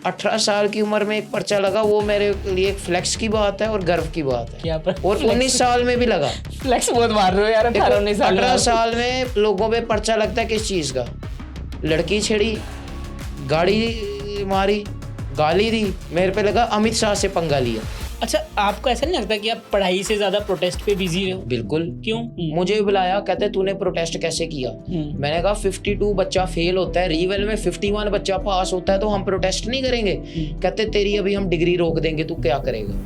18 साल की उम्र में एक पर्चा लगा, वो मेरे लिए एक फ्लेक्स की बात है और गर्व की बात है। क्या पर और 19 साल में भी लगा। फ्लेक्स बहुत मार रहे हो यार 18-19 साल में। 18 साल में लोगों पे पर्चा लगता है किस चीज़ का? लड़की छेड़ी, गाड़ी मारी, गाली दी, मेरे पे लगा अमित शाह से पंगा लिया। अच्छा, आपको ऐसा नहीं लगता कि आप पढ़ाई से ज्यादा प्रोटेस्ट पे बिजी हो? बिल्कुल। क्यों? मुझे भी बुलाया, कहते तूने प्रोटेस्ट कैसे किया? मैंने कहा 52 बच्चा फेल होता है, रीवेल में 51 बच्चा पास होता है, तो हम प्रोटेस्ट नहीं करेंगे? कहते तेरी अभी हम डिग्री रोक देंगे, तू क्या करेगा?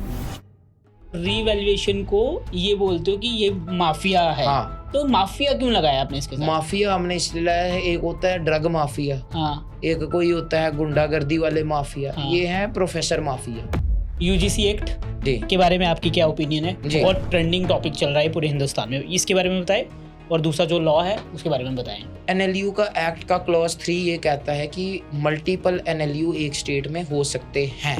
रीवैल्यूएशन को ये बोलते हो कि ये माफिया है। हाँ। तो माफिया क्यों लगाया आपने इसके साथ? माफिया हमने इसलिए लाया है, एक होता है ड्रग माफिया, हाँ। एक कोई होता है गुंडागर्दी वाले माफिया, हाँ। ये है प्रोफेसर माफिया। यूजीसी एक्ट जी के बारे में आपकी क्या ओपिनियन है? जी। बहुत ट्रेंडिंग टॉपिक चल रहा है पूरे हिंदुस्तान में, इसके बारे में बताएं। और दूसरा जो लॉ है उसके बारे में बताएं। एनएलयू का एक्ट का क्लॉज 3 ये कहता है कि मल्टीपल एनएलयू एक स्टेट में हो सकते हैं।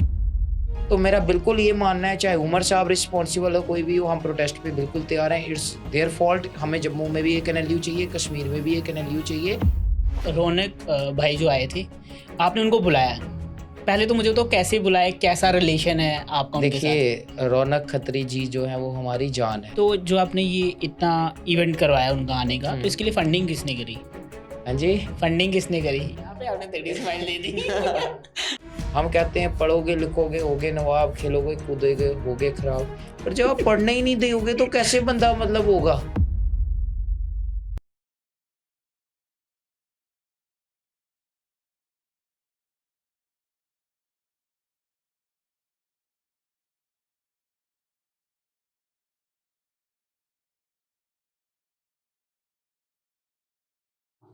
तो मेरा बिल्कुल ये मानना है, चाहे उमर साहब रिस्पॉन्सिबल हो, कोई भी हो, हम प्रोटेस्ट पे बिल्कुल तैयार हैं। It's their fault. हमें जम्मू में भी एक एनएलयू चाहिए, कश्मीर में भी एक एनएलयू चाहिए। रौनक भाई जो आए थे, आपने उनको बुलाया, पहले तो मुझे तो कैसे बुलाया, कैसा रिलेशन है आपका उनके साथ? देखिए, रौनक खत्री जी जो है वो हमारी जान है। तो जो आपने ये इतना इवेंट करवाया उनका आने का, तो इसके लिए फंडिंग किसने करी? हाँ जी, फंडिंग किसने करी? यहाँ पे आपने तेरी स्माइल दे दी। हम कहते हैं पढ़ोगे लिखोगे होगे नवाब, खेलोगे कूदोगे होगे खराब, पर जब आप पढ़ने ही नहीं दोगे तो कैसे बंदा मतलब होगा?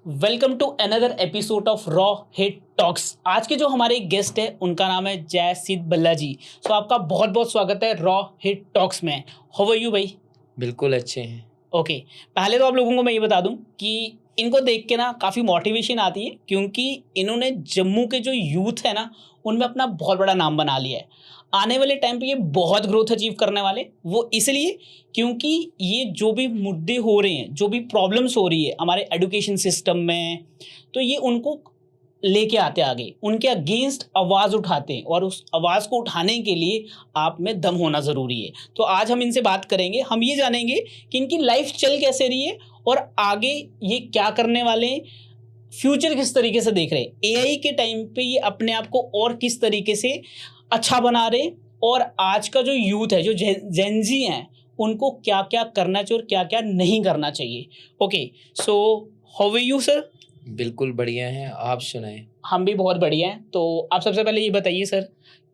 Welcome to another episode of Raw Hit Talks. आज के जो हमारे गेस्ट है उनका नाम है जय सिद्ध बल्ला जी। सो आपका बहुत बहुत स्वागत है रॉ हिट टॉक्स में। हाउ आर यू भाई? बिल्कुल अच्छे हैं। ओके, पहले तो आप लोगों को मैं ये बता दूं कि इनको देख के ना काफ़ी मोटिवेशन आती है, क्योंकि इन्होंने जम्मू के जो यूथ है ना उनमें अपना बहुत बड़ा नाम बना लिया है। आने वाले टाइम पे ये बहुत ग्रोथ अचीव करने वाले, वो इसलिए क्योंकि ये जो भी मुद्दे हो रहे हैं, जो भी प्रॉब्लम्स हो रही है हमारे एजुकेशन सिस्टम में, तो ये उनको लेके आते आगे, उनके अगेंस्ट आवाज़ उठाते हैं, और उस आवाज़ को उठाने के लिए आप में दम होना ज़रूरी है। तो आज हम इनसे बात करेंगे, हम ये जानेंगे कि इनकी लाइफ चल कैसे रही है और आगे ये क्या करने वाले हैं, फ्यूचर किस तरीके से देख रहे हैं, एआई के टाइम पे ये अपने आप को और किस तरीके से अच्छा बना रहे, और आज का जो यूथ है, जो जेनजी हैं, उनको क्या क्या करना चाहिए और क्या क्या नहीं करना चाहिए। Okay, so how are you sir? बिल्कुल बढ़िया हैं, आप सुनाएं। हम भी बहुत बढ़िया हैं। तो आप सबसे पहले ये बताइए सर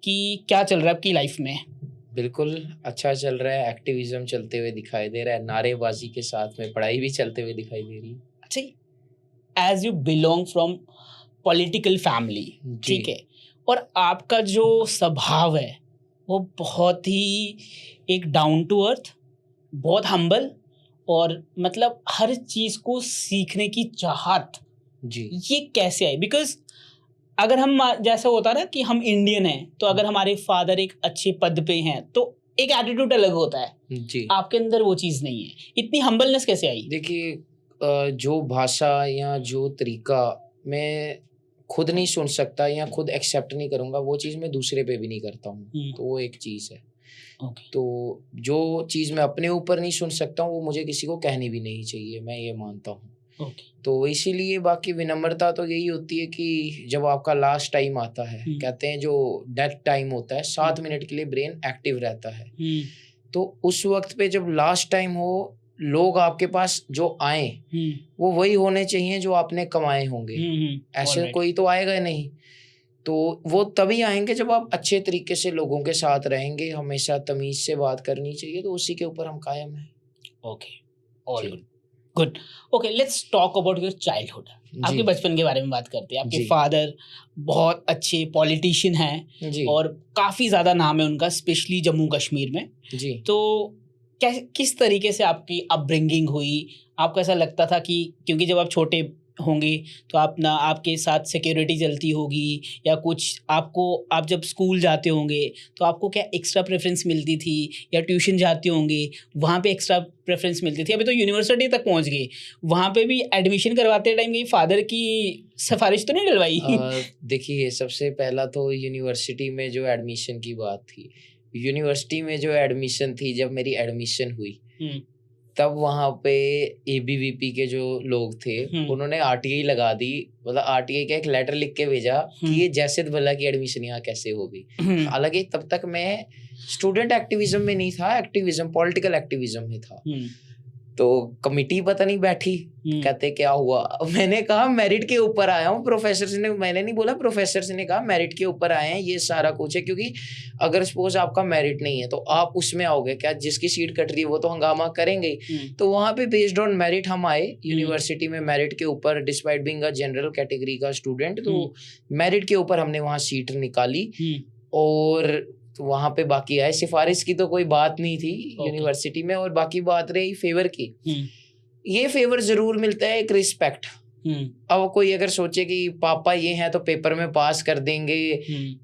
कि क्या चल रहा है आपकी लाइफ में? बिल्कुल अच्छा चल रहा है, एक्टिविज्म चलते हुए दिखाई दे रहा है, नारेबाजी के साथ में पढ़ाई भी चलते हुए दिखाई दे रही है। अच्छा, as you belong from political family, ठीक है, और आपका जो स्वभाव है वो बहुत ही एक डाउन टू अर्थ, बहुत हम्बल, और मतलब हर चीज़ को सीखने की चाहत, जी, ये कैसे आई? बिकॉज अगर हम, जैसा होता है ना कि हम इंडियन हैं, तो अगर हमारे फादर एक अच्छे पद पे हैं तो एक एटीट्यूड अलग होता है। जी। आपके अंदर वो चीज़ नहीं है, इतनी हम्बलनेस कैसे आई? देखिए, जो भाषा या जो तरीका मैं खुद नहीं सुन सकता या खुद एक्सेप्ट नहीं करूँगा, वो चीज़ मैं दूसरे पे भी नहीं करता हूँ। तो वो एक चीज़ है। ओके। तो जो चीज़ मैं अपने ऊपर नहीं सुन सकता हूँ, वो मुझे किसी को कहनी भी नहीं चाहिए, मैं ये मानता हूँ। ओके। तो इसीलिए बाकी विनम्रता तो यही होती है कि जब आपका लास्ट टाइम आता है, कहते हैं जो डेथ टाइम होता है, 7 मिनट के लिए ब्रेन एक्टिव रहता है। तो उस वक्त पे जब लास्ट टाइम हो, लोग आपके पास जो आए वो वही होने चाहिए जो आपने कमाए होंगे। ऐसे कोई तो आएगा ही नहीं। तो वो तभी आएंगे जब आप अच्छे तरीके से लोगों के साथ रहेंगे, हमेशा तमीज से बात करनी चाहिए, तो उसी के ऊपर हम कायम हैं। Okay, all good. Okay, let's talk about your childhood. आपके बचपन के बारे में बात करते हैं। आपके फादर बहुत अच्छे पॉलिटिशियन हैं और काफ़ी ज़्यादा नाम है उनका, स्पेशली जम्मू कश्मीर में। जी। तो किस तरीके से आपकी अपब्रिंगिंग हुई? आपको ऐसा लगता था कि, क्योंकि जब आप छोटे होंगे तो आपके साथ सिक्योरिटी चलती होगी, या कुछ आप जब स्कूल जाते होंगे तो आपको क्या एक्स्ट्रा प्रेफरेंस मिलती थी, या ट्यूशन जाते होंगे वहाँ पे एक्स्ट्रा प्रेफरेंस मिलती थी? अभी तो यूनिवर्सिटी तक पहुँच गए, वहाँ पे भी एडमिशन करवाते टाइम कहीं फादर की सिफारिश तो नहीं डलवाई? देखिए, सबसे पहला तो यूनिवर्सिटी में जो एडमिशन की बात थी, यूनिवर्सिटी में जो एडमिशन थी, जब मेरी एडमिशन हुई तब वहाँ पे एबीवीपी के जो लोग थे उन्होंने आरटीआई लगा दी, मतलब आरटीआई का एक लेटर लिख के भेजा कि ये जैसिद भल्ला की एडमिशन यहाँ कैसे होगी। हालांकि तब तक मैं स्टूडेंट एक्टिविज्म में नहीं था, एक्टिविज्म पॉलिटिकल एक्टिविज्म में था। तो कमिटी पता नहीं बैठी, कहते क्या हुआ, मैंने कहा मेरिट के ऊपर आया हूँ। प्रोफेसर ने, मैंने नहीं बोला, प्रोफेसर ने कहा मेरिट के ऊपर आए हैं, ये सारा कुछ है। क्योंकि अगर सपोज आपका मेरिट नहीं है तो आप उसमें आओगे क्या, जिसकी सीट कट रही है वो तो हंगामा करेंगे। तो वहाँ पे बेस्ड ऑन मेरिट हम आए यूनिवर्सिटी में, मेरिट के ऊपर, despite being a general category का स्टूडेंट, तो मेरिट के ऊपर हमने वहाँ सीट निकाली और वहाँ पे बाकी आए। सिफारिश की तो कोई बात नहीं थी यूनिवर्सिटी में। और बाकी बात रही फेवर की, ये फेवर जरूर मिलता है, एक रिस्पेक्ट। अब कोई अगर सोचे कि पापा ये हैं तो पेपर में पास कर देंगे,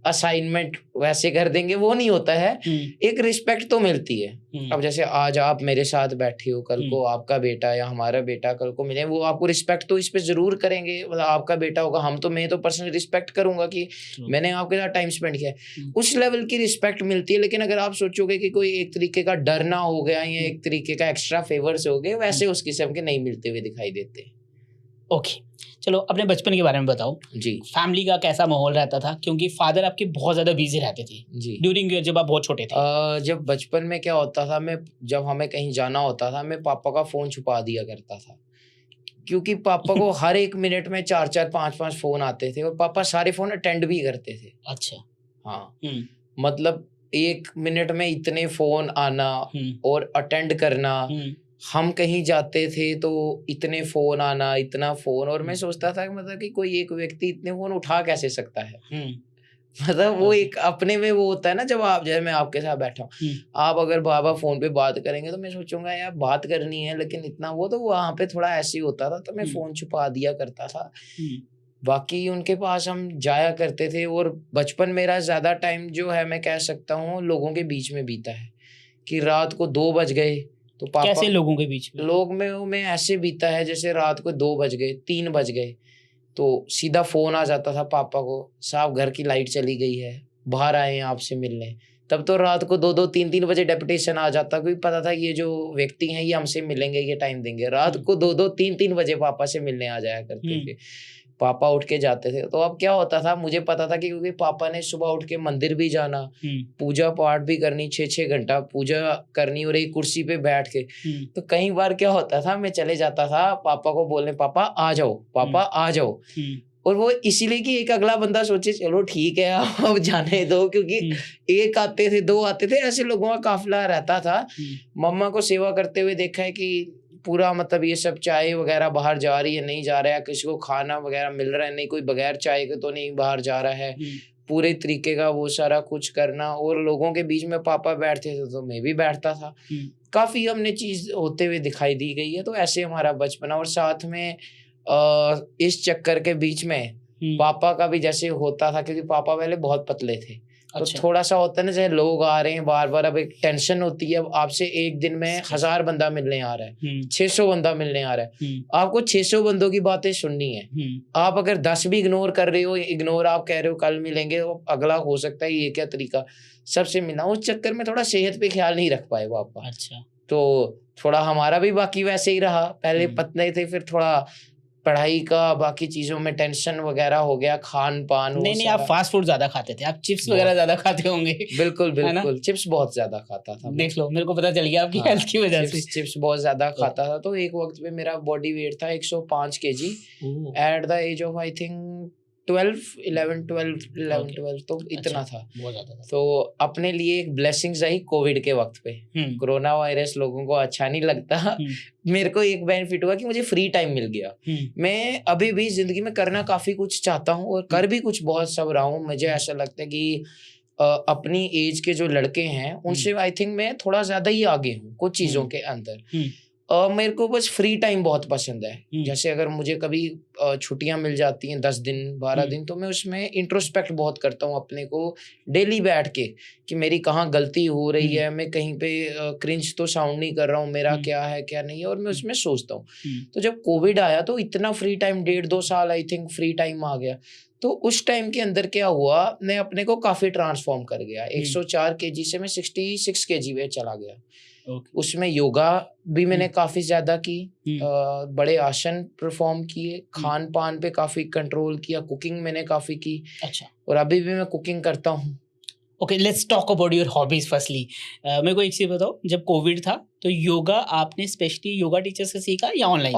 असाइनमेंट वैसे कर देंगे, वो नहीं होता है। एक रिस्पेक्ट तो मिलती है। अब जैसे आज आप मेरे साथ बैठे हो, कल को आपका बेटा या हमारा बेटा कल को मिले, वो आपको रिस्पेक्ट तो इस पे जरूर करेंगे। मतलब आपका बेटा होगा, मैं तो पर्सनली रिस्पेक्ट करूंगा कि मैंने आपके साथ टाइम स्पेंड किया, उस लेवल की रिस्पेक्ट मिलती है। लेकिन अगर आप सोचोगे कि कोई एक तरीके का डरना हो गया या एक तरीके का एक्स्ट्रा फेवर्स हो गए, वैसे उस किस्म के नहीं मिलते हुए दिखाई देते। ओके, चलो अपने बचपन के बारे में बताओ जी। फैमिली का कैसा माहौल रहता था, क्योंकि फादर आपके बहुत ज्यादा बिजी रहते थे जी ड्यूरिंग जब आप बहुत छोटे थे? जब बचपन में क्या होता था, जब हमें कहीं जाना होता था, मैं पापा का फोन छुपा दिया करता था, क्योंकि पापा को हर एक मिनट में 4-4 5-5 फोन आते थे और पापा सारे फोन अटेंड भी करते थे। अच्छा। हाँ, मतलब एक मिनट में इतने फोन आना और अटेंड करना। हम कहीं जाते थे तो इतने फोन आना, इतना फोन, और मैं सोचता था कि मतलब कि कोई एक व्यक्ति इतने फोन उठा कैसे सकता है। मतलब वो एक अपने में वो होता है ना, जब आप, जैसे मैं आपके साथ बैठा हूँ, आप अगर बाबा फोन पे बात करेंगे तो मैं सोचूंगा यार बात करनी है, लेकिन इतना वो, तो वहां पे थोड़ा ऐसे ही होता था, तो मैं फोन छुपा दिया करता था। बाकी उनके पास हम जाया करते थे। और बचपन मेरा ज्यादा टाइम जो है, मैं कह सकता हूँ लोगों के बीच में बीता है, कि रात को 2 बज गए तो पापा, कैसे लोगों के बीच में? लोग में ऐसे बीता है जैसे रात को 2 बज गए, 3 बज गए तो सीधा फोन आ जाता था पापा को, साहब घर की लाइट चली गई है, बाहर आए हैं आपसे मिलने। तब तो रात को 2-2 3-3 बजे डेपुटेशन आ जाता, क्योंकि पता था ये जो व्यक्ति हैं ये हमसे मिलेंगे, ये टाइम देंगे। रात को 2-2 3-3 बजे पापा से मिलने आ जाया करते थे। पापा उठ के जाते थे। तो अब क्या होता था, मुझे पता था कि क्योंकि पापा ने सुबह उठ के मंदिर भी जाना, पूजा पाठ भी करनी, 6-6 घंटा पूजा करनी, और एक कुर्सी पे बैठ के, तो कई बार क्या होता था, मैं चले जाता था पापा को बोलने, पापा आ जाओ, पापा आ जाओ। और वो इसीलिए कि एक अगला बंदा सोचे चलो ठीक है अब जाने दो, क्योंकि एक आते थे, 2 आते थे, ऐसे लोगों का काफिला रहता था। मम्मा को सेवा करते हुए देखा है कि पूरा, मतलब ये सब चाय वगैरह बाहर जा रही है, नहीं जा रहा है, किसी को खाना वगैरह मिल रहा है, नहीं कोई बगैर चाय के तो नहीं बाहर जा रहा है, पूरे तरीके का वो सारा कुछ करना। और लोगों के बीच में पापा बैठते थे तो मैं भी बैठता था। काफी हमने चीज होते हुए दिखाई दी गई है। तो ऐसे हमारा बचपना, और साथ में इस चक्कर के बीच में पापा का भी जैसे होता था, क्योंकि पापा पहले बहुत पतले थे। तो थोड़ा सा होता है ना, जैसे लोग आ रहे हैं बार बार, अब एक टेंशन होती है। अब आपसे एक दिन में 1000 बंदा मिलने आ रहा है, 600 बंदा मिलने आ रहा है, आपको 600 बंदों की बातें सुननी है। आप अगर 10 भी इग्नोर कर रहे हो, इग्नोर आप कह रहे हो कल मिलेंगे, तो अगला हो सकता है ये क्या तरीका, सबसे मिलना। उस चक्कर में थोड़ा सेहत पे ख्याल नहीं रख पाए पापा। अच्छा। तो थोड़ा हमारा भी बाकी वैसे ही रहा, पहले पतले थे, फिर थोड़ा पढ़ाई का बाकी चीजों में टेंशन वगैरह हो गया, खान पान। नहीं, आप फास्ट फूड ज्यादा खाते थे, आप चिप्स वगैरह ज्यादा खाते होंगे। बिल्कुल चिप्स बहुत ज्यादा खाता था। देख लो, मेरे को पता चल गया आपकी हेल्थ की वजह से। चिप्स बहुत ज्यादा खाता था। तो एक वक्त पे मेरा बॉडी वेट था 105 kg at the age of I think 11-12 तो इतना था, बहुत ज्यादा था। तो अपने लिए एक ब्लेसिंग्स आई कोविड के वक्त पे। कोरोना वायरस लोगों को अच्छा नहीं लगता, मेरे को एक बेनिफिट हुआ कि मुझे फ्री टाइम मिल गया। मैं अभी भी जिंदगी में करना काफी कुछ चाहता हूँ और कर भी कुछ बहुत सब रहा हूँ। मुझे ऐसा लगता है कि अपनी एज के जो लड़के हैं उनसे आई थिंक मैं थोड़ा ज्यादा ही आगे हूँ कुछ चीजों के अंदर। मेरे को बस फ्री टाइम बहुत पसंद है। जैसे अगर मुझे कभी छुट्टियां मिल जाती हैं 10 दिन 12 दिन, तो मैं उसमें इंट्रोस्पेक्ट बहुत करता हूँ अपने को डेली बैठ के, कि मेरी कहाँ गलती हो रही है, मैं कहीं पे क्रिंज तो साउंड नहीं कर रहा हूँ, मेरा क्या है क्या नहीं है, और मैं उसमें सोचता हूँ। तो जब कोविड आया तो इतना फ्री टाइम, 1.5-2 साल आई थिंक फ्री टाइम आ गया। तो उस टाइम के अंदर क्या हुआ, मैं अपने को काफी ट्रांसफॉर्म कर गया। 104 kg से मैं 66 kg पे चला गया। उसमें योगा भी मैंने काफी ज्यादा की, बड़े आसन परफॉर्म किए, खान पान पे काफी कंट्रोल किया, कुकिंग मैंने काफी की। अच्छा। और अभी भी मैं कुकिंग करता हूँ। Okay, let's talk about your hobbies firstly. मेरे को एक चीज बताओ, जब कोविड था तो योगा आपने स्पेशली योगा टीचर से सीखा या ऑनलाइन?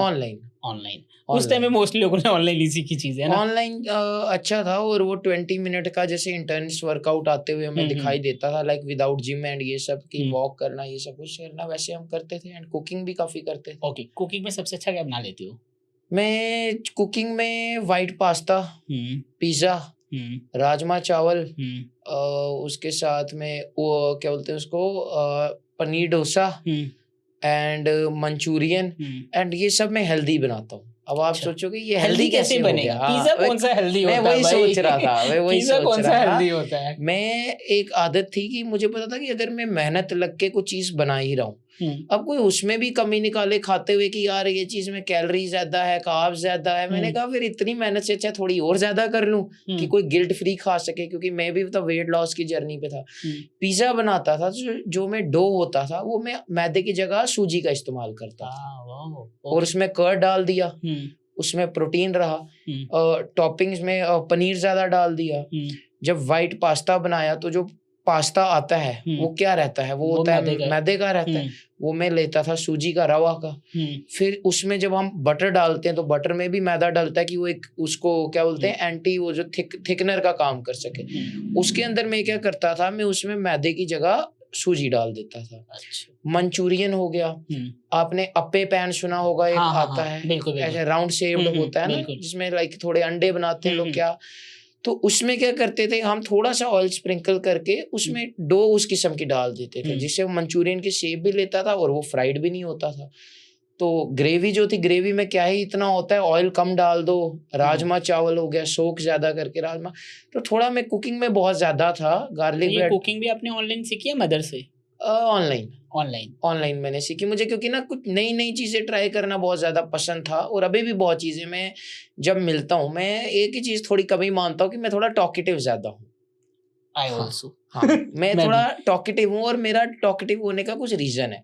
ऑनलाइन। उस टाइम में मोस्टली लोगों ने ऑनलाइन ही सीखी चीजें ना। ऑनलाइन अच्छा था, और वो 20 मिनट का जैसे इंटेंस वर्कआउट आते हुए हमें दिखाई देता था, लाइक विदाउट जिम एंड ये सब की वॉक करना, ये सब कुछ करना, वैसे हम करते थे। एंड कुकिंग भी काफी करते थे। ओके, कुकिंग में सबसे अच्छा क्या बना लेते हो? मैं कुकिंग में वाइट पास्ता, पिज्जा, राजमा चावल, उसके साथ में वो क्या बोलते हैं उसको, paneer dosa and Manchurian, and ये सब मैं हेल्दी बनाता हूँ। अब आप सोचोगे ये हेल्दी कैसे बनेगा? पिज्जा कौन सा हेल्दी होता है? मैं वही सोच रहा था, हेल्दी होता है? मैं एक आदत थी कि मुझे पता था कि अगर मैं मेहनत लग के कुछ चीज बना ही रहा हूँ, अब कोई उसमें भी कमी निकाले खाते हुए कि यार ये चीज में कैलोरी ज्यादा है, कार्ब्स ज्यादा है, मैंने कहा फिर इतनी मेहनत से अच्छा थोड़ी और ज्यादा कर लूं कि कोई गिल्ट फ्री खा सके, क्योंकि मैं भी तो वेट लॉस की जर्नी पे था। पिज्जा बनाता था, जो मैं डो होता था वो मैं मैदे की जगह सूजी का इस्तेमाल करता था, और उसमें कर्ड डाल दिया, उसमें प्रोटीन रहा, टॉपिंग्स में पनीर ज्यादा डाल दिया। जब व्हाइट पास्ता बनाया तो जो पास्ता आता है वो क्या रहता है, वो होता है मैदे का रहता है, वो मैं लेता था सूजी का, रवा का। फिर उसमें जब हम बटर डालते हैं तो बटर में भी मैदा डालता है कि वो एक उसको क्या बोलते हैं एंटी, वो जो थिकनर का काम कर सके। उसके अंदर मैं क्या करता था, मैं उसमें मैदे की जगह सूजी डाल देता था। मंचूरियन हो गया, आपने अप्पे पैन सुना होगा, एक आता है ऐसे राउंड शेप्ड होता है ना, जिसमें लाइक थोड़े अंडे बनाते हैं लोग क्या, तो उसमें क्या करते थे हम, थोड़ा सा ऑयल स्प्रिंकल करके उसमें डो उस किस्म की डाल देते थे, जिससे वो मंचूरियन की शेप भी लेता था और वो फ्राइड भी नहीं होता था। तो ग्रेवी जो थी, ग्रेवी में क्या ही इतना होता है, ऑयल कम डाल दो। राजमा चावल हो गया, सोक ज्यादा करके राजमा। तो थोड़ा मैं कुकिंग में बहुत ज्यादा था। Garlic bread. कुकिंग भी आपने ऑनलाइन सीखी या मदर से? ऑनलाइन मैंने सीखी। मुझे क्योंकि ना कुछ नई नई चीजें ट्राई करना बहुत ज्यादा पसंद था, और अभी भी बहुत चीजें मैं जब मिलता हूँ, मैं एक ही चीज थोड़ी कमी मानता हूँ कि मैं थोड़ा टॉकेटिव ज्यादा हूँ। मैं थोड़ा टॉकेटिव हूँ, और मेरा टॉकेटिव होने का कुछ रीजन है।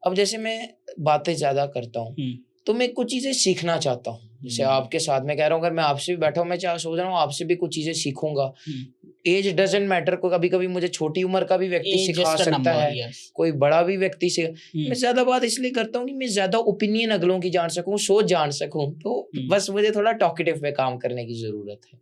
अब जैसे मैं बातें ज्यादा करता हूँ तो मैं कुछ चीजें सीखना चाहता हूँ। जैसे आपके साथ में कह रहा हूँ, अगर मैं आपसे भी बैठा हूँ, मैं सोच रहा हूँ आपसे भी कुछ चीजें सीखूंगा। एज डजंट मैटर, को कभी कभी मुझे छोटी उम्र का भी व्यक्ति सिखा सकता है, कोई बड़ा भी व्यक्ति से। मैं ज्यादा बात इसलिए करता हूँ कि मैं ज्यादा ओपिनियन अगलों की जान सकूं, सोच जान सकूं। तो बस मुझे थोड़ा टॉकेटिव पे काम करने की जरूरत है।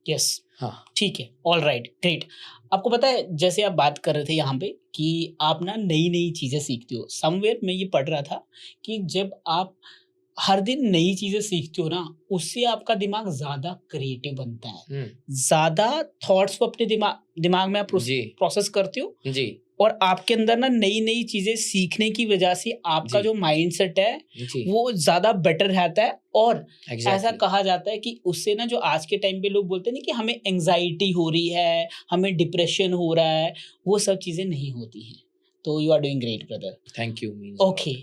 यस, हाँ, ठीक है, ऑल राइट, ग्रेट। आपको पता है, जैसे आप बात कर रहे थे यहाँ पे कि आप ना नई नई चीजें सीखते हो। समवेयर मैं ये पढ़ रहा था कि जब आप हर दिन नई चीजें सीखते हो ना, उससे आपका दिमाग ज्यादा क्रिएटिव बनता है, ज्यादा थॉट्स को अपने दिमाग में आप प्रोसेस करते हो जी, और आपके अंदर ना नई नई चीजें सीखने की वजह से आपका जो माइंडसेट है वो ज्यादा बेटर रहता है। और ऐसा कहा जाता है कि उससे ना, जो आज के टाइम पे लोग बोलते हैं ना कि हमें एंजाइटी हो रही है, हमें डिप्रेशन हो रहा है, वो सब चीजें नहीं होती हैं। तो you are doing great brother, thank you. Okay,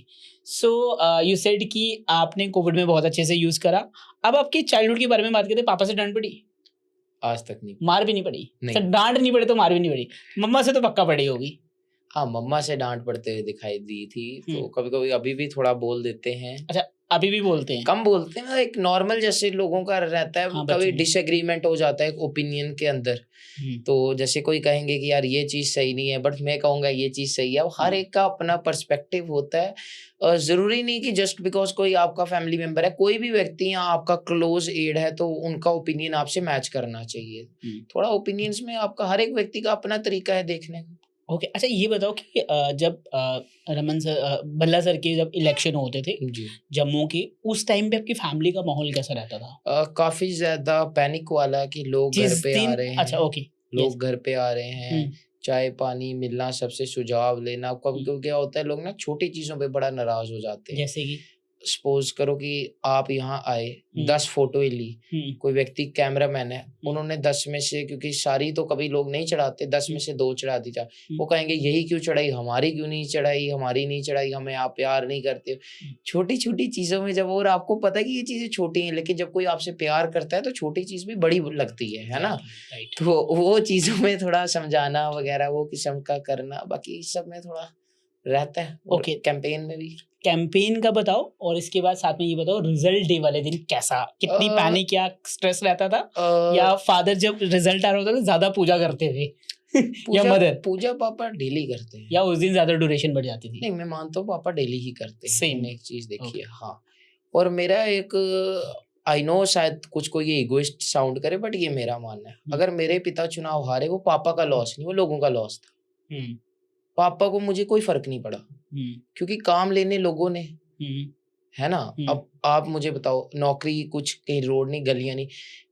so you said कि आपने कोविड में बहुत अच्छे से यूज करा। अब आपके चाइल्डहुड के बारे में बात करते, पापा से डांट पड़ी? आज तक नहीं। मार भी नहीं पड़ी? डांट नहीं पड़ी तो मार भी नहीं पड़ी। मम्मा से तो पक्का पड़ी होगी। हाँ, मम्मा से डांट पड़ते हुए दिखाई दी थी, तो कभी कभी अभी भी थोड़ा बोल देते हैं। अच्छा, अभी भी बोलते हैं? कम बोलते हैं, एक नॉर्मल जैसे लोगों का रहता है। हाँ, कभी डिसएग्रीमेंट हो जाता है ओपिनियन के अंदर, तो जैसे कोई कहेंगे कि यार ये चीज सही नहीं है, बट मैं कहूंगा ये चीज सही है। हर एक का अपना पर्सपेक्टिव होता है। जरूरी नहीं कि जस्ट बिकॉज कोई आपका फैमिली मेंबर है, कोई भी व्यक्ति या आपका क्लोज एड है, तो उनका ओपिनियन आपसे मैच करना चाहिए। थोड़ा ओपिनियंस में आपका हर एक व्यक्ति का अपना तरीका है देखने का। ओके, अच्छा ये बताओ कि जब रमन सर, भल्ला सर के जब इलेक्शन होते थे जम्मू के, उस टाइम पे आपकी फैमिली का माहौल कैसा रहता था? काफी ज्यादा पैनिक वाला कि लोग घर पे आ रहे हैं। अच्छा, ओके, लोग घर पे आ रहे हैं, चाय पानी मिलना, सबसे सुझाव लेना। कभी क्या होता है, लोग ना छोटी चीजों पे बड़ा नाराज हो जाते हैं। जैसे कि सपोज करो कि आप यहाँ आए, 10 फोटो ली, कोई व्यक्ति कैमरामैन है, उन्होंने 10 में से, क्योंकि सारी तो कभी लोग नहीं चढ़ाते, 10 में से 2 चढ़ा दी, वो कहेंगे यही क्यों चढ़ाई, हमारी क्यों नहीं चढ़ाई, हमारी नहीं चढ़ाई, हमें आप प्यार नहीं करते। छोटी छोटी चीजों में जब, और आपको पता है कि ये चीजें छोटी हैं, लेकिन जब कोई आपसे प्यार करता है तो छोटी चीज भी बड़ी लगती है ना। तो वो चीजों में थोड़ा समझाना वगैरह, वो किस्म का करना, बाकी सब में थोड़ा रहता है। ओके, कैंपेन में भी। कैंपेन का बताओ, और इसके बाद साथ में ये बताओ रिजल्ट डे वाले दिन कैसा, कितनी पैनिक, क्या स्ट्रेस रहता था, या फादर जब रिजल्ट आ रहा होता था ज्यादा पूजा करते थे या मदर? पूजा पापा डेली करते हैं, या उस दिन ज्यादा ड्यूरेशन बढ़ जाती थी? नहीं, मैं मानता हूँ पापा डेली ही करते हैं। सेम एक चीज देखिए, हाँ, और मेरा एक, आई नो शायद कुछ को ये इगोइस्ट साउंड करे, बट ये मेरा मानना है, अगर मेरे पिता चुनाव हारे, वो पापा का लॉस नहीं, वो लोगों का लॉस था। पापा को मुझे कोई फर्क नहीं पड़ा, क्योंकि काम लेने लोगों ने, है ना। अब आप मुझे बताओ, नौकरी कुछ कहीं, रोड नहीं, गलियां नहीं,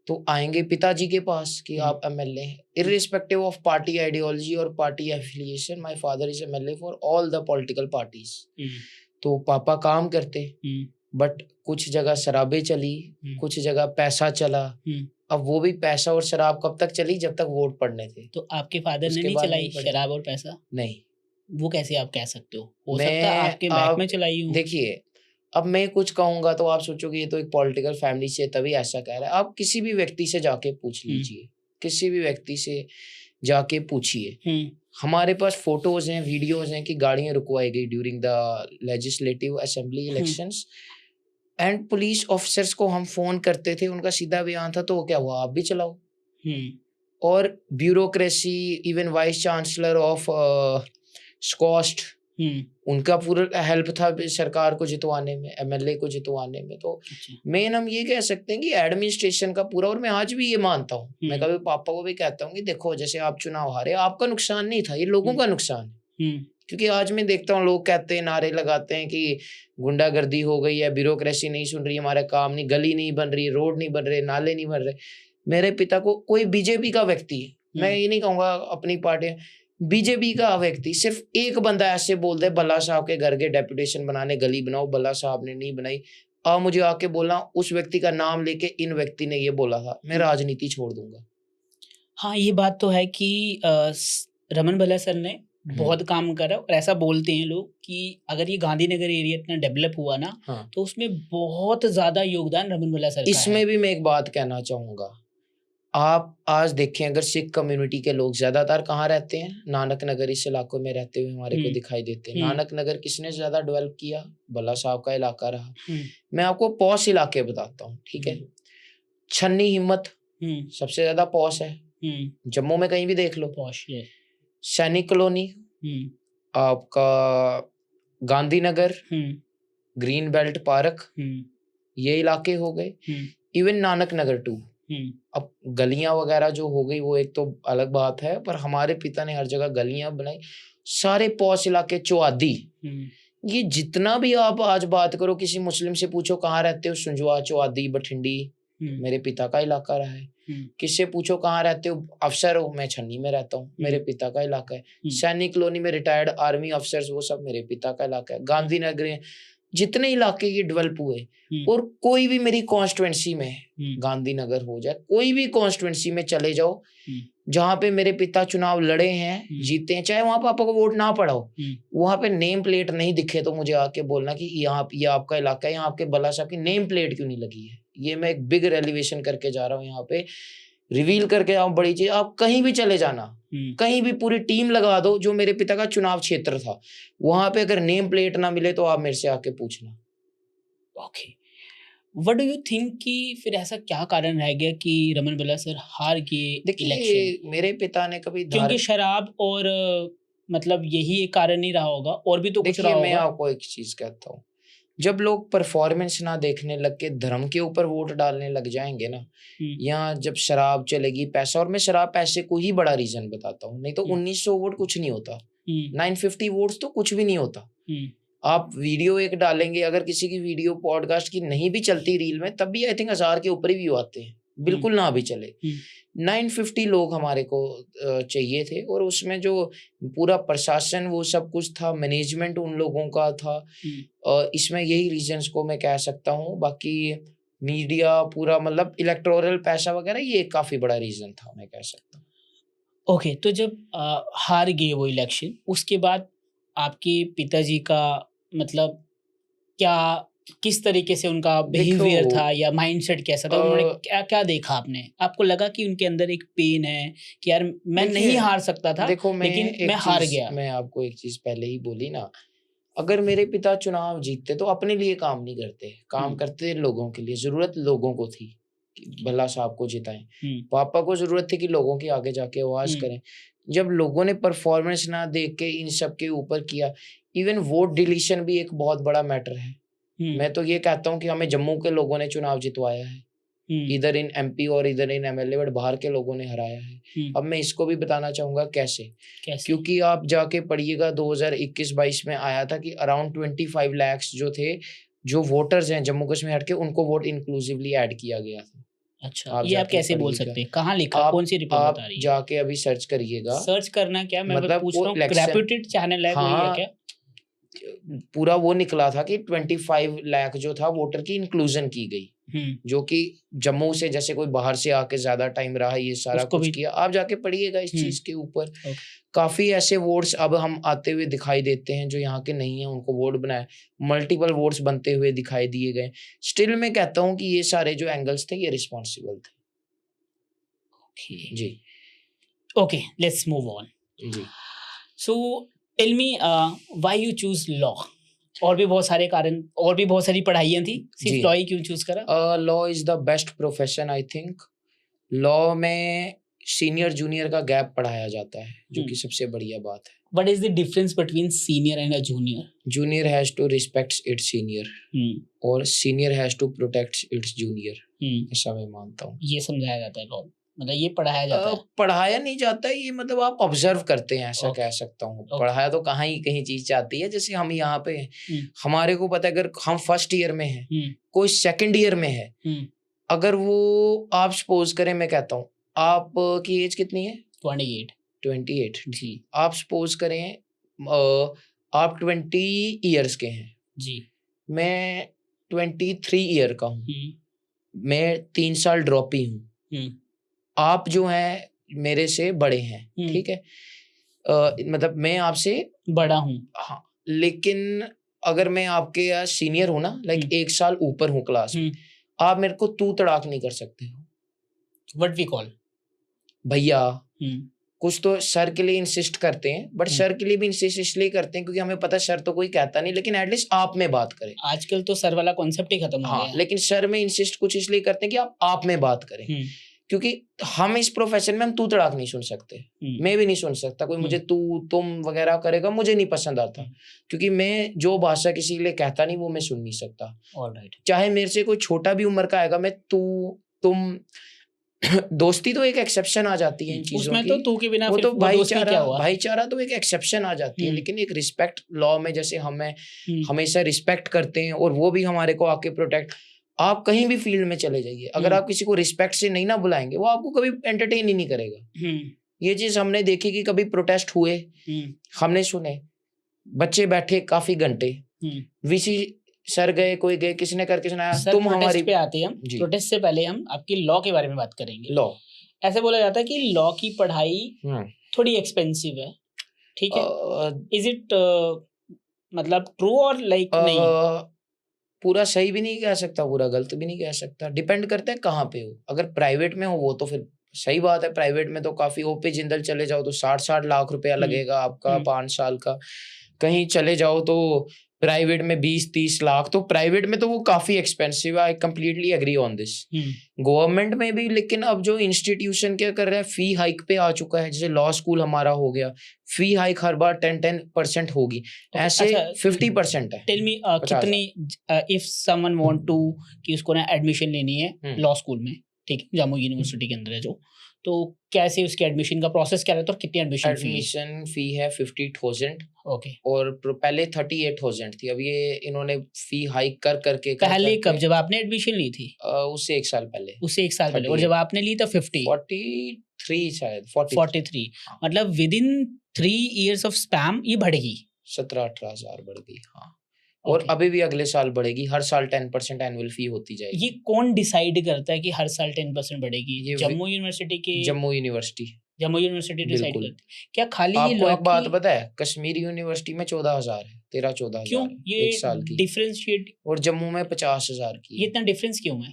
तो आएंगे पिताजी के पास कि आप एमएलए हैं, इररिस्पेक्टिव ऑफ पार्टी आइडियोलॉजी और party affiliation, my father is MLA for all the political parties. तो पापा काम करते, बट कुछ जगह शराबें चली, कुछ जगह पैसा चला। अब वो भी पैसा और शराब कब तक चली, जब तक वोट पड़ने थे। तो आपके फादर ने नहीं चलाई शराब और पैसा? नहीं। वो कैसे आप कह सकते हो सकता है आपके बैक में चलाई हूँ। देखिए, अब मैं कुछ कहूंगा तो आप सोचोगे ये तो एक पॉलिटिकल फैमिली से तभी ऐसा कह रहा है। आप किसी भी व्यक्ति से जाके पूछ लीजिए, किसी भी व्यक्ति से जाके पूछिए। हमारे पास फोटोज हैं, वीडियोज हैं कि गाड़ियां रुकवाई गई during the legislative assembly elections, and police officers को हम फोन करते थे, उनका सीधा बयान था, तो वो क्या हुआ, आप भी चलाओ। और bureaucracy, even vice chancellor of SKUAST, उनका पूरा हेल्प था सरकार को जितवाने में, एमएलए को जितवाने में। तो मेन हम ये कह सकते हैं कि एडमिनिस्ट्रेशन का पूरा, और मैं आज भी ये मानता हूँ, मैं कभी पापा को भी कहता हूँ कि देखो, जैसे आप चुनाव हारे, आपका नुकसान नहीं था, ये लोगों का नुकसान है। क्योंकि आज मैं देखता हूँ लोग कहते हैं, नारे लगाते हैं कि गुंडागर्दी हो गई है, ब्यूरोक्रेसी नहीं सुन रही, हमारा काम नहीं, गली नहीं बन रही, रोड नहीं बन रहे, नाले नहीं बन रहे। मेरे पिता को, कोई बीजेपी का व्यक्ति है, मैं ये नहीं कहूंगा अपनी पार्टी, बीजेपी का व्यक्ति, सिर्फ एक बंदा ऐसे बोल दे बल्ला साहब के घर के डेपुटेशन बनाने, गली बनाओ, बल्ला साहब ने नहीं बनाई, अब मुझे आके बोलना उस व्यक्ति का नाम लेके इन व्यक्ति ने ये बोला था, मैं राजनीति छोड़ दूंगा। हाँ, ये बात तो है कि रमन भल्ला सर ने बहुत काम करा, और ऐसा बोलते हैं लोग कि अगर ये गांधीनगर एरिया इतना डेवलप हुआ ना, तो उसमें बहुत ज्यादा योगदान रमन भल्ला सर का है। इसमें भी मैं एक बात कहना चाहूंगा, आप आज देखें, अगर सिख कम्युनिटी के लोग ज्यादातर कहाँ रहते हैं, नानक नगर इस इलाकों में रहते हुए हमारे को दिखाई देते हैं। नानक नगर किसने ज्यादा डेवलप किया, भल्ला साहब का इलाका रहा। मैं आपको पॉश इलाके बताता हूँ, ठीक है। छन्नी हिम्मत सबसे ज्यादा पॉश है, जम्मू में कहीं भी देख लो पॉश। सैनिक कॉलोनी, आपका गांधीनगर, ग्रीन बेल्ट पार्क, ये इलाके हो गए। इवन नानक नगर 2। अब गलियां वगैरह जो हो गई वो एक तो अलग बात है, पर हमारे पिता ने हर जगह गलियां बनाई, सारे पॉश इलाके, चौआदी, ये जितना भी आप आज बात करो, किसी मुस्लिम से पूछो कहाँ रहते हो, सुंजवा, चौआदी, बठिंडी मेरे पिता का इलाका रहा है। किससे पूछो कहाँ रहते हो, अफसर हो, मैं छन्नी में रहता हूँ, मेरे पिता का इलाका है। सैनिक कॉलोनी में रिटायर्ड आर्मी अफसर्स, वो सब मेरे पिता का इलाका है। गांधीनगर, जितने इलाके ये डेवलप हुए, और कोई भी मेरी कॉन्स्टिट्यूएंसी में, गांधीनगर हो जाए, कोई भी कॉन्स्टिट्यूएंसी में चले जाओ जहाँ पे मेरे पिता चुनाव लड़े हैं, जीते हैं, चाहे वहां पापा को वोट ना पड़ाओ, वहां पे नेम प्लेट नहीं दिखे तो मुझे आके बोलना कि यहाँ ये आपका इलाका है, यहाँ आपके भल्ला साहब की नेम प्लेट क्यों नहीं लगी है। ये मैं एक बिग रेलिवेशन करके जा रहा हूँ, यहाँ पे रिवील करके जाऊँ बड़ी चीज। आप कहीं भी चले जाना, कहीं भी पूरी टीम लगा दो, जो मेरे पिता का चुनाव क्षेत्र था, वहां पे अगर नेम प्लेट ना मिले तो आप मेरे से आके पूछना। Okay, what do you think कि फिर ऐसा क्या कारण रह गया कि रमन भल्ला सर हार गए इलेक्शन? मेरे पिता ने कभी, क्योंकि शराब और मतलब यही एक कारण नहीं रहा होगा, और भी तो कुछ रहा होगा। मैं आपको एक चीज कहता हूँ, जब लोग परफॉर्मेंस ना देखने लग के धर्म के ऊपर वोट डालने लग जाएंगे ना, या जब शराब चलेगी, पैसा, और मैं शराब पैसे को ही बड़ा रीजन बताता हूँ, नहीं तो 1900 वोट कुछ नहीं होता, 950 वोट्स तो कुछ भी नहीं होता। आप वीडियो एक डालेंगे, अगर किसी की वीडियो पॉडकास्ट की नहीं भी चलती रील में, तब भी आई थिंक 1000 के ऊपर ही व्यू आते हैं। बिल्कुल ना भी चले। 950 लोग हमारे को चाहिए थे, और उसमें जो पूरा प्रशासन वो सब कुछ था, मैनेजमेंट उन लोगों का था। इसमें यही रीजंस को मैं कह सकता हूँ। बाकी मीडिया पूरा मतलब इलेक्टोरल पैसा वगैरह ये काफी बड़ा रीजन था, मैं कह सकता हूँ। ओके, तो जब हार गए वो इलेक्शन, उसके बाद आपके पिताजी का मतलब क्या, किस तरीके से उनका बिहेवियर था या माइंडसेट कैसा था? उन्होंने क्या क्या देखा आपने? आपको लगा कि उनके अंदर एक पेन है कि यार मैं नहीं हार सकता था, लेकिन मैं हार गया? मैं आपको एक चीज पहले ही बोली ना, अगर मेरे पिता चुनाव जीतते तो अपने लिए काम नहीं करते, काम करते लोगों के लिए। जरूरत लोगों को थी कि भला साहब को जिताएं। पापा को जरूरत थी कि लोगों के आगे जाके आवाज करें। जब लोगों ने परफॉर्मेंस ना देख के इन सब के ऊपर किया, इवन वोट डिलीशन भी एक बहुत बड़ा मैटर है। मैं तो ये कहता हूँ कि हमें जम्मू के लोगों ने चुनाव जितवाया है, इधर इन एमपी और इधर इन एमएलए, बट बाहर के लोगों ने हराया है। अब मैं इसको भी बताना चाहूंगा कैसे। क्योंकि आप जाके पढ़िएगा 2021-22 में आया था कि अराउंड 25 लाख जो थे, जो वोटर्स हैं जम्मू कश्मीर हट के, उनको वोट इंक्लूसिवली ऐड किया गया था। अच्छा, ये आप कैसे बोल सकते हैं? कहाँ लिखा, कौन सी रिपोर्ट बता रही है? जाके अभी सर्च करिएगा। सर्च करना क्या, मैं मतलब पूछ रहा हूँ, रेप्यूटेड चैनल है कोई है क्या? पूरा वो निकला था कि 25 लाख जो था वोटर की इंक्लूजन की गई, जो कि जम्मू से जैसे कोई बाहर से आके ज्यादा टाइम रहा, ये सारा कुछ किया। आप जाके पढ़िएगा इस चीज के ऊपर। काफी ऐसे वोट्स अब हम आते हुए दिखाई देते हैं जो यहाँ के नहीं है, उनको वोट बनाए, मल्टीपल वोट्स बनते हुए दिखाई दिए गए। स्टिल मैं कहता हूँ कि ये सारे जो एंगल्स थे ये रिस्पॉन्सिबल थे। जी, ओके, लेट्स मूव ऑन। जी, so tell me why you choose law? और भी बहुत सारे कारण, और भी बहुत सारी पढ़ाइयाँ थी, सिर्फ लॉ ही क्यों चूज करा? Law is the best profession I think. Law में सीनियर जूनियर का गैप पढ़ाया जाता है, जो कि सबसे बढ़िया बात है। What is the difference between senior and a junior? Junior has to respect its senior, और senior has to protect its junior। ऐसा मैं मानता हूँ। ये समझाया जाता है लॉ, मतलब ये पढ़ाया जाता है? पढ़ाया नहीं जाता है, ये मतलब आप ऑब्जर्व करते हैं, ऐसा कह सकता हूँ। पढ़ाया तो कहाँ ही कहीं चीज जाती है। जैसे हम यहाँ पे हमारे को पता है, अगर हम फर्स्ट ईयर में हैं, कोई सेकंड ईयर में है, अगर वो आप सपोज करें, मैं कहता हूँ आपकी एज कितनी है? 28 जी। आप सपोज करें आप 20 ईयर्स के हैं जी, मैं 23 ईयर का हूँ, मैं 3 साल ड्रॉपी हूँ। आप जो हैं मेरे से बड़े हैं, ठीक है, मतलब मैं आपसे बड़ा हूँ, हाँ, लेकिन अगर मैं आपके सीनियर हूँ ना, लाइक 1 साल ऊपर हूँ क्लास में, आप मेरे को तू तड़ाक नहीं कर सकते हो। व्हाट वी कॉल भैया। कुछ तो सर के लिए इंसिस्ट करते हैं, बट सर के लिए भी इंसिस्ट इसलिए करते हैं क्योंकि हमें पता है सर तो कोई कहता नहीं, लेकिन एटलीस्ट आप में बात करें। आजकल तो सर वाला कॉन्सेप्ट ही खत्म हो गया है। लेकिन सर में इंसिस्ट कुछ इसलिए करते हैं कि आप में बात करें, क्योंकि हम इस प्रोफेशन में हम तू तड़ाक नहीं सुन सकते। मैं भी नहीं सुन सकता, कोई मुझे तू तुम वगैरह करेगा, मुझे नहीं पसंद आता, क्योंकि मैं जो भाषा किसी के लिए कहता नहीं वो मैं सुन नहीं सकता। ऑलराइट, चाहे मेरे से कोई छोटा भी उम्र का आएगा, मैं तू तुम दोस्ती तो एक एक्सेप्शन आ जाती है इन चीजों की, तो तू के बिना वो तो भाईचारा तो एक एक्सेप्शन आ जाती है। लेकिन एक रिस्पेक्ट लॉ में, जैसे हमें हमेशा रिस्पेक्ट करते हैं और वो भी हमारे को आके प्रोटेक्ट। आप कहीं भी फील्ड में चले जाइए, अगर आप किसी को रिस्पेक्ट से नहीं ना बुलाएंगे, वो आपको कभी एंटरटेन ही नहीं करेगा। ये चीज हमने देखी कि कभी प्रोटेस्ट हुए, हमने सुने, बच्चे बैठे काफी घंटे, वीसी सर गए, कोई गए, किसी ने कर, किसी ने आया, तुम हमारी पे आते हैं। हम प्रोटेस्ट से पहले हम आपकी लॉ के बारे में बात करेंगे। लॉ, ऐसे बोला जाता है कि लॉ की पढ़ाई थोड़ी एक्सपेंसिव है, ठीक है? इज इट मतलब ट्रू और लाइक नहीं? पूरा सही भी नहीं कह सकता, पूरा गलत भी नहीं कह सकता, डिपेंड करता है कहाँ पे हो। अगर प्राइवेट में हो वो तो फिर सही बात है, प्राइवेट में तो काफी, ओपी जिंदल चले जाओ तो 60 लाख रुपया लगेगा आपका 5 साल का, कहीं चले जाओ तो प्राइवेट में 20-30 लाख, तो प्राइवेट में तो वो काफी एक्सपेंसिव है। I completely agree on this. Government में भी, लेकिन अब जो इंस्टीट्यूशन क्या कर रहा है, फी हाइक पे आ चुका है। जैसे लॉ स्कूल हमारा हो गया, फी हाइक हर बार 10% होगी, ऐसे 50% है। टेल मी कितनी, इफ समवन वांट टू कि उसको ना एडमिशन लेनी है लॉ स्कूल में, ठीक है, जम्मू यूनिवर्सिटी के अंदर है जो, तो कैसे उसके एडमिशन का प्रोसेस क्या रहता है और कितनी एडमिशन फी? एडमिशन फी है 50,000 ओके, और पहले 38,000 थी। अब ये इन्होंने फी हाइक कर करके पहले कब जब आपने एडमिशन ली थी? उससे 1 साल पहले, उससे 1 साल पहले, और जब आपने ली तो 43 शायद 43। हाँ। मतलब with in 3 years of spam ये बढ़ेगी 17-18 हजार बढ़ गई। हाँ, और अभी भी अगले साल बढ़ेगी, हर साल 10% एनुअल फी होती जाएगी। ये कौन डिसाइड करता है कि हर साल 10% बढ़ेगी? ये जम्मू यूनिवर्सिटी के, जम्मू यूनिवर्सिटी डिसाइड करती है? क्या खाली ये आपको लॉ एक बात पता है, कश्मीर यूनिवर्सिटी में 14,000 है, 13-14 क्यों हजार ये एक साल की, डिफरेंशिएट, और जम्मू में 50,000 की ये है। इतना डिफरेंस क्यों है?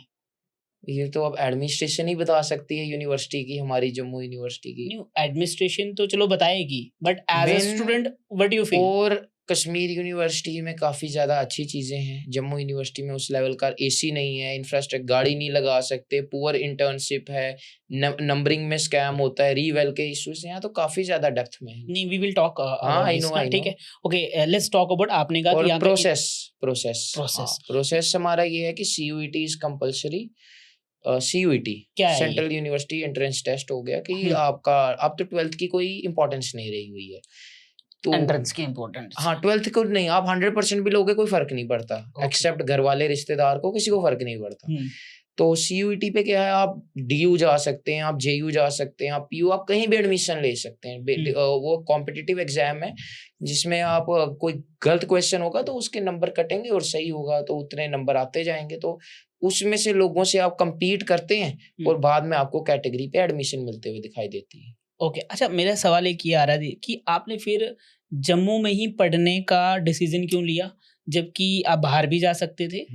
ये तो अब एडमिनिस्ट्रेशन ही बता सकती है यूनिवर्सिटी की, हमारी जम्मू यूनिवर्सिटी की। एडमिनिस्ट्रेशन तो चलो बताएगी, but as a student what do you feel? और कश्मीर यूनिवर्सिटी में काफ़ी ज़्यादा अच्छी चीज़ें हैं। जम्मू यूनिवर्सिटी में उस लेवल का एसी नहीं है, इंफ्रास्ट्रक्चर, गाड़ी नहीं लगा सकते, पुअर इंटर्नशिप है, नंबरिंग में स्कैम होता है, रीवेल के इश्यूज, यहाँ तो काफ़ी ज़्यादा डेप्थ में है। नहीं, we will talk I know ठीक है, ओके, लेट्स टॉक अबाउट। आपने कहा कि प्रोसेस हमारा ये है कि CUET इज कंपल्सरी। CUET क्या है? सेंट्रल यूनिवर्सिटी एंट्रेंस टेस्ट हो गया कि आपका अब तो 12th की कोई इंपॉर्टेंस नहीं रही हुई है, तो एंट्रेंस की इंपॉर्टेंस, हाँ 12th को नहीं, आप 100% भी लोगे कोई फर्क नहीं पड़ता, एक्सेप्ट घर वाले रिश्तेदार को, किसी को फर्क नहीं पड़ता। तो CUET पे क्या है, आप DU जा सकते हैं, आप JU जा सकते हैं, आप PU, आप कहीं भी एडमिशन ले सकते हैं। वो कॉम्पिटिटिव एग्जाम है जिसमें आप कोई गलत क्वेश्चन होगा तो उसके नंबर कटेंगे और सही होगा तो उतने नंबर आते जाएंगे, तो उसमें से लोगों से आप compete करते हैं और बाद में आपको कैटेगरी पे एडमिशन मिलते हुए दिखाई देती है। ओके, अच्छा, मेरा सवाल एक ये आ रहा है कि आपने फिर जम्मू में ही पढ़ने का डिसीजन क्यों लिया, जबकि आप बाहर भी जा सकते थे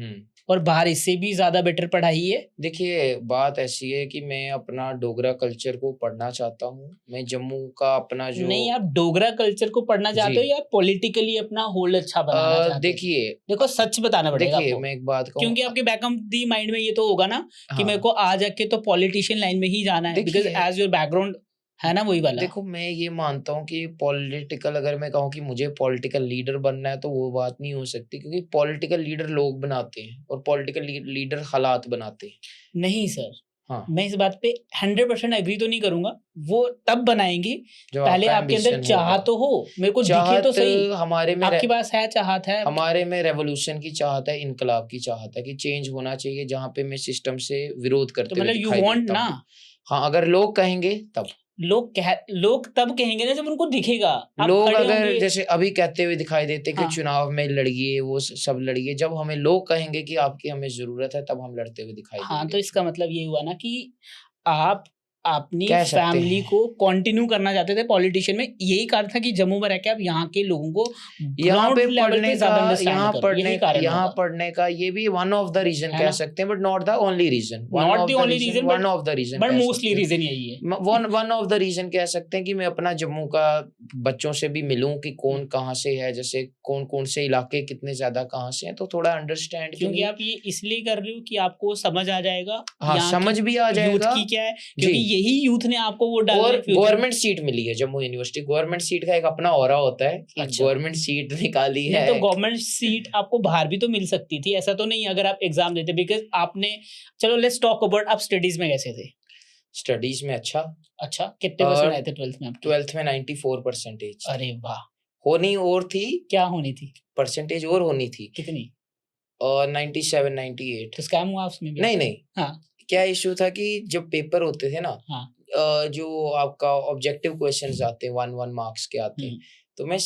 और बाहर इससे भी ज्यादा बेटर पढ़ाई है? देखिए, बात ऐसी है कि मैं अपना डोगरा कल्चर को पढ़ना चाहता हूँ। मैं जम्मू का अपना जो, नहीं, आप डोगरा कल्चर को पढ़ना चाहते हो या पॉलिटिकली अपना होल्ड अच्छा बनाना चाहते हो? देखो सच बताना पड़ेगा आपको, मैं एक बात कहूँ, क्योंकि आपके बैक ऑफ दी माइंड में ये तो होगा ना कि मेरे को आ जाके तो पॉलिटिशियन लाइन में ही जाना है, बिकॉज एज योर बैकग्राउंड है ना वही वाला। देखो, मैं ये मानता हूँ कि पॉलिटिकल, अगर मैं कहूँ कि मुझे पॉलिटिकल लीडर बनना है तो वो बात नहीं हो सकती, क्योंकि पॉलिटिकल लीडर लोग बनाते हैं और पॉलिटिकल लीडर हालात बनाते हैं। नहीं सर, हाँ, मैं इस बात पे 100% एग्री तो नहीं करूंगा। वो तब बनाएंगे पहले आपके अंदर चाहत तो हो, मेरे को दिखे तो सही। हमारे में आपके पास है चाहत है? हमारे में रेवोल्यूशन की चाहत है, इनकलाब की चाहत है कि चेंज होना चाहिए, जहाँ पे मैं सिस्टम से विरोध करते तो मतलब यू वांट ना? हाँ, अगर लोग कहेंगे तब। लोग तब कहेंगे ना जब उनको दिखेगा। लोग अगर जैसे अभी कहते हुए दिखाई देते कि चुनाव में लड़िए, वो सब लड़िए, जब हमें लोग कहेंगे कि आपकी हमें जरूरत है तब हम लड़ते हुए दिखाई देंगे। हाँ, तो इसका मतलब ये हुआ ना कि आप अपनी फैमिली को कंटिन्यू करना चाहते थे पॉलिटिशियन में, यही कारण था कि जम्मू में रह के आप यहाँ के लोगों को यहाँ पे पढ़ने का ये भी वन ऑफ द रीजन कह सकते हैं, but not the only reason, one of the reason, but mostly reason यही है। वन ऑफ द रीजन कह सकते हैं कि मैं अपना जम्मू का बच्चों से भी मिलूं कि कौन कहाँ से है, जैसे कौन कौन से इलाके कितने ज्यादा कहाँ से हैं, तो थोड़ा अंडरस्टैंड, क्योंकि आप ये इसलिए कर रहे हो कि आपको समझ आ जाएगा। हाँ, समझ भी आ जाएगा की क्या है, क्योंकि यही यूथ ने आपको वो डाला। और गवर्नमेंट सीट मिली है जम्मू यूनिवर्सिटी, गवर्नमेंट सीट का एक अपना ऑरा होता है कि गवर्नमेंट सीट निकाली है। तो गवर्नमेंट सीट आपको बाहर भी तो मिल सकती थी, ऐसा तो नहीं अगर आप एग्जाम देते, बिकॉज आपने, चलो लेट्स टॉक अबाउट, आप स्टडीज में कैसे थे? स्टडीज में अच्छा कितने परसेंट आए थे 12th में? 12th में 94%। अरे वाह, होनी और थी, क्या होनी थी? परसेंटेज और होनी थी। कितनी? 97 98। तो स्कैम हुआ उसमें भी? नहीं। हाँ, क्या इशू था कि जब पेपर होते थे ना, हाँ, जो आपका ऑब्जेक्टिव क्वेश्चंस आते हैं 1 मार्क्स के आते हैं, तो मैं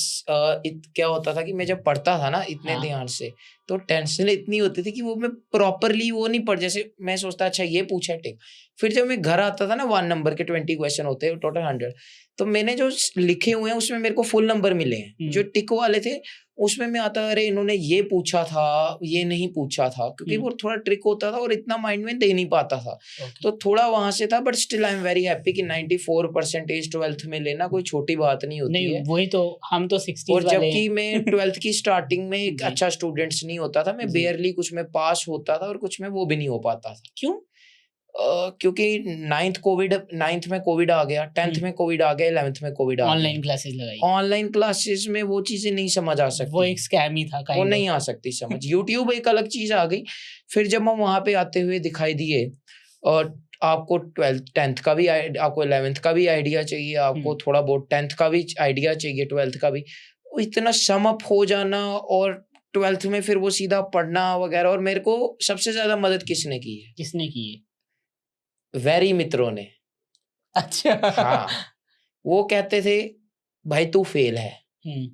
क्या होता था कि मैं जब पढ़ता था ना इतने ध्यान से, तो टेंशन इतनी होती थी कि वो मैं प्रॉपरली वो नहीं पढ़, जैसे मैं सोचता अच्छा ये पूछा है टिक, फिर जब मैं घर आता था ना 1 नंबर के 20 क्वेश्चन होते हैं टोटल 100, तो मैंने जो लिखे हुए हैं उसमें मेरे को फुल नंबर मिले हैं। जो टिक वाले थे उसमें मैं आता अरे इन्होंने ये पूछा था, ये नहीं पूछा था, क्योंकि वो थोड़ा ट्रिक होता था और इतना माइंड में दे नहीं पाता था। तो थोड़ा वहां से था, but still I am very happy कि 94% 12th में लेना कोई छोटी बात नहीं होती है। वही तो, हम तो 60 और जबकि मैं 12th की स्टार्टिंग में एक अच्छा स्टूडेंट्स नहीं होता था, मैं बेयरली कुछ में पास होता था और कुछ में वो भी नहीं हो पाता था। क्यों? क्योंकि 9th में कोविड आ गया, 10th में कोविड आ गया, 11th में कोविड आ गया, ऑनलाइन क्लासेस लगाई। ऑनलाइन क्लासेस में वो चीजें नहीं समझ आ सकती, वो एक स्कैम ही था, वो नहीं आ सकती समझ। YouTube एक अलग चीज आ गई। फिर जब हम वहां पे आते हुए दिखाई दिए, और आपको 12th 10th का भी आपको 11th का भी आइडिया चाहिए, आपको थोड़ा बहुत 10th का भी आइडिया चाहिए, 12th का भी। वो इतना सम अप हो जाना और 12th में फिर वो सीधा पढ़ना वगैरह। और मेरे को सबसे ज्यादा मदद किसने की है? किसने की है? वेरी मित्रों ने। अच्छा। हाँ, वो कहते थे भाई तू फेल है,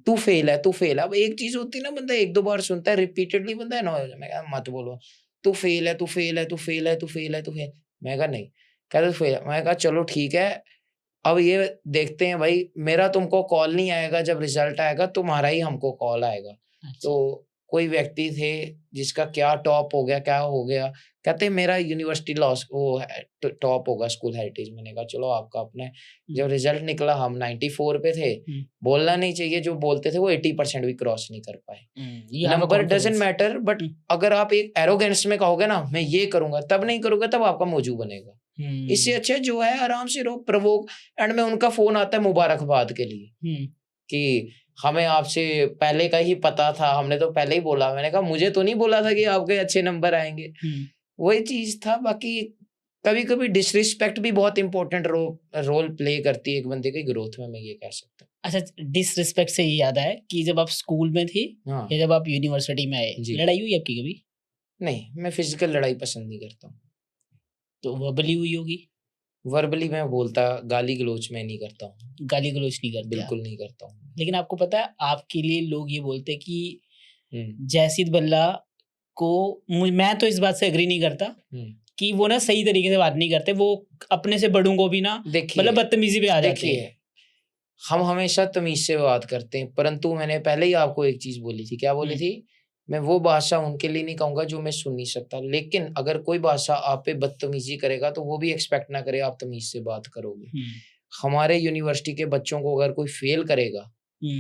तू फेल है, तू फेल है। अब एक चीज होती है ना, बंदा एक दो बार सुनता है, रिपीटेडली बंदा है ना, मैं कहा मत बोलो तू फेल है, तू फेल है, तू फेल है, तू फेल है, तू फेल। मैं कहा नहीं, कहते फेल। मैं कहा चलो ठीक है, अब ये देखते हैं भाई, मेरा तुमको कॉल नहीं आएगा, जब रिजल्ट आएगा तुम्हारा ही हमको कॉल आएगा। तो कोई व्यक्ति थे जिसका क्या टॉप हो गया, क्या हो गया, कहते मेरा यूनिवर्सिटी लॉस वो टॉप होगा स्कूल हेरिटेज। मैंने कहा चलो आपका अपना है। जब रिजल्ट निकला हम 94 पे थे। बोलना नहीं चाहिए, जो बोलते थे वो 80% भी क्रॉस नहीं कर पाए। नंबर डजंट मैटर, बट अगर आप एक एरोगेंस में कहोगे ना मैं ये करूंगा, तब नहीं करोगे, तब आपका मौजू बनेगा। इससे अच्छा जो है आराम से रहो, प्रवोक। एंड में उनका फोन आता है मुबारकबाद के लिए कि हमें आपसे पहले का ही पता था, हमने तो पहले ही बोला। मैंने कहा मुझे तो नहीं बोला था कि आपके अच्छे नंबर आएंगे। वही चीज था। बाकी कभी कभी डिसरिस्पेक्ट भी बहुत इंपॉर्टेंट रोल प्ले करती है एक बंदे की ग्रोथ में, मैं ये कह सकता हूँ। अच्छा, डिसरिस्पेक्ट से ये याद है कि जब आप स्कूल में थे या जब आप यूनिवर्सिटी में आए, लड़ाई हुई आपकी कभी? नहीं, मैं फिजिकल लड़ाई पसंद नहीं करता हूँ। तो वर्बली हुई होगी? वर्बली मैं बोलता, गाली गलोच में नहीं करता हूँ। गाली गलोच नहीं करते? बिल्कुल नहीं करता हूँ। लेकिन आपको पता है आपके लिए लोग ये बोलते हैं कि जैसिद बल्ला को, मैं तो इस बात से एग्री नहीं करता कि वो ना सही तरीके से बात नहीं करते, वो अपने से बड़ों को भी ना मतलब बदतमीजी पे आ जाते हैं। हम हमेशा तमीज से बात करते हैं, परंतु मैंने पहले ही आपको एक चीज बोली थी। क्या बोली थी? मैं वो भाषा उनके लिए नहीं कहूंगा जो मैं सुन नहीं सकता, लेकिन अगर कोई भाषा आप पे बदतमीजी करेगा तो वो भी एक्सपेक्ट ना करे आप तमीज से बात करोगे। हमारे यूनिवर्सिटी के बच्चों को अगर कोई फेल करेगा,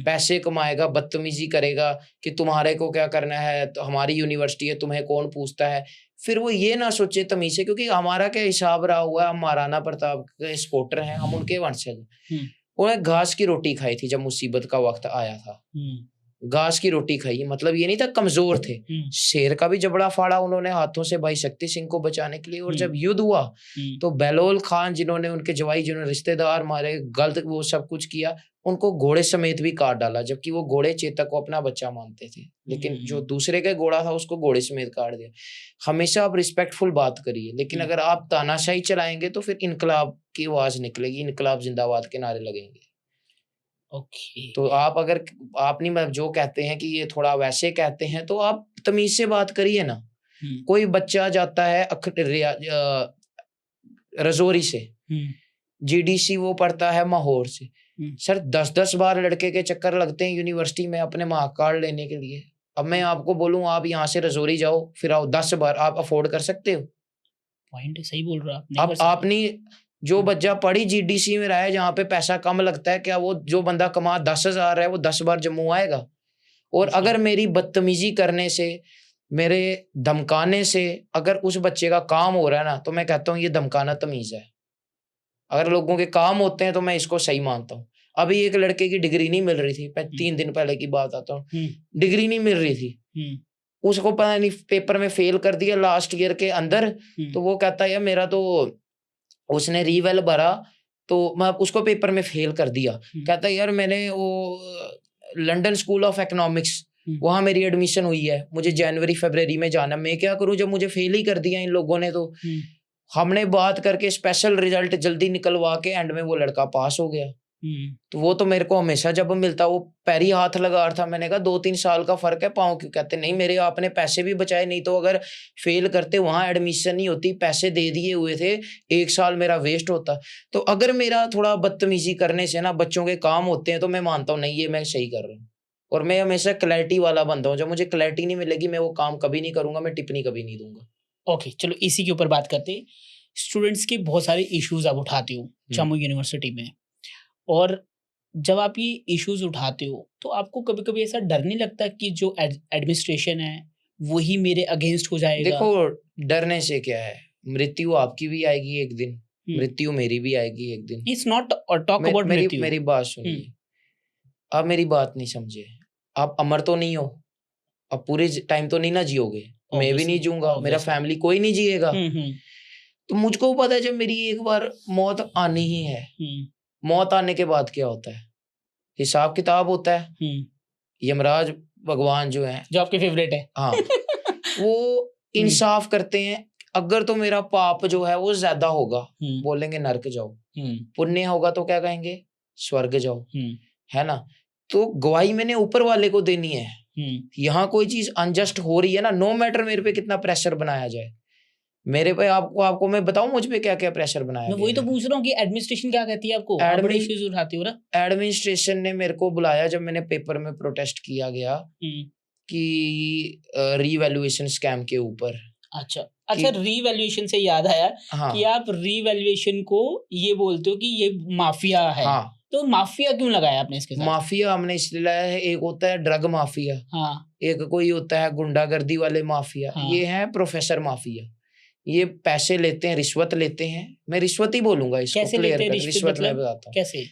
पैसे कमाएगा, बदतमीजी करेगा कि तुम्हारे को क्या करना है, तो हमारी यूनिवर्सिटी है, तुम्हें कौन पूछता है, फिर वो ये ना सोचे तमीज से, क्योंकि हमारा क्या हिसाब रहा हुआ है, हम महाराणा प्रताप के सपोर्टर हैं, हम उनके वंशज। उन्हें घास की रोटी खाई थी जब मुसीबत का वक्त आया था। घास की रोटी खाई, मतलब ये नहीं था कमजोर थे। शेर का भी जबड़ा फाड़ा उन्होंने हाथों से भाई शक्ति सिंह को बचाने के लिए। और जब युद्ध हुआ तो बहलोल खान, जिन्होंने उनके जवाई, जिन्होंने रिश्तेदार मारे, गलत वो सब कुछ किया, उनको घोड़े समेत भी काट डाला, जबकि वो घोड़े चेतक को अपना बच्चा मानते थे, लेकिन जो दूसरे का घोड़ा था उसको घोड़े समेत काट दिया। हमेशा आप रिस्पेक्टफुल बात करिए, लेकिन अगर आप तानाशाही चलाएंगे तो फिर इनकलाब की आवाज निकलेगी, इनकलाब जिंदाबाद के नारे लगेंगे। तो आप अगर आप नहीं जो कहते हैं कि ये थोड़ा वैसे कहते हैं, तो आप तमीज से बात करिए ना। कोई बच्चा जाता है रजौरी से, जीडीसी वो पढ़ता है माहौर से, सर 10-10 बार लड़के के चक्कर लगते हैं यूनिवर्सिटी में अपने मार्क कार्ड लेने के लिए। अब मैं आपको बोलूं आप यहाँ से रजौरी जाओ फिर आओ, 10 बार आप अफोर्ड कर सकते हो? पॉइंट सही बोल रहा आप आपने जो बच्चा पढ़ी जीडीसी में रहा है, जहाँ पे पैसा कम लगता है, क्या वो जो बंदा कमा 10,000 है वो 10 बार जम्मू आएगा? और अगर मेरी बदतमीजी करने से, मेरे धमकाने से अगर उस बच्चे का काम हो रहा है ना, तो मैं कहता हूँ ये धमकाना तमीज है। अगर लोगों के काम होते हैं तो मैं इसको सही मानता हूँ। अभी एक लड़के की डिग्री नहीं मिल रही थी, 3 दिन पहले की बात आता हूँ, डिग्री नहीं मिल रही थी, उसको पता नहीं पेपर में फेल कर दिया लास्ट ईयर के अंदर। तो वो कहता है मेरा तो, उसने रीवेल भरा तो मैं उसको पेपर में फेल कर दिया। कहता है यार मैंने वो लंदन स्कूल ऑफ इकोनॉमिक्स, वहां मेरी एडमिशन हुई है, मुझे जनवरी फरवरी में जाना, मैं क्या करूं जब मुझे फेल ही कर दिया इन लोगों ने। तो हमने बात करके स्पेशल रिजल्ट जल्दी निकलवा के एंड में वो लड़का पास हो गया। तो वो तो मेरे को हमेशा जब मिलता वो पैरी हाथ लगा रहा था। मैंने कहा 2-3 साल का फर्क है, पाऊं क्यों? कहते नहीं मेरे आपने पैसे भी बचाए, नहीं तो अगर फेल करते वहां एडमिशन नहीं होती, पैसे दे दिए हुए थे, 1 साल मेरा वेस्ट होता। तो अगर मेरा थोड़ा बदतमीजी करने से ना बच्चों के काम होते हैं तो मैं मानता हूँ नहीं ये मैं सही कर रहा हूँ। और मैं हमेशा क्लैरिटी वाला बंदा हूँ, जब मुझे क्लैरिटी नहीं मिलेगी मैं वो काम कभी नहीं करूंगा, मैं टिप्पणी कभी नहीं दूंगा। ओके, चलो इसी के ऊपर बात करते हैं। स्टूडेंट्स के बहुत सारे इश्यूज आप उठाते हो जम्मू यूनिवर्सिटी में, और जब आप ये इश्यूज उठाते हो तो आपको कभी कभी ऐसा डर नहीं लगता कि जो एडमिनिस्ट्रेशन है वही मेरे अगेंस्ट हो जाएगा? देखो डरने से क्या है, मृत्यु आपकी भी आएगी एक दिन, मृत्यु मेरी भी आएगी एक दिन। इट्स नॉट टॉक अबाउट मृत्यु। मेरी बात सुनिए, आप मेरी बात नहीं समझे। आप अमर तो नहीं हो, अब पूरे टाइम तो नहीं ना जियोगे, मैं भी नहीं जीऊंगा, मेरा फैमिली कोई नहीं जिएगा। तो मुझको पता है जब मेरी एक बार मौत आनी ही है, मौत आने के बाद क्या होता है, हिसाब किताब होता है। यमराज भगवान जो है, जो आपके फेवरेट है, हाँ, वो इंसाफ करते हैं। अगर तो मेरा पाप जो है वो ज्यादा होगा, बोलेंगे नरक जाओ, पुण्य होगा तो क्या कहेंगे स्वर्ग जाओ, है ना। तो गवाही मैंने ऊपर वाले को देनी है। यहाँ कोई चीज अनजस्ट हो रही है ना, नो मैटर मेरे पे कितना प्रेशर बनाया जाए, मेरे पे आपको मैं बताऊं मुझ पे क्या क्या प्रेशर बनाया। मैं वही तो पूछ रहा हूँ कि एडमिनिस्ट्रेशन क्या कहती है आपको, बड़े इश्यूज उठाती हो ना। एडमिनिस्ट्रेशन ने मेरे को बुलाया जब मैंने पेपर में प्रोटेस्ट किया गया कि रीवैल्यूएशन स्कैम के ऊपर। अच्छा, रीवैल्यूएशन से याद आया, हाँ, कि आप रीवैल्यूएशन को ये बोलते हो कि ये माफिया है। हाँ, तो माफिया क्यों लगाया आपने इसके साथ? माफिया हमने इसलिए लाया है, एक होता है ड्रग माफिया, हाँ, एक कोई होता है गुंडागर्दी वाले माफिया, हाँ, ये है प्रोफेसर माफिया। ये पैसे लेते हैं, रिश्वत लेते हैं, मैं रिश्वत ही बोलूंगा इसको, क्लियर कर, रिश्वत मैं बताता हूँ कैसे।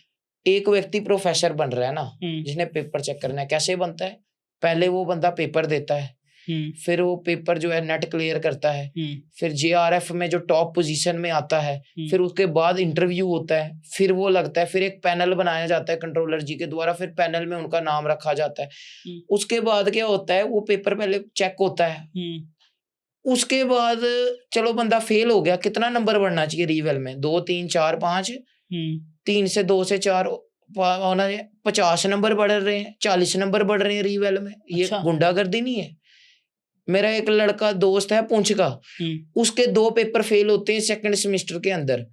एक व्यक्ति प्रोफेसर बन रहा है ना, जिसने पेपर चेक करना है, कैसे बनता है, पहले वो बंदा पेपर देता है, फिर वो पेपर जो है नेट क्लियर करता है, फिर JRF में जो टॉप पोजीशन में आता है, फिर उसके बाद इंटरव्यू होता है, फिर वो लगता है, फिर एक पैनल बनाया जाता है कंट्रोलर जी के द्वारा, फिर पैनल में उनका नाम रखा जाता है। उसके बाद क्या होता है, वो पेपर पहले चेक होता है, उसके बाद चलो बंदा फेल हो गया, कितना नंबर बढ़ना चाहिए रीवेल में, 2 3 4 5, 3 से 2 से 4 होना चाहिए, 50 नंबर बढ़ रहे हैं, 40 नंबर बढ़ रहे हैं रीवेल में। ये अच्छा, गुंडागर्दी नहीं है। मेरा एक लड़का दोस्त है पुंछ का, उसके 2 पेपर फेल होते हैं सेकंड सेमेस्टर के अंदर।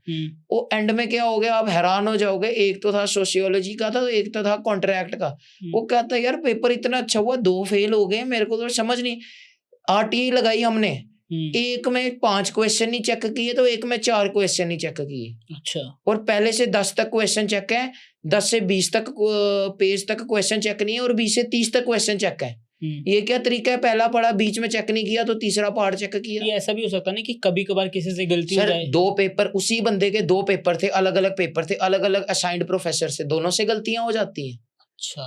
वो एंड में क्या हो गया, आप हैरान हो जाओगे, एक तो था सोशियोलॉजी का था, एक तो था कॉन्ट्रैक्ट का। वो कहता है यार पेपर इतना अच्छा हुआ, 2 फेल हो गए, मेरे को तो समझ नहीं। RTI लगाई हमने, एक में 5 क्वेश्चन नहीं चेक किए, तो एक में 4 क्वेश्चन नहीं चेक किए। अच्छा, और पहले से 10 तक क्वेश्चन चेक है, 10 से 20 तक पेज तक क्वेश्चन चेक नहीं है, और 20 से 30 तक क्वेश्चन चेक है। ये क्या तरीका है, पहला पढ़ा बीच में चेक नहीं किया तो तीसरा पार्ट चेक किया। ये ऐसा भी हो सकता है ना कि कभी कभार किसी से गलती हो जाए। 2 पेपर, उसी बंदे के 2 पेपर थे, अलग अलग पेपर थे, अलग अलग असाइंड प्रोफेसर से, दोनों से गलतियां हो जाती हैं। अच्छा,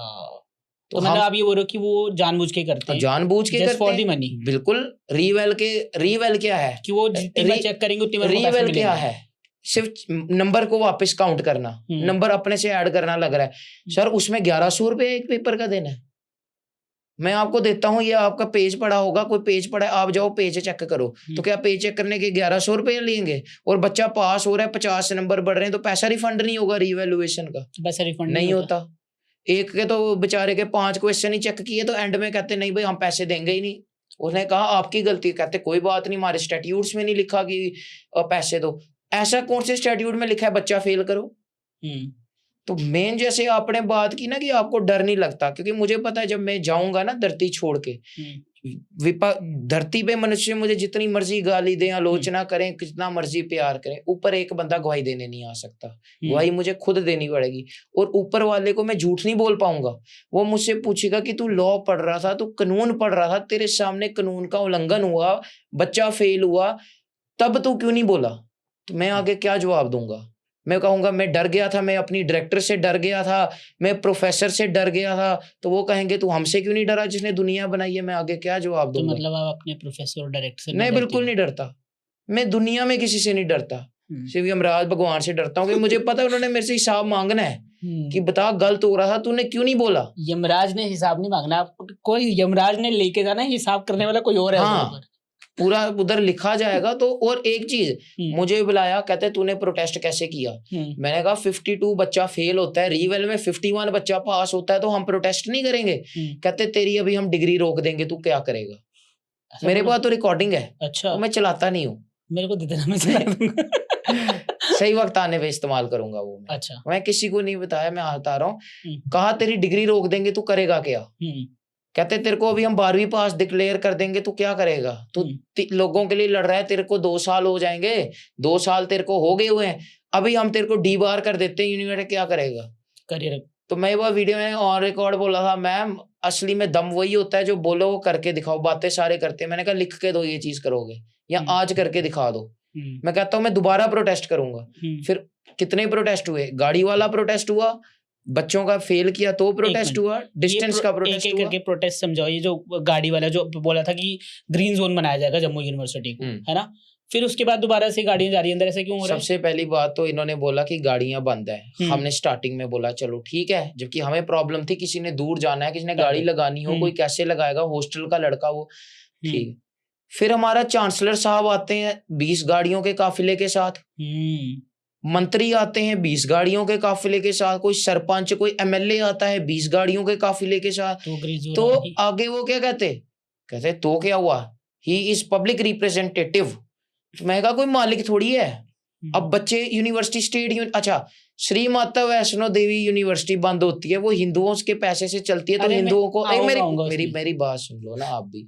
तो मतलब आप ये बोल रहे हो कि वो जानबूझ के करते हैं, जानबूझ के करते हैं, मनी। बिल्कुल। रीवेल क्या है कि वो जितनी बार चेक करेंगे उतनी बार रीवेल क्या है, सिर्फ नंबर को वापस काउंट करना, नंबर अपने से ऐड करना लग रहा है। सर उसमें 1100 रुपये एक पेपर का देना है। मैं आपको देता हूँ, ये आपका पेज पड़ा होगा, कोई पेज पड़ा है, आप जाओ पेज चेक करो, तो क्या पेज चेक करने के 1100 रुपये लेंगे, और बच्चा पास हो रहा है, 50 नंबर बढ़ रहे हैं, तो पैसा रिफंड नहीं होगा रीवैल्यूएशन का? पैसा रिफंड नहीं होता। एक के तो बेचारे के 5 क्वेश्चन ही चेक किए, तो एंड में कहते नहीं भाई हम पैसे देंगे ही नहीं। उसने कहा आपकी गलती, कहते कोई बात नहीं, हमारे स्टैट्यूट्स में नहीं लिखा कि पैसे दो। ऐसा कौन से स्टैट्यूट में लिखा है बच्चा फेल करो? तो मेन जैसे आपने बात की ना कि आपको डर नहीं लगता, क्योंकि मुझे पता है जब मैं जाऊंगा ना धरती छोड़ के, धरती पे मनुष्य मुझे जितनी मर्जी गाली दें, आलोचना करें, कितना मर्जी प्यार करें, ऊपर एक बंदा गवाही देने नहीं आ सकता। गवाही मुझे खुद देनी पड़ेगी, और ऊपर वाले को मैं झूठ नहीं बोल पाऊंगा। वो मुझसे पूछेगा कि तू लॉ पढ़ रहा था, तू कानून पढ़ रहा था, तेरे सामने कानून का उल्लंघन हुआ, बच्चा फेल हुआ, तब तू क्यों नहीं बोला? तो मैं आगे क्या जवाब दूंगा? मैं कहूंगा मैं डर गया था, मैं अपनी डायरेक्टर से डर गया था, मैं प्रोफेसर से डर गया था, तो वो कहेंगे तू हमसे क्यों नहीं डरा जिसने दुनिया बनाई है? मैं आगे क्या जवाब दूंगा? तो मतलब आप अपने प्रोफेसर और डायरेक्टर से मैं बिल्कुल नहीं डरता, मैं दुनिया में किसी से नहीं डरता, सिर्फ यमराज भगवान से डरता हूँ, कि मुझे पता है उन्होंने मेरे से हिसाब मांगना है कि बता गलत हो रहा था, तूने क्यों नहीं बोला? यमराज ने हिसाब नहीं मांगना, कोई यमराज ने लेके जाना, हिसाब करने वाला कोई और है। हाँ, पूरा उधर लिखा जाएगा। तो और एक चीज मुझे बुलाया, कहते तूने प्रोटेस्ट कैसे किया? मैंने कहा 52 बच्चा फेल होता है, रीवेल में 51 बच्चा पास होता है, तो हम प्रोटेस्ट नहीं करेंगे। कहते तेरी अभी हम डिग्री रोक देंगे, तू क्या करेगा? मेरे पास तो रिकॉर्डिंग है। अच्छा, तो मैं चलाता नहीं हूँ, मेरे को दे देना, मैं चला दूंगा। सही वक्त आने पे इस्तेमाल करूंगा वो। अच्छा, मैं किसी को नहीं बताया, मैं आता रहा हूँ। कहा तेरी डिग्री रोक देंगे, तू करेगा क्या? कहते तेरे को अभी हम 12वीं पास डिक्लेयर कर देंगे, तू क्या करेगा? तू लोगों के लिए लड़ रहा है, तेरे को 2 साल हो जाएंगे, 2 साल तेरे को हो गए हुए हैं, अभी हम तेरे को डीबार कर देते हैं यूनिवर्सिटी, क्या करेगा? करियर। तो मैं वो वीडियो में ऑन रिकॉर्ड बोला था, मैम असली में दम वही होता है जो बोलो वो करके दिखाओ, बातें सारे करते हैं। मैंने कहा लिख के दो ये चीज करोगे, या आज करके दिखा दो। मैं कहता हूँ मैं दोबारा प्रोटेस्ट करूंगा। फिर कितने प्रोटेस्ट हुए? गाड़ी वाला प्रोटेस्ट हुआ, बच्चों का फेल किया तो प्रोटेस्ट हुआ, डिस्टेंस का प्रोटेस्ट हुआ। एक करके प्रोटेस्ट समझाओ। ये जो गाड़ी वाला जो बोला था कि ग्रीन जोन बनाया जाएगा जम्मू यूनिवर्सिटी को, है ना, फिर उसके बाद दोबारा से गाड़ियां जा रही है अंदर, ऐसा क्यों हो रहा है? सबसे पहली बात तो इन्होंने बोला कि गाड़ियां बंद है। हमने स्टार्टिंग में बोला चलो ठीक है, जबकि हमें प्रॉब्लम थी, किसी ने दूर जाना है, किसी ने गाड़ी लगानी हो, कोई कैसे लगाएगा, हॉस्टल का लड़का वो, ठीक। फिर हमारा चांसलर साहब आते हैं 20 गाड़ियों के काफिले के साथ, मंत्री आते हैं 20 गाड़ियों के काफिले के साथ, कोई सरपंच कोई एमएलए आता है 20 गाड़ियों के काफिले के साथ। तो आगे वो क्या कहते तो क्या हुआ, ही इज पब्लिक रिप्रेजेंटेटिव। मैं कहा कोई मालिक थोड़ी है। अब बच्चे यूनिवर्सिटी स्टेट अच्छा श्री माता वैष्णो देवी यूनिवर्सिटी बंद होती है, वो हिंदुओं के पैसे से चलती है, तो हिंदुओं को मेरी बात सुन लो ना आप भी।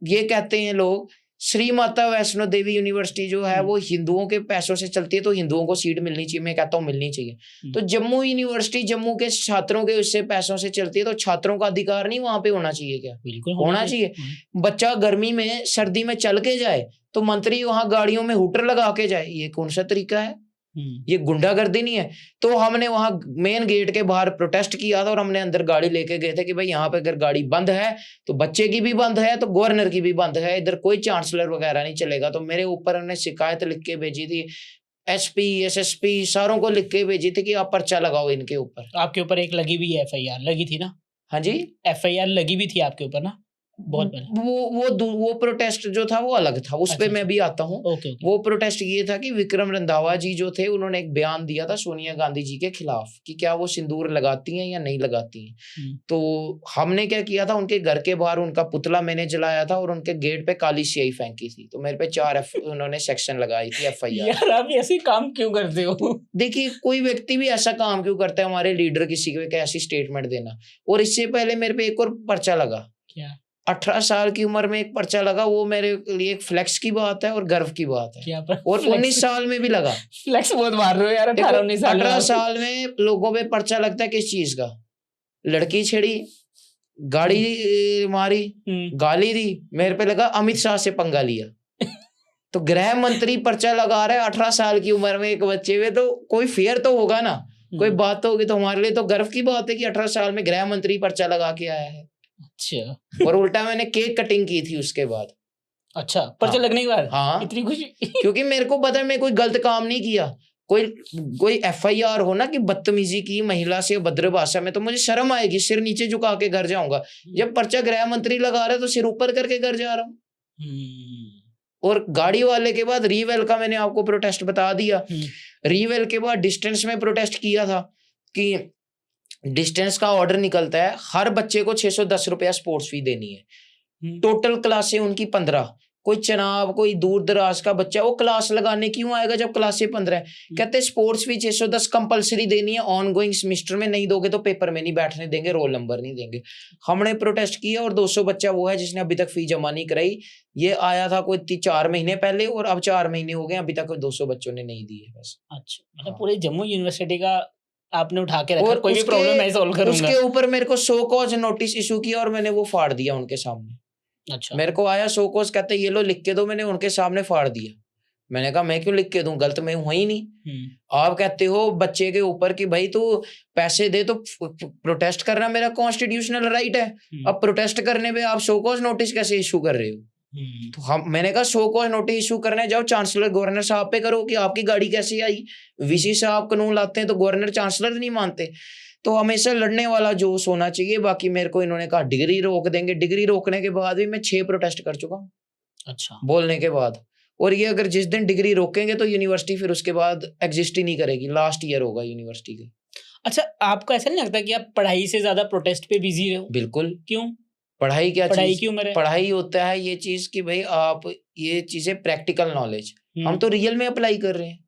ये कहते हैं लोग श्री माता वैष्णो देवी यूनिवर्सिटी जो है वो हिंदुओं के पैसों से चलती है, तो हिंदुओं को सीट मिलनी चाहिए। मैं कहता हूँ मिलनी चाहिए। तो जम्मू यूनिवर्सिटी जम्मू के छात्रों के उससे पैसों से चलती है, तो छात्रों का अधिकार नहीं वहां पे होना चाहिए क्या? बिल्कुल होना चाहिए। बच्चा गर्मी में सर्दी में चल के जाए तो मंत्री वहां गाड़ियों में हुटर लगा के जाए, ये कौन सा तरीका है? ये गुंडागर्दी नहीं है? तो हमने वहां मेन गेट के बाहर प्रोटेस्ट किया था और हमने अंदर गाड़ी लेके गए थे कि भाई यहाँ पे अगर गाड़ी बंद है तो बच्चे की भी बंद है, तो गवर्नर की भी बंद है, इधर कोई चांसलर वगैरह नहीं चलेगा। तो मेरे ऊपर हमने शिकायत लिख के भेजी थी, एसपी एसएसपी सारों को लिख के भेजी थी कि आप पर्चा लगाओ इनके ऊपर। आपके ऊपर एक लगी भी एफआईआर लगी थी ना? हाँ जी, एफआईआर लगी भी थी आपके ऊपर ना बहुत पहले। वो प्रोटेस्ट जो था वो अलग था, उस पे मैं भी आता हूँ। वो प्रोटेस्ट ये था कि विक्रम रंधावा जी जो थे उन्होंने एक बयान दिया था सोनिया गांधी जी के खिलाफ कि क्या वो सिंदूर लगाती हैं या नहीं लगाती हैं। तो हमने क्या किया था, उनके घर के बाहर उनका पुतला मैंने जलाया था और उनके गेट पे काली स्याही फेंकी थी। तो मेरे पे 4 उन्होंने सेक्शन लगाई थी एफआईआर। यार आप ऐसे काम क्यों करते हो? देखिए कोई व्यक्ति भी ऐसा काम क्यों करता है, हमारे लीडर किसी को ऐसी स्टेटमेंट देना। और इससे पहले मेरे पे एक और पर्चा लगा, क्या 18 साल की उम्र में एक पर्चा लगा, वो मेरे लिए एक फ्लेक्स की बात है और गर्व की बात है। क्या और 19 साल में भी लगा। फ्लेक्स बहुत मार रहे हो यार, 18 साल में लोगों पे पर्चा लगता है किस चीज का? लड़की छेड़ी, गाड़ी मारी, गाली दी, मेरे पे लगा अमित शाह से पंगा लिया। तो गृह मंत्री पर्चा लगा रहा है 18 साल की उम्र में एक बच्चे में, तो कोई फेयर तो होगा ना, कोई बात तो होगी। तो हमारे लिए तो गर्व की बात है कि 18 साल में गृह मंत्री पर्चा लगा के आया है। अच्छा। और उल्टा मैंने केक कटिंग की थी उसके बाद। अच्छा, पर्चा लगने के बाद? हाँ, इतनी खुशी? क्योंकि मेरे को पता है मैं कोई गलत काम नहीं किया। कोई एफआईआर हो ना कि बदतमीजी की महिला से भद्र भाषा में, तो मुझे शर्म आएगी, सिर नीचे झुका के घर जाऊंगा। जब पर्चा गृह मंत्री लगा रहा है तो सिर ऊपर करके घर जा रहा हूँ। और गाड़ी वाले के बाद रीवेल का मैंने आपको प्रोटेस्ट बता दिया। रीवेल के बाद डिस्टेंस में प्रोटेस्ट किया था कि डिस्टेंस का ऑर्डर निकलता है, हर बच्चे को 610 रुपया स्पोर्ट्स फी देनी है। टोटल क्लासें उनकी 15। कोई चनाब कोई दूर दराज का बच्चा वो क्लास लगाने क्यों आएगा जब क्लासें 15 है? कहते स्पोर्ट्स फी 610 कंपलसरी देनी है, ऑन गोइंग सेमेस्टर में नहीं दोगे तो पेपर में नहीं बैठने देंगे, रोल नंबर नहीं देंगे। हमने प्रोटेस्ट किया और 200 बच्चा वो है जिसने अभी तक फी जमा नहीं कराई। ये आया था कोई 4 महीने पहले और अब 4 महीने हो गए, अभी तक 200 बच्चों ने नहीं दी है बस। अच्छा, मतलब पूरे जम्मू यूनिवर्सिटी का आपने उठा के रखा, कोई भी प्रॉब्लम मैं सॉल्व करूंगा। उसके ऊपर मेरे को 100 कॉज नोटिस इशू किया और मैंने वो फाड़ दिया उनके सामने। अच्छा, मेरे को आया 100 कॉज, कहते ये लो लिख के दो, मैंने उनके सामने फाड़ दिया। मैंने कहा मैं क्यों लिख के दूं, गलत मैं हूं ही नहीं। आप कहते हो बच्चे के ऊपर कि भाई तू पैसे दे, तो प्रोटेस्ट करना मेरा कॉन्स्टिट्यूशनल राइट है। अब प्रोटेस्ट करने पे आप 100 कॉज नोटिस कैसे इशू कर रहे हो? तो मैंने कहा 100 कॉज नोटिस इशू करने जाओ चांसलर गवर्नर साहब पे करो कि आपकी गाड़ी कैसे आई। वीसी साहब कानून लाते हैं तो गवर्नर चांसलर नहीं मानते। तो हमेशा लड़ने वाला जोश होना चाहिए। बाकी मेरे को इन्होंने कहा डिग्री रोक देंगे, डिग्री रोकने के बाद भी मैं 6 प्रोटेस्ट कर चुका हूँ। अच्छा, बोलने के बाद। और ये अगर जिस दिन डिग्री रोकेंगे तो यूनिवर्सिटी फिर उसके बाद एग्जिस्ट ही नहीं करेगी, लास्ट ईयर होगा यूनिवर्सिटी का। अच्छा, आपको ऐसा नहीं लगता कि आप पढ़ाई से ज्यादा प्रोटेस्ट पे बिजी हो? बिल्कुल। क्यों? पढ़ाई क्या पढ़ाई चीज? की उम्र है। पढ़ाई होता है ये चीज कि भाई आप ये चीजें प्रैक्टिकल नॉलेज, हम तो रियल में अप्लाई कर रहे हैं।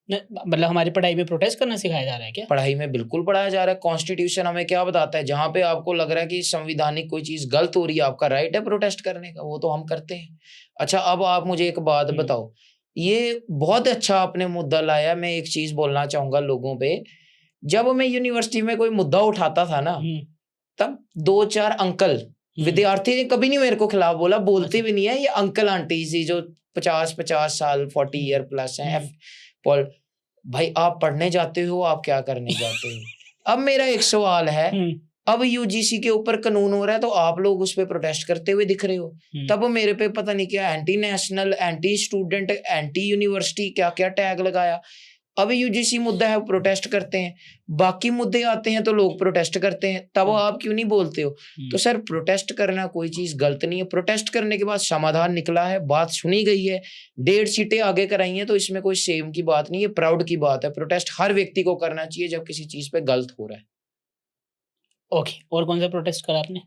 मतलब हमारी पढ़ाई में प्रोटेस्ट करना सिखाया जा रहा है क्या? पढ़ाई में बिल्कुल पढ़ाया जा रहा है। कॉन्स्टिट्यूशन हमें क्या बताता है, जहां पे आपको लग रहा है कि संविधानिक कोई चीज गलत हो रही है, आपका राइट है प्रोटेस्ट करने का, वो तो हम करते हैं। अच्छा, अब आप मुझे एक बात बताओ, ये बहुत अच्छा आपने मुद्दा लाया। मैं एक चीज बोलना चाहूंगा लोगों पे, जब मैं यूनिवर्सिटी में कोई मुद्दा उठाता था ना, तब 2-4 अंकल विद्यार्थी ने कभी नहीं मेरे को खिलाफ बोला, बोलते भी नहीं है। ये अंकल आंटी जी जो 50 साल 40 ईयर प्लस हैं, भाई आप पढ़ने जाते हो, आप क्या करने जाते हो? अब मेरा एक सवाल है, अब यूजीसी के ऊपर कानून हो रहा है तो आप लोग उस पर प्रोटेस्ट करते हुए दिख रहे हो। तब मेरे पे पता नहीं क्या anti national, anti student, anti university क्या क्या टैग लगाया। अब यूजीसी मुद्दा है, प्रोटेस्ट करते हैं, बाकी मुद्दे आते हैं तो लोग प्रोटेस्ट करते हैं, तब आप क्यों नहीं बोलते हो? तो सर प्रोटेस्ट करना कोई चीज गलत नहीं है, प्रोटेस्ट करने के बाद समाधान निकला है, बात सुनी गई है, 1.5 सीटें आगे कराई हैं, तो इसमेमें कोई शेम की बात नहीं है, प्राउड की बात है। प्रोटेस्ट हर व्यक्ति को करना चाहिए जब किसी चीज पे गलत हो रहा है। ओके, और कौन सा प्रोटेस्ट करा आपने?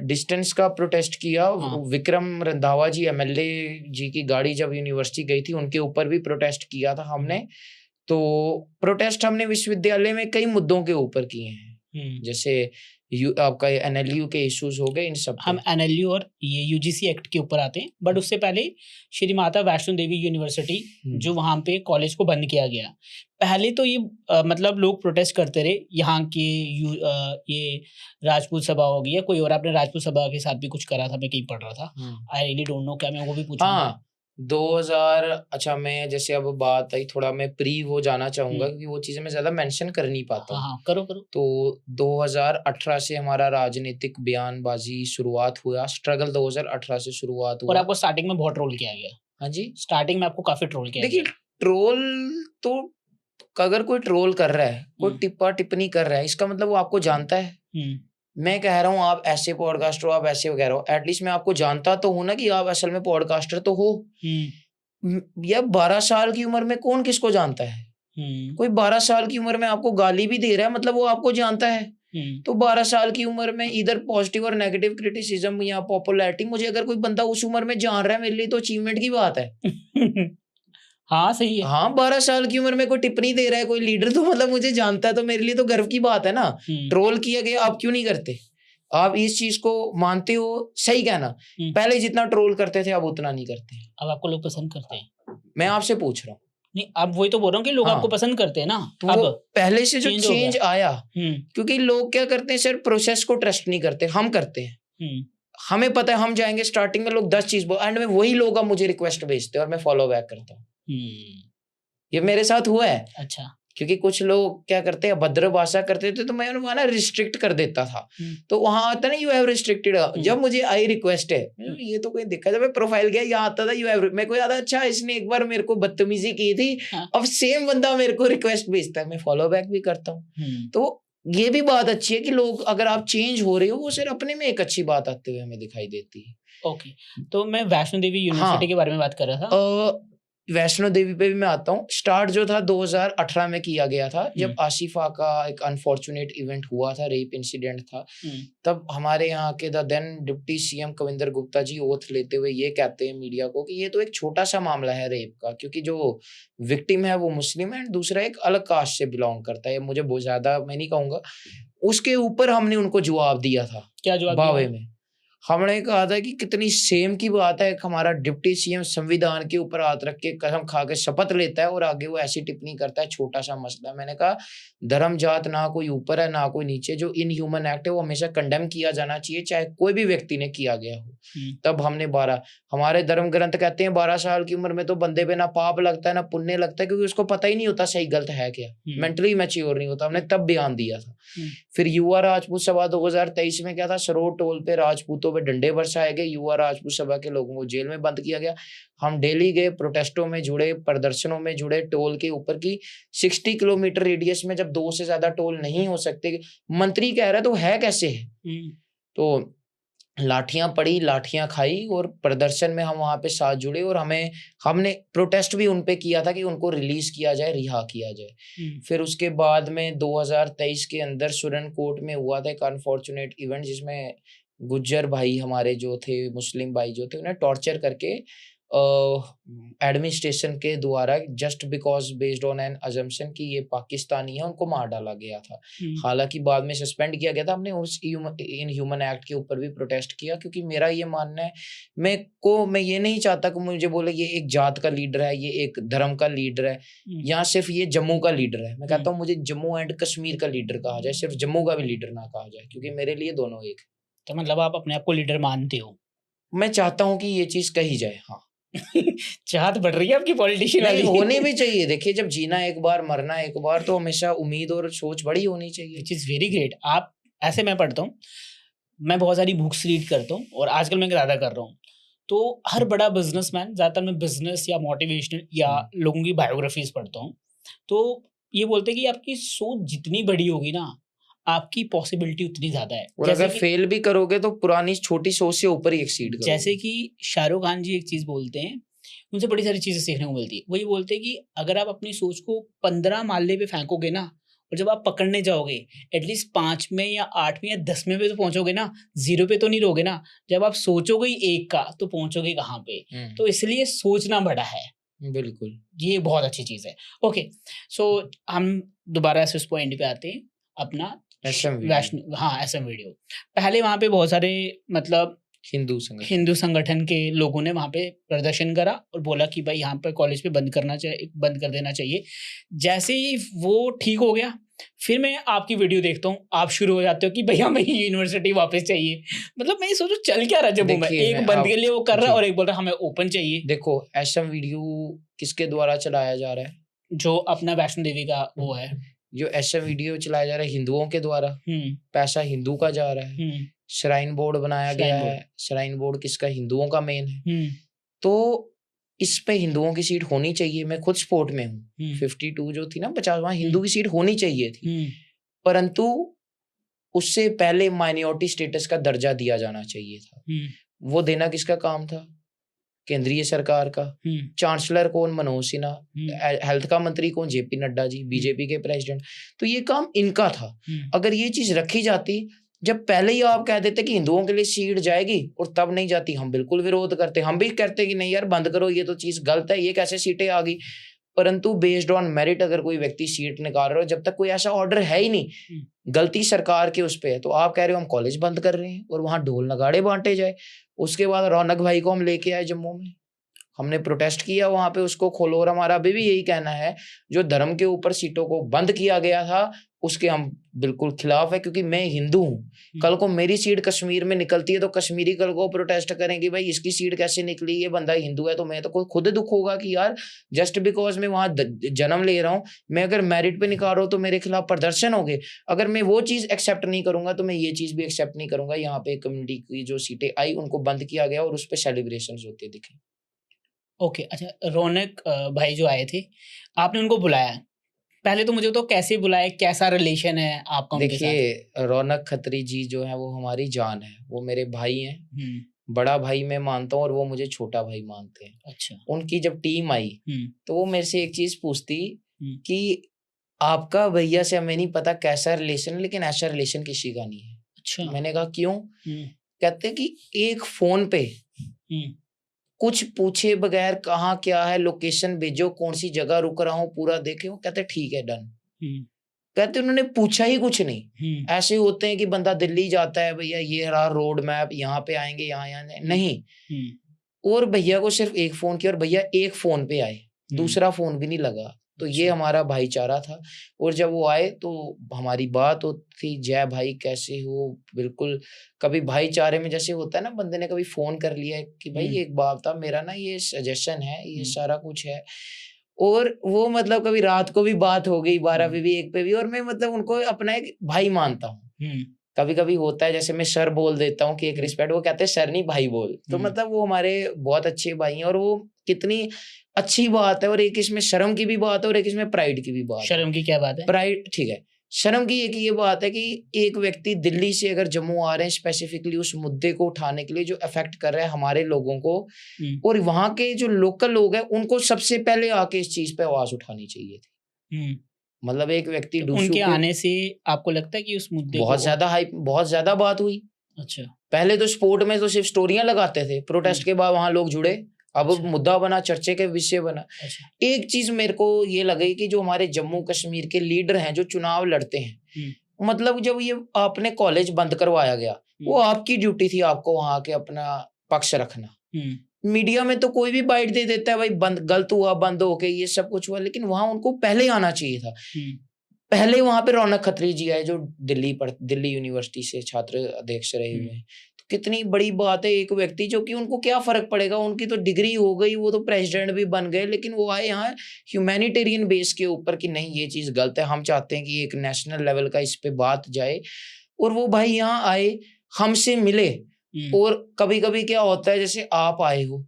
डिस्टेंस का प्रोटेस्ट किया। विक्रम रंधावा जी एमएलए जी की गाड़ी जब यूनिवर्सिटी गई थी उनके ऊपर भी प्रोटेस्ट किया था हमने। तो प्रोटेस्ट हमने विश्वविद्यालय में कई मुद्दों के ऊपर किए हैं, जैसे आपका एनएलयू के इश्यूज हो गए, इन सब हम एनएलयू और ये यूजीसी एक्ट के ऊपर आते हैं, बट उससे पहले श्री माता वैष्णो देवी यूनिवर्सिटी जो वहाँ पे कॉलेज को बंद किया गया, पहले तो ये मतलब लोग प्रोटेस्ट करते रहे, यहाँ के ये राजपूत सभा हो गई या कोई और, आपने राजपूत सभा के साथ भी कुछ करा था, मैं कहीं पढ़ रहा था, आई रियली डोंट नो, क्या मैं वो भी पूछूंगा? हाँ 2000, अच्छा मैं जैसे अब बात आई थोड़ा मैं प्री वो जाना चाहूंगा क्योंकि वो चीजें मैं ज्यादा मेंशन कर नहीं पाता। हाँ करो। तो 2018 से हमारा राजनीतिक बयानबाजी शुरुआत हुआ, स्ट्रगल 2018 से शुरुआत हुआ। और आपको स्टार्टिंग में बहुत ट्रोल किया गया? हाँ जी, स्टार्टिंग में आपको काफी ट्रोल किया देखिए ट्रोल तो अगर कोई ट्रोल कर रहा है, कोई टिप्पणी कर रहा है, इसका मतलब वो आपको जानता है। मैं कह रहा हूँ आप ऐसे पॉडकास्टर हो, आप ऐसे कह रहे हो, एटलीस्ट मैं आपको जानता तो हूँ ना कि आप असल में पॉडकास्टर तो हो। या 12 साल की उम्र में कौन किसको जानता है? कोई 12 साल की उम्र में आपको गाली भी दे रहा है, मतलब वो आपको जानता है। तो 12 साल की उम्र में इधर पॉजिटिव और नेगेटिव क्रिटिसिज्म या पॉपुलैरिटी, मुझे अगर कोई बंदा उस उम्र में जान रहा है, मेरे लिए तो अचीवमेंट की बात है। हाँ सही है। हाँ 12 साल की उम्र में कोई टिप्पणी दे रहा है कोई लीडर, तो मतलब मुझे जानता है, तो मेरे लिए तो गर्व की बात है ना। ट्रोल किया गया, आप क्यों नहीं करते? आप इस चीज को मानते हो, सही कहना, पहले जितना ट्रोल करते थे अब उतना नहीं करते। अब आपको लोग पसंद करते हैं? मैं आपसे पूछ रहा हूँ। नहीं, अब वही तो बोल रहा हूँ कि लोग आपको पसंद करते हैं ना। तो अब पहले से जो चेंज आया, क्योंकि लोग क्या करते हैं सर, प्रोसेस को ट्रस्ट नहीं करते, हम करते हैं। हमें पता है हम जाएंगे, स्टार्टिंग में लोग 10 चीज बोल, एंड में वही लोग अब मुझे रिक्वेस्ट भेजते हैं और मैं फॉलो बैक करता हूँ। ये मेरे साथ हुआ है। अच्छा। क्योंकि कुछ लोग क्या करते हैं, भद्र भाषा करते थे, तो मैं उन्हें वहां रिस्ट्रिक्ट कर देता था। तो वहां आता ना यू हैव रिस्ट्रिक्टेड, जब मुझे आई रिक्वेस्ट है, ये तो कोई दिक्कत, जब मैं प्रोफाइल गया यहाँ आता था यू हैव, मेरे को याद है अच्छा इसने एक बार मेरे को बदतमीजी की थी, अब सेम बंदा मेरे को रिक्वेस्ट भेजता है, मैं फॉलो बैक भी करता हूँ। तो ये भी बात अच्छी है कि लोग, अगर आप चेंज हो रहे हो, वो सिर्फ अपने में एक अच्छी बात आते हुए हमें दिखाई देती है। ओके, तो मैं वैष्णो देवी यूनिवर्सिटी के बारे में बात कर रहा था। वैष्णो देवी पे भी मैं आता हूँ। स्टार्ट जो था 2018 में किया गया था, जब आसिफा का एक अनफॉर्चुनेट इवेंट हुआ था, रेप इंसिडेंट था। तब हमारे यहाँ के the then deputy CM Kavinder Gupta ji oath लेते हुए ये कहते हैं मीडिया को कि ये तो एक छोटा सा मामला है रेप का, क्योंकि जो विक्टिम है वो मुस्लिम है, दूसरा एक अलग कास्ट से बिलोंग करता है। मुझे बहुत ज्यादा मैं नहीं कहूंगा। उसके ऊपर हमने उनको जवाब दिया था। क्या जवाब? बावे में हमने कहा था कि कितनी सेम की बात है, हमारा डिप्टी सीएम संविधान के ऊपर हाथ रख के कसम खा के शपथ लेता है और आगे वो ऐसी टिप्पणी करता है, छोटा सा मसला। मैंने कहा धर्म जात ना कोई ऊपर है ना कोई नीचे, जो इनह्यूमन एक्ट है वो हमेशा कंडेम किया जाना चाहिए, चाहे कोई भी व्यक्ति ने किया गया हो। तब हमने 12, हमारे धर्म ग्रंथ कहते हैं 12 साल की उम्र में तो बंदे पे ना पाप लगता है ना पुण्य लगता है, क्योंकि उसको पता ही नहीं होता सही गलत है क्या, मेंटली मैच्योर नहीं होता। हमने तब बयान दिया था। फिर युवा राजपूत सभा 2023 में क्या था, सरोड टोल पे राजपूतों पे डंडे बरसाए गए, युवा राजपूत सभा के लोगों को जेल में बंद किया गया। हम दिल्ली गए, प्रोटेस्टों में जुड़े, प्रदर्शनों में जुड़े, टोल के ऊपर की 60 किलोमीटर रेडियस में जब 2 से ज्यादा टोल नहीं हो सकते, मंत्री कह रहा है तो है कैसे है। तो लाठियां पड़ी, लाठियां खाई, और प्रदर्शन में हम वहां पे साथ जुड़े, और हमने प्रोटेस्ट भी उनपे किया था कि उनको रिलीज किया जाए, रिहा किया जाए। फिर उसके बाद में 2023 के अंदर सुरन कोर्ट में हुआ था एक अनफॉर्चुनेट इवेंट, जिसमें गुज्जर भाई हमारे जो थे, मुस्लिम भाई जो थे, उन्हें टॉर्चर करके एडमिनिस्ट्रेशन के द्वारा just because based on an assumption कि ये पाकिस्तानी है, उनको मार डाला गया था। हालांकि बाद में सस्पेंड किया गया था। हमने उस इन ह्यूमन एक्ट के ऊपर भी प्रोटेस्ट किया, क्योंकि मेरा ये मानना है, मैं ये नहीं चाहता कि मुझे बोले ये एक जात का लीडर है, ये एक धर्म का लीडर है, या सिर्फ ये जम्मू का लीडर है। मैं कहता हूँ मुझे जम्मू एंड कश्मीर का लीडर कहा जाए, सिर्फ जम्मू का भी लीडर ना कहा जाए, क्योंकि मेरे लिए दोनों एक। तो मतलब आप अपने आप को लीडर मानते हो? मैं चाहता हूँ कि ये चीज कही जाए। हाँ चाहत बढ़ रही है आपकी पॉलिटिशियन वाली। होनी भी चाहिए। देखिए जब जीना एक बार, मरना एक बार, तो हमेशा उम्मीद और सोच बड़ी होनी चाहिए। Which is very great. आप ऐसे मैं पढ़ता हूँ, मैं बहुत सारी बुक्स रीड करता हूँ और आजकल मैं ज़्यादा कर रहा हूँ। तो हर बड़ा बिजनेसमैन, ज़्यादातर मैं बिजनेस या मोटिवेशनल या लोगों की बायोग्राफीज पढ़ता हूँ, तो ये बोलते हैं कि आपकी सोच जितनी बड़ी होगी ना, आपकी पॉसिबिलिटी उतनी ज़्यादा है। और अगर फेल भी करोगे तो पुरानी छोटी सोच से ऊपर ही एक्सीड करोगे। जैसे कि शाहरुख खान जी एक चीज़ बोलते हैं, उनसे बड़ी सारी चीज़ें सीखने को मिलती है। वो ये बोलते हैं कि अगर आप अपनी सोच को 15 माले पे फेंकोगे ना, और जब आप पकड़ने जाओगे एटलीस्ट 5 में या 8 में या 10 में भी तो पहुंचोगे ना, 0 पे तो नहीं रहोगे ना। जब आप सोचोगे ही 1 का, तो पहुंचोगे कहाँ पे? तो इसलिए सोचना बड़ा है। बिल्कुल, ये बहुत अच्छी चीज़ है। ओके, सो हम दोबारा से उस पॉइंट पे आते हैं, अपना वैष्णो, हाँ एसएम वीडियो। पहले वहाँ पे बहुत सारे मतलब हिंदू संगठन के लोगों ने वहाँ पे प्रदर्शन करा और बोला कि भाई यहाँ पर कॉलेज पे बंद कर देना चाहिए। जैसे ही वो ठीक हो गया, फिर मैं आपकी वीडियो देखता हूँ, आप शुरू हो जाते हो कि भैया मैं यूनिवर्सिटी वापस चाहिए। मतलब मैं सोचूं चल क्या रहा जम्मू में, एक बंद के लिए वो कर रहा है और एक बोल रहा है हमें ओपन चाहिए। देखो एसएम वीडियो किसके द्वारा चलाया जा रहा है? जो अपना वैष्णो देवी का वो है, जो एसएम वीडियो चलाया जा रहा है हिंदुओं के द्वारा, पैसा हिंदू का जा रहा है, श्राइन बोर्ड बनाया गया है। श्राइन बोर्ड किसका? हिंदुओं का मेन है। तो इस पे हिंदुओं की सीट होनी चाहिए। मैं खुद स्पोर्ट में हूँ, 52 जो थी ना 50, वहां हिंदू की सीट होनी चाहिए थी, परंतु उससे पहले माइनॉरिटी स्टेटस का दर्जा दिया जाना चाहिए था। वो देना किसका काम था? केंद्रीय सरकार का। चांसलर कौन? मनोज सिन्हा। हेल्थ का मंत्री कौन? जेपी नड्डा जी, बीजेपी के प्रेसिडेंट। तो ये काम इनका था। अगर ये चीज रखी जाती, जब पहले ही आप कह देते कि हिंदुओं के लिए सीट जाएगी और तब नहीं जाती, हम बिल्कुल विरोध करते। हम भी कहते कि नहीं यार बंद करो, ये तो चीज गलत है, ये कैसे सीटें आ गई। परंतु बेस्ड ऑन मेरिट अगर कोई व्यक्ति सीट निकाल रहा हो, जब तक कोई ऐसा ऑर्डर है ही नहीं, गलती सरकार के उस पे है, तो आप कह रहे हो हम कॉलेज बंद कर रहे हैं और वहां ढोल नगाड़े बांटे जाए। उसके बाद रौनक भाई को हम लेके आए जम्मू में, हमने प्रोटेस्ट किया वहां पे, उसको खोलो। और हमारा अभी भी यही कहना है, जो धर्म के ऊपर सीटों को बंद किया गया था उसके हम बिल्कुल खिलाफ है, क्योंकि मैं हिंदू हूँ। कल को मेरी सीट कश्मीर में निकलती है तो कश्मीरी कल को प्रोटेस्ट करेंगे, भाई इसकी सीट कैसे निकली, ये बंदा हिंदू है। तो मैं तो खुद दुख होगा कि यार जस्ट बिकॉज मैं वहां जन्म ले रहा हूँ, मैं अगर मेरिट पे निकाल रहा हूँ तो मेरे खिलाफ प्रदर्शन हो गए। अगर मैं वो चीज एक्सेप्ट नहीं करूंगा तो मैं ये चीज भी एक्सेप्ट नहीं करूंगा। यहाँ पे कम्युनिटी की जो सीटें आई उनको बंद किया गया और उस पर सेलिब्रेशन होते दिखे। ओके, अच्छा, रौनक भाई जो आए थे, आपने उनको बुलाया, पहले तो मुझे तो कैसे बुलाया, कैसा रिलेशन है आपका उनके साथ? देखिए रौनक खत्री जी जो है वो हमारी जान है, वो मेरे भाई हैं, बड़ा भाई मैं मानता हूँ और वो मुझे छोटा भाई मानते हैं। अच्छा। उनकी जब टीम आई तो वो मेरे से एक चीज पूछती कि आपका भैया से हमें नहीं पता कैसा रिलेशन, लेकिन ऐसा रिलेशन किसी का नहीं है। अच्छा। मैंने कहा क्यों? कहते कि एक फोन पे कुछ पूछे बगैर कहाँ क्या है, लोकेशन भेजो, कौन सी जगह रुक रहा हूँ पूरा देखे। वो कहते ठीक है डन। कहते उन्होंने पूछा ही कुछ नहीं। ऐसे होते हैं कि बंदा दिल्ली जाता है, भैया ये रहा रोड मैप, यहाँ पे आएंगे, यहाँ नहीं। और भैया को सिर्फ एक फोन किया और भैया एक फोन पे आए, दूसरा फोन भी नहीं लगा। तो ये हमारा भाईचारा था। और जब वो आए तो हमारी बात होती, जय भाई कैसे हो, बिल्कुल। कभी भाईचारे में जैसे होता है ना, बंदे ने कभी फोन कर लिया कि भाई एक बात था मेरा ना, ये सजेशन है, ये सारा कुछ है। और वो मतलब कभी रात को भी बात हो गई 12 पे भी 1 पे भी, और मैं मतलब उनको अपना एक भाई मानता हूँ। कभी कभी होता है जैसे मैं सर बोल देता हूँ कि एक रिस्पेक्ट, वो कहते हैं सर नहीं भाई बोल। तो मतलब वो हमारे बहुत अच्छे भाई हैं और वो कितनी अच्छी बात है। और एक इसमें शर्म की भी बात है और एक इसमें प्राइड की भी बात है। शर्म की क्या बात है? प्राइड ठीक है, शर्म की एक ये बात है कि एक व्यक्ति दिल्ली से अगर जम्मू आ रहे हैं स्पेसिफिकली उस मुद्दे को उठाने के लिए जो अफेक्ट कर रहा है हमारे लोगों को, और वहां के जो लोकल लोग हैं उनको सबसे पहले आके इस चीज पे आवाज उठानी चाहिए थी। मतलब एक व्यक्ति तो उनके आने से आपको लगता है कि उस मुद्दे बहुत ज्यादा हाइप, बहुत ज्यादा बात हुई। अच्छा। पहले तो स्पोर्ट में तो सिर्फ स्टोरियां लगाते थे, प्रोटेस्ट के बाद वहां लोग जुड़े, अब मुद्दा बना, चर्चे के विषय बना। एक चीज मेरे को ये लगी कि जो हमारे जम्मू कश्मीर के लीडर हैं जो चुनाव लड़ते हैं, मतलब जब ये आपने कॉलेज बंद करवाया गया, वो आपकी ड्यूटी थी आपको वहां के अपना पक्ष रखना। मीडिया में तो कोई भी बाइट दे देता है भाई बंद, गलत हुआ, बंद हो गई, ये सब कुछ हुआ, लेकिन वहां उनको पहले आना चाहिए था। पहले वहां पे रौनक खत्री जी आए जो दिल्ली यूनिवर्सिटी से छात्र अध्यक्ष रहे हुए हैं। तो कितनी बड़ी बात है, एक व्यक्ति जो कि उनको क्या फर्क पड़ेगा, उनकी तो डिग्री हो गई, वो तो प्रेसिडेंट भी बन गए, लेकिन वो आए यहाँ ह्यूमैनिटेरियन बेस के ऊपर कि नहीं ये चीज गलत है, हम चाहते हैं कि एक नेशनल लेवल का इस पे बात जाए। और वो भाई यहाँ आए, हमसे मिले। और कभी कभी क्या होता है, जैसे आप आए हो,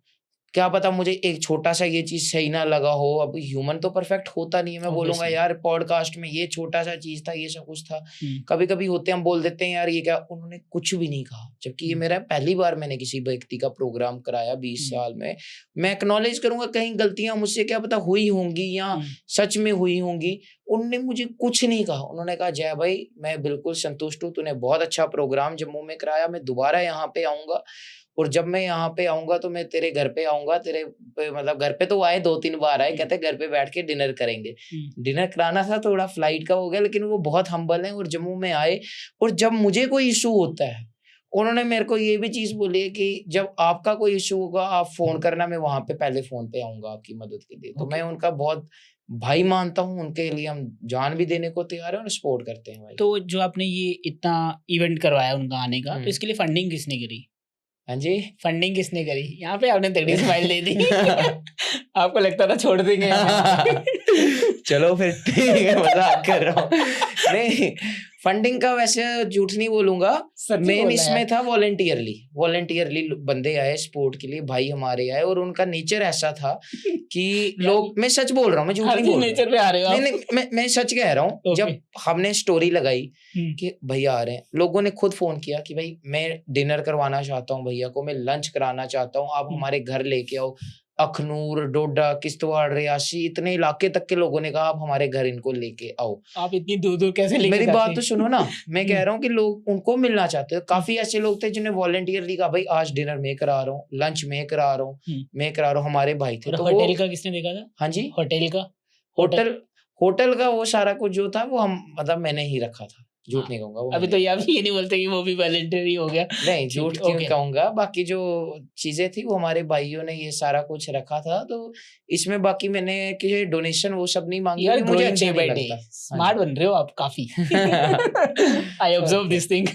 क्या पता मुझे एक छोटा सा ये चीज सही ना लगा हो। अब ह्यूमन तो परफेक्ट होता नहीं है, मैं बोलूंगा यार पॉडकास्ट में ये छोटा सा चीज था, ये सब कुछ था। कभी कभी होते हम बोल देते हैं यार ये क्या, उन्होंने कुछ भी नहीं कहा, जबकि ये मेरा पहली बार मैंने किसी व्यक्ति का प्रोग्राम कराया 20 साल में। मैं एक्नॉलेज करूंगा कहीं गलतियां मुझसे क्या पता हुई होंगी या सच में हुई होंगी। उन्होंने मुझे कुछ नहीं कहा, उन्होंने कहा जय भाई मैं बिल्कुल संतुष्ट हूँ, तूने बहुत अच्छा प्रोग्राम जम्मू में कराया, मैं दोबारा यहाँ पे आऊंगा, और जब मैं यहाँ पे आऊंगा तो मैं तेरे घर पे आऊंगा, तेरे मतलब घर पे तो आए 2-3 बार आए, कहते घर पे बैठ के डिनर करेंगे। डिनर कराना था, थोड़ा फ्लाइट का हो गया, लेकिन वो बहुत हम्बल है। और जम्मू में आए, और जब मुझे कोई इशू होता है, उन्होंने मेरे को ये भी चीज बोली है कि जब आपका कोई इशू होगा आप फोन करना, मैं वहां पे पहले फोन पे आऊंगा आपकी मदद के लिए। तो मैं उनका बहुत भाई मानता हूँ, उनके लिए हम जान भी देने को तैयार है और सपोर्ट करते हैं भाई। तो जो आपने ये इतना इवेंट करवाया उनका आने का, तो इसके लिए फंडिंग किसने करी? हाँ जी, फंडिंग किसने करी? यहाँ पे आपने तगड़ी स्माइल दे दी। आपको लगता था छोड़ देंगे। चलो फिर ठीक है, मजाक कर रहा हूँ। नहीं, फंडिंग का वैसे झूठ नहीं बोलूंगा, मेन इसमें था वॉलंटियरली बंदे आए सपोर्ट के लिए, भाई हमारे आए, और उनका नेचर ऐसा था कि लोग, मैं सच बोल रहा हूँ, मैं झूठ नहीं बोल रहा, नेचर पे आ रहे हो नहीं, मैं सच कह रहा हूँ। जब हमने स्टोरी लगाई कि भैया आ रहे हैं, लोगों ने खुद फोन किया कि भाई मैं डिनर करवाना चाहता हूँ भैया को, मैं लंच कराना चाहता हूँ, आप हमारे घर लेके आओ। अखनूर, डोडा, किश्तवाड़, रियासी, इतने इलाके तक के लोगों ने कहा आप हमारे घर इनको लेके आओ। आप इतनी दूर दूर कैसे लेके? मेरी बात तो सुनो ना, मैं कह रहा हूँ कि लोग उनको मिलना चाहते हैं। काफी ऐसे लोग थे जिन्हें वॉलंटियरली कहा भाई आज डिनर मैं करा रहा हूँ, लंच मैं करा रहा हूँ, मैं करा रहा हूँ, हमारे भाई थे। तो होटल का किसने देखा था? हाँ जी, होटल का वो सारा कुछ जो था वो हम मतलब मैंने ही रखा था, झूठ नहीं कहूंगा। अभी तो ये नहीं बोलते कि वो भी वॉलंटरी हो गया। नहीं, झूठ क्यों कहूंगा, बाकी जो चीजें थी वो हमारे भाइयों ने ये सारा कुछ रखा था। तो इसमें बाकी मैंने कि डोनेशन वो सब नहीं मांगी, मुझे अच्छा नहीं लगता। स्मार्ट बन रहे हो आप काफी। I observe this thing.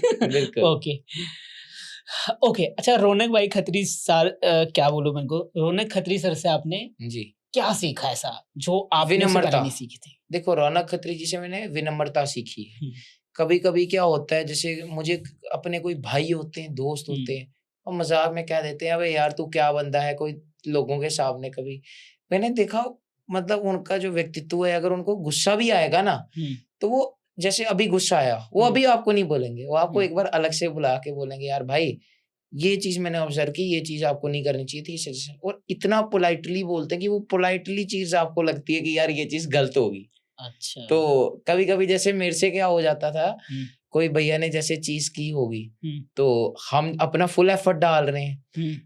Okay, अच्छा रौनक भाई खत्री सर, क्या बोलूं मैं को, रौनक खत्री सर से आपने जी क्या सीखा ऐसा जो आपने विनम्रता नहीं सीखी थी? देखो, रौनक खत्री जी से मैंने विनम्रता सीखी है। कभी कभी क्या होता है, जैसे मुझे अपने कोई भाई होते हैं, दोस्त होते हैं, और मजाक में कह देते हैं अबे यार तू क्या बंदा है, कोई लोगों के सामने। कभी मैंने देखा मतलब उनका जो व्यक्तित्व है, अगर उनको गुस्सा भी आएगा ना, तो वो जैसे अभी गुस्सा आया, वो अभी आपको नहीं बोलेंगे, वो आपको एक बार अलग से बुला के बोलेंगे यार भाई ये चीज मैंने ऑब्जर्व की, ये चीज आपको नहीं करनी चाहिए थी, इसे। और इतना पोलाइटली बोलते हैं कि वो पोलाइटली चीज आपको लगती है कि यार ये चीज गलत होगी। अच्छा। तो कभी कभी जैसे मेरे से क्या हो जाता था, कोई भैया ने जैसे चीज की होगी, तो हम अपना फुल एफर्ट डाल रहे हैं,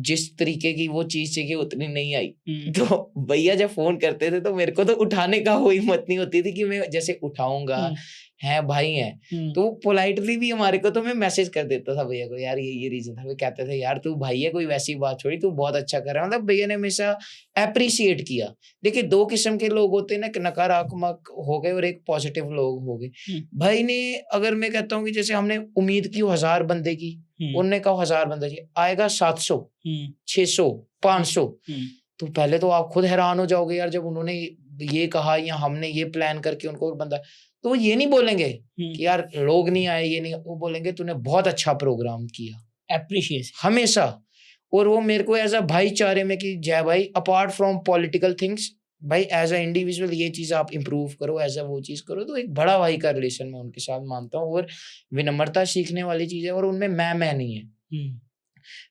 जिस तरीके की वो चीज चाहिए उतनी नहीं आई, तो भैया जब फोन करते थे तो मेरे को तो उठाने का वो हिम्मत नहीं होती थी कि मैं जैसे उठाऊंगा, है भाई हैं, तो पोलाइटली भी हमारे को, तो मैं मैसेज कर देता था भैया को यार ये रीजन था। वो कहते थे यार तू भाई है, कोई वैसी बात छोड़ी, तू बहुत अच्छा कर रहा है। मतलब भैया ने हमेशा अप्रिशिएट किया। देखिए 2 किस्म के लोग होते हैं ना, एक नकारात्मक हो गए और एक पॉजिटिव लोग हो गए। भाई ने, अगर मैं कहता हूँ कि जैसे हमने उम्मीद की 1000 बंदे की, उनने कहा 1000 बंदे की, आएगा 700, 600, 500, तो पहले तो आप खुद हैरान हो जाओगे यार जब उन्होंने ये कहा या हमने ये प्लान करके उनको बंदा। तो वो ये नहीं बोलेंगे कि यार लोग नहीं आए, ये नहीं, वो बोलेंगे तूने बहुत अच्छा प्रोग्राम किया, अप्रिशिएशन हमेशा। और वो मेरे को एज अ भाईचारे में कि जय भाई अपार्ट फ्रॉम पॉलिटिकल थिंग्स, भाई एज अ इंडिविजुअल ये चीज आप इम्प्रूव करो, एज अ वो चीज करो। तो एक बड़ा भाई का रिलेशन मैं उनके साथ मानता हूँ। और विनम्रता सीखने वाली चीज है, और उनमें मैं नहीं है।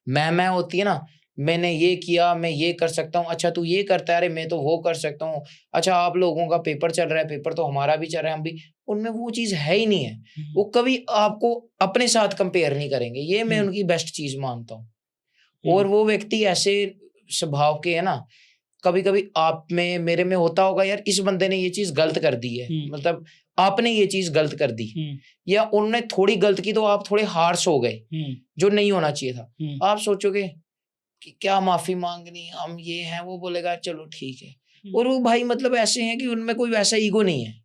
मैं होती है ना, मैंने ये किया, मैं ये कर सकता हूँ, अच्छा तू ये करता है, अरे मैं तो वो कर सकता हूँ, अच्छा आप लोगों का पेपर चल रहा है, पेपर तो हमारा भी चल रहा है, हम भी। उनमें वो चीज है ही नहीं है। वो कभी आपको अपने साथ कंपेयर नहीं करेंगे, ये मैं उनकी बेस्ट चीज मानता हूँ। और वो व्यक्ति ऐसे स्वभाव के है ना, कभी कभी आप में मेरे में होता होगा यार इस बंदे ने ये चीज गलत कर दी है, मतलब आपने ये चीज गलत कर दी, या उन्होंने थोड़ी गलत की तो आप थोड़े हार्श हो गए, जो नहीं होना चाहिए था। आप सोचोगे कि क्या माफी मांगनी, हम ये हैं, वो बोलेगा चलो ठीक है। और वो भाई मतलब ऐसे हैं कि उनमें कोई वैसा ईगो नहीं है।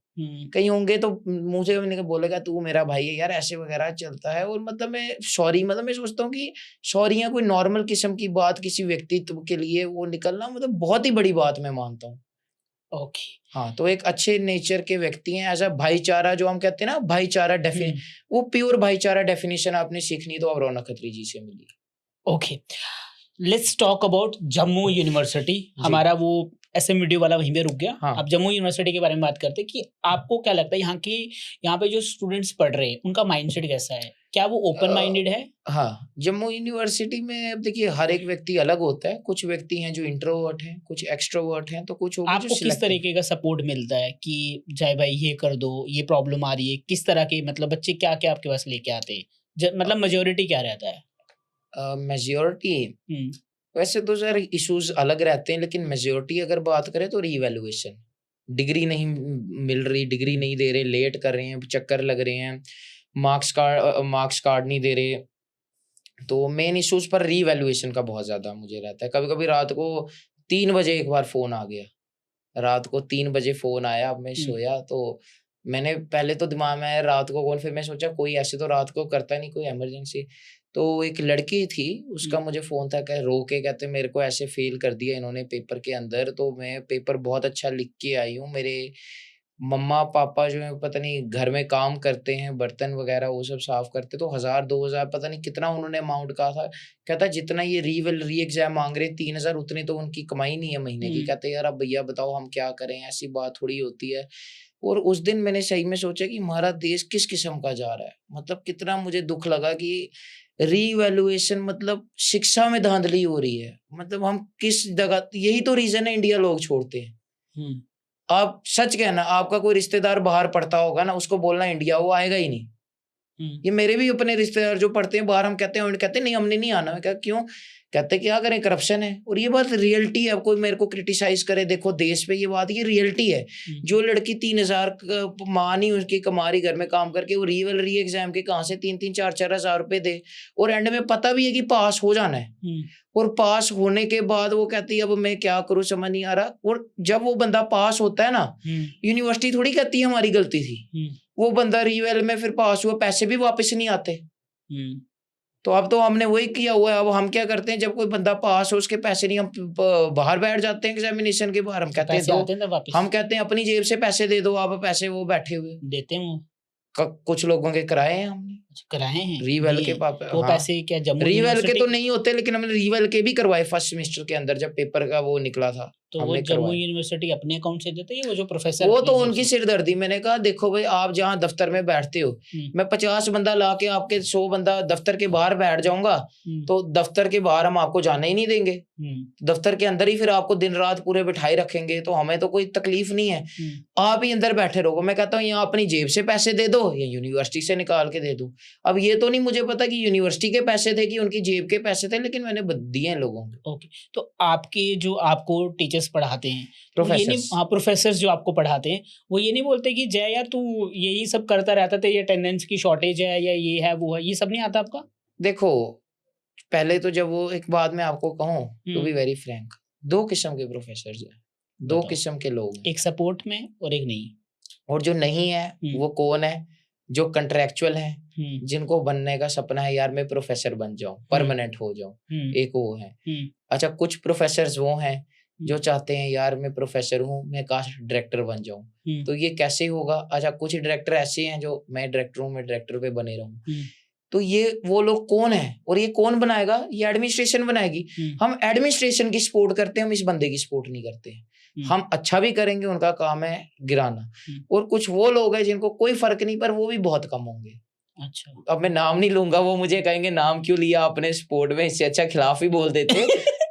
कहीं होंगे तो मुंह से बोलेगा तू मेरा भाई है यार, ऐसे वगैरह चलता है। और मतलब मैं सॉरी, मतलब मैं सोचता हूँ कि सॉरी कोई नॉर्मल किस्म की बात, किसी व्यक्तित्व के लिए वो निकलना मतलब बहुत ही बड़ी बात मैं मानता हूँ। ओके। हाँ, तो एक अच्छे नेचर के व्यक्ति हैं। ऐसा भाईचारा जो हम कहते हैं ना, भाईचारा वो प्योर भाईचारा डेफिनेशन आपने सीखनी तो आप रौनक खत्री जी से मिली। Okay, let's talk about Jammu university. हमारा वो SM वीडियो वाला वहीं पे रुक गया। हाँ। अब जम्मू यूनिवर्सिटी के बारे में बात करते हैं कि आपको क्या लगता है यहाँ पे जो स्टूडेंट्स पढ़ रहे हैं उनका माइंडसेट कैसा है? क्या वो ओपन माइंडेड है? हाँ, जम्मू यूनिवर्सिटी में अब देखिए हर एक व्यक्ति अलग होता है। कुछ व्यक्ति हैं जो इंट्रोवर्ट हैं, कुछ एक्सट्रोवर्ट हैं, तो कुछ आपको किस तरीके का सपोर्ट मिलता है कि जय भाई ये कर दो, ये प्रॉब्लम आ रही है? किस तरह के मतलब बच्चे क्या क्या आपके पास लेके आते हैं? मतलब मेजोरिटी क्या रहता है? मेजोरिटी वैसे तो सर इश्यूज अलग रहते हैं, लेकिन मेजोरिटी अगर बात करें तो रीवैल्यूएशन, डिग्री नहीं मिल रही, डिग्री नहीं दे रहे, लेट कर रहे हैं, चक्कर लग रहे हैं, मार्क्स कार्ड नहीं दे रहे, तो मेन इश्यूज पर रीवैल्यूएशन का बहुत ज्यादा मुझे रहता है। कभी कभी रात को 3 बजे एक बार फोन आ गया, रात को 3 बजे फोन आया, अब मैं सोया तो मैंने पहले तो दिमाग में आया रात को कौन, फिर मैं सोचा कोई ऐसे तो रात को करता नहीं, कोई इमरजेंसी। तो एक लड़की थी, उसका मुझे फोन था, कह रो के कहते मेरे को ऐसे फेल कर दिया इन्होंने पेपर के अंदर, तो मैं पेपर बहुत अच्छा लिख के आई हूँ। मेरे मम्मा पापा जो है पता नहीं घर में काम करते हैं, बर्तन वगैरह वो सब साफ करते, तो 1000-2000 पता नहीं कितना उन्होंने अमाउंट कहा था। कहता जितना ये री एग्जाम मांग रहे 3000, उतनी तो उनकी कमाई नहीं है महीने की। कहते यार अब भैया बताओ हम क्या करें, ऐसी बात थोड़ी होती है। और उस दिन मैंने सही में सोचा कि हमारा देश किस किस्म का जा रहा है, मतलब कितना मुझे दुख लगा कि रीवैल्यूएशन मतलब शिक्षा में धांधली हो रही है। मतलब हम किस जगह, यही तो रीजन है इंडिया लोग छोड़ते हैं। आप सच कहना, आपका कोई रिश्तेदार बाहर पढ़ता होगा ना, उसको बोलना इंडिया, वो आएगा ही नहीं। ये मेरे भी अपने रिश्तेदार जो पढ़ते हैं बाहर, हम कहते हैं, कहते नहीं हमने नहीं आना। मैं क्या क्यों? कहते क्या करें, करप्शन है। और ये बात रियलिटी है। अब कोई मेरे को क्रिटिसाइज करे, देखो देश पे ये बात, ये रियलिटी है। जो लड़की 3000 माँ नहीं उसकी कमा रही घर में काम करके, वो री एग्जाम के कहाँ से 3-3, 4-4 हजार रुपए दे, और एंड में पता भी है कि पास हो जाना है, और पास होने के बाद वो कहती है अब मैं क्या करूं समझ नहीं आ रहा। और जब वो बंदा पास होता है ना, यूनिवर्सिटी थोड़ी कहती है हमारी गलती थी, वो बंदा रीवेल में फिर पास हुआ, पैसे भी वापस नहीं आते। तो अब तो हमने वही किया हुआ है। अब हम क्या करते हैं, जब कोई बंदा पास हो उसके पैसे नहीं, हम बाहर बैठ जाते हैं एग्जामिनेशन के बाहर, हम कहते हैं दो, हम कहते हैं अपनी जेब से पैसे दे दो, आप पैसे वो बैठे हुए देते हैं। कुछ लोगों के कराए हैं हमने, कराए हैं रीवेल के पापा। वो पैसे क्या जम्मू रीवेल के तो नहीं होते, लेकिन हमने रीवेल के भी करवाए फर्स्ट सेमेस्टर के अंदर, जब पेपर का वो निकला था। तो वो जम्मू यूनिवर्सिटी अपने अकाउंट से देते हैं, वो जो प्रोफेसर, वो तो उनकी सिरदर्दी। मैंने कहा देखो भाई, आप जहाँ दफ्तर में बैठते हो, मैं 50 बंदा ला के आपके 100 बंदा दफ्तर के बाहर बैठ जाऊंगा, तो दफ्तर के बाहर हम आपको जाने ही नहीं देंगे, दफ्तर के अंदर ही फिर आपको दिन रात पूरे बिठाए रखेंगे, तो हमें तो कोई तकलीफ नहीं है, आप ही अंदर बैठे रहो। मैं कहता हूँ यहाँ अपनी जेब से पैसे दे दो या यूनिवर्सिटी से निकाल के दे दो। अब ये तो नहीं मुझे पता कि यूनिवर्सिटी के पैसे थे कि उनकी जेब के पैसे थे, लेकिन मैंने दिए हैं लोगों को। ओके, तो आपके जो आपको टीचर्स पढ़ाते हैं, प्रोफेसर्स जो आपको पढ़ाते हैं, वो ये नहीं बोलते कि जय यार तू यही सब करता रहता था, ये अटेंडेंस की शॉर्टेज है या ये है वो है, ये सब नहीं आता आपका? देखो पहले तो जब वो एक बात मैं आपको कहूँ, टू बी वेरी फ्रैंक, 2 किस्म के प्रोफेसर्स हैं, 2 किस्म के लोग, एक सपोर्ट में और एक नहीं। और जो नहीं है वो कौन है? जो कंट्रेक्चुअल है, जिनको बनने का सपना है यार मैं प्रोफेसर बन जाऊं, परमानेंट हो जाऊं, एक वो है। अच्छा, कुछ प्रोफेसर्स वो हैं जो चाहते हैं यार मैं प्रोफेसर हूँ, मैं काश डायरेक्टर बन जाऊं, तो ये कैसे होगा? अच्छा, कुछ डायरेक्टर ऐसे हैं जो मैं डायरेक्टर हूँ, मैं डायरेक्टर पे बने रहूं, तो ये वो लोग कौन है? और ये कौन बनाएगा? ये एडमिनिस्ट्रेशन बनाएगी। हम एडमिनिस्ट्रेशन की सपोर्ट करते हैं, हम इस बंदे की सपोर्ट नहीं करते। हम अच्छा भी करेंगे, उनका काम है गिराना। और कुछ वो लोग हैं जिनको कोई फर्क नहीं, पर वो भी बहुत कम होंगे। अच्छा, अब मैं नाम नहीं लूंगा, वो मुझे कहेंगे नाम क्यों लिया आपने स्पोर्ट में, इससे अच्छा खिलाफ ही बोल देते।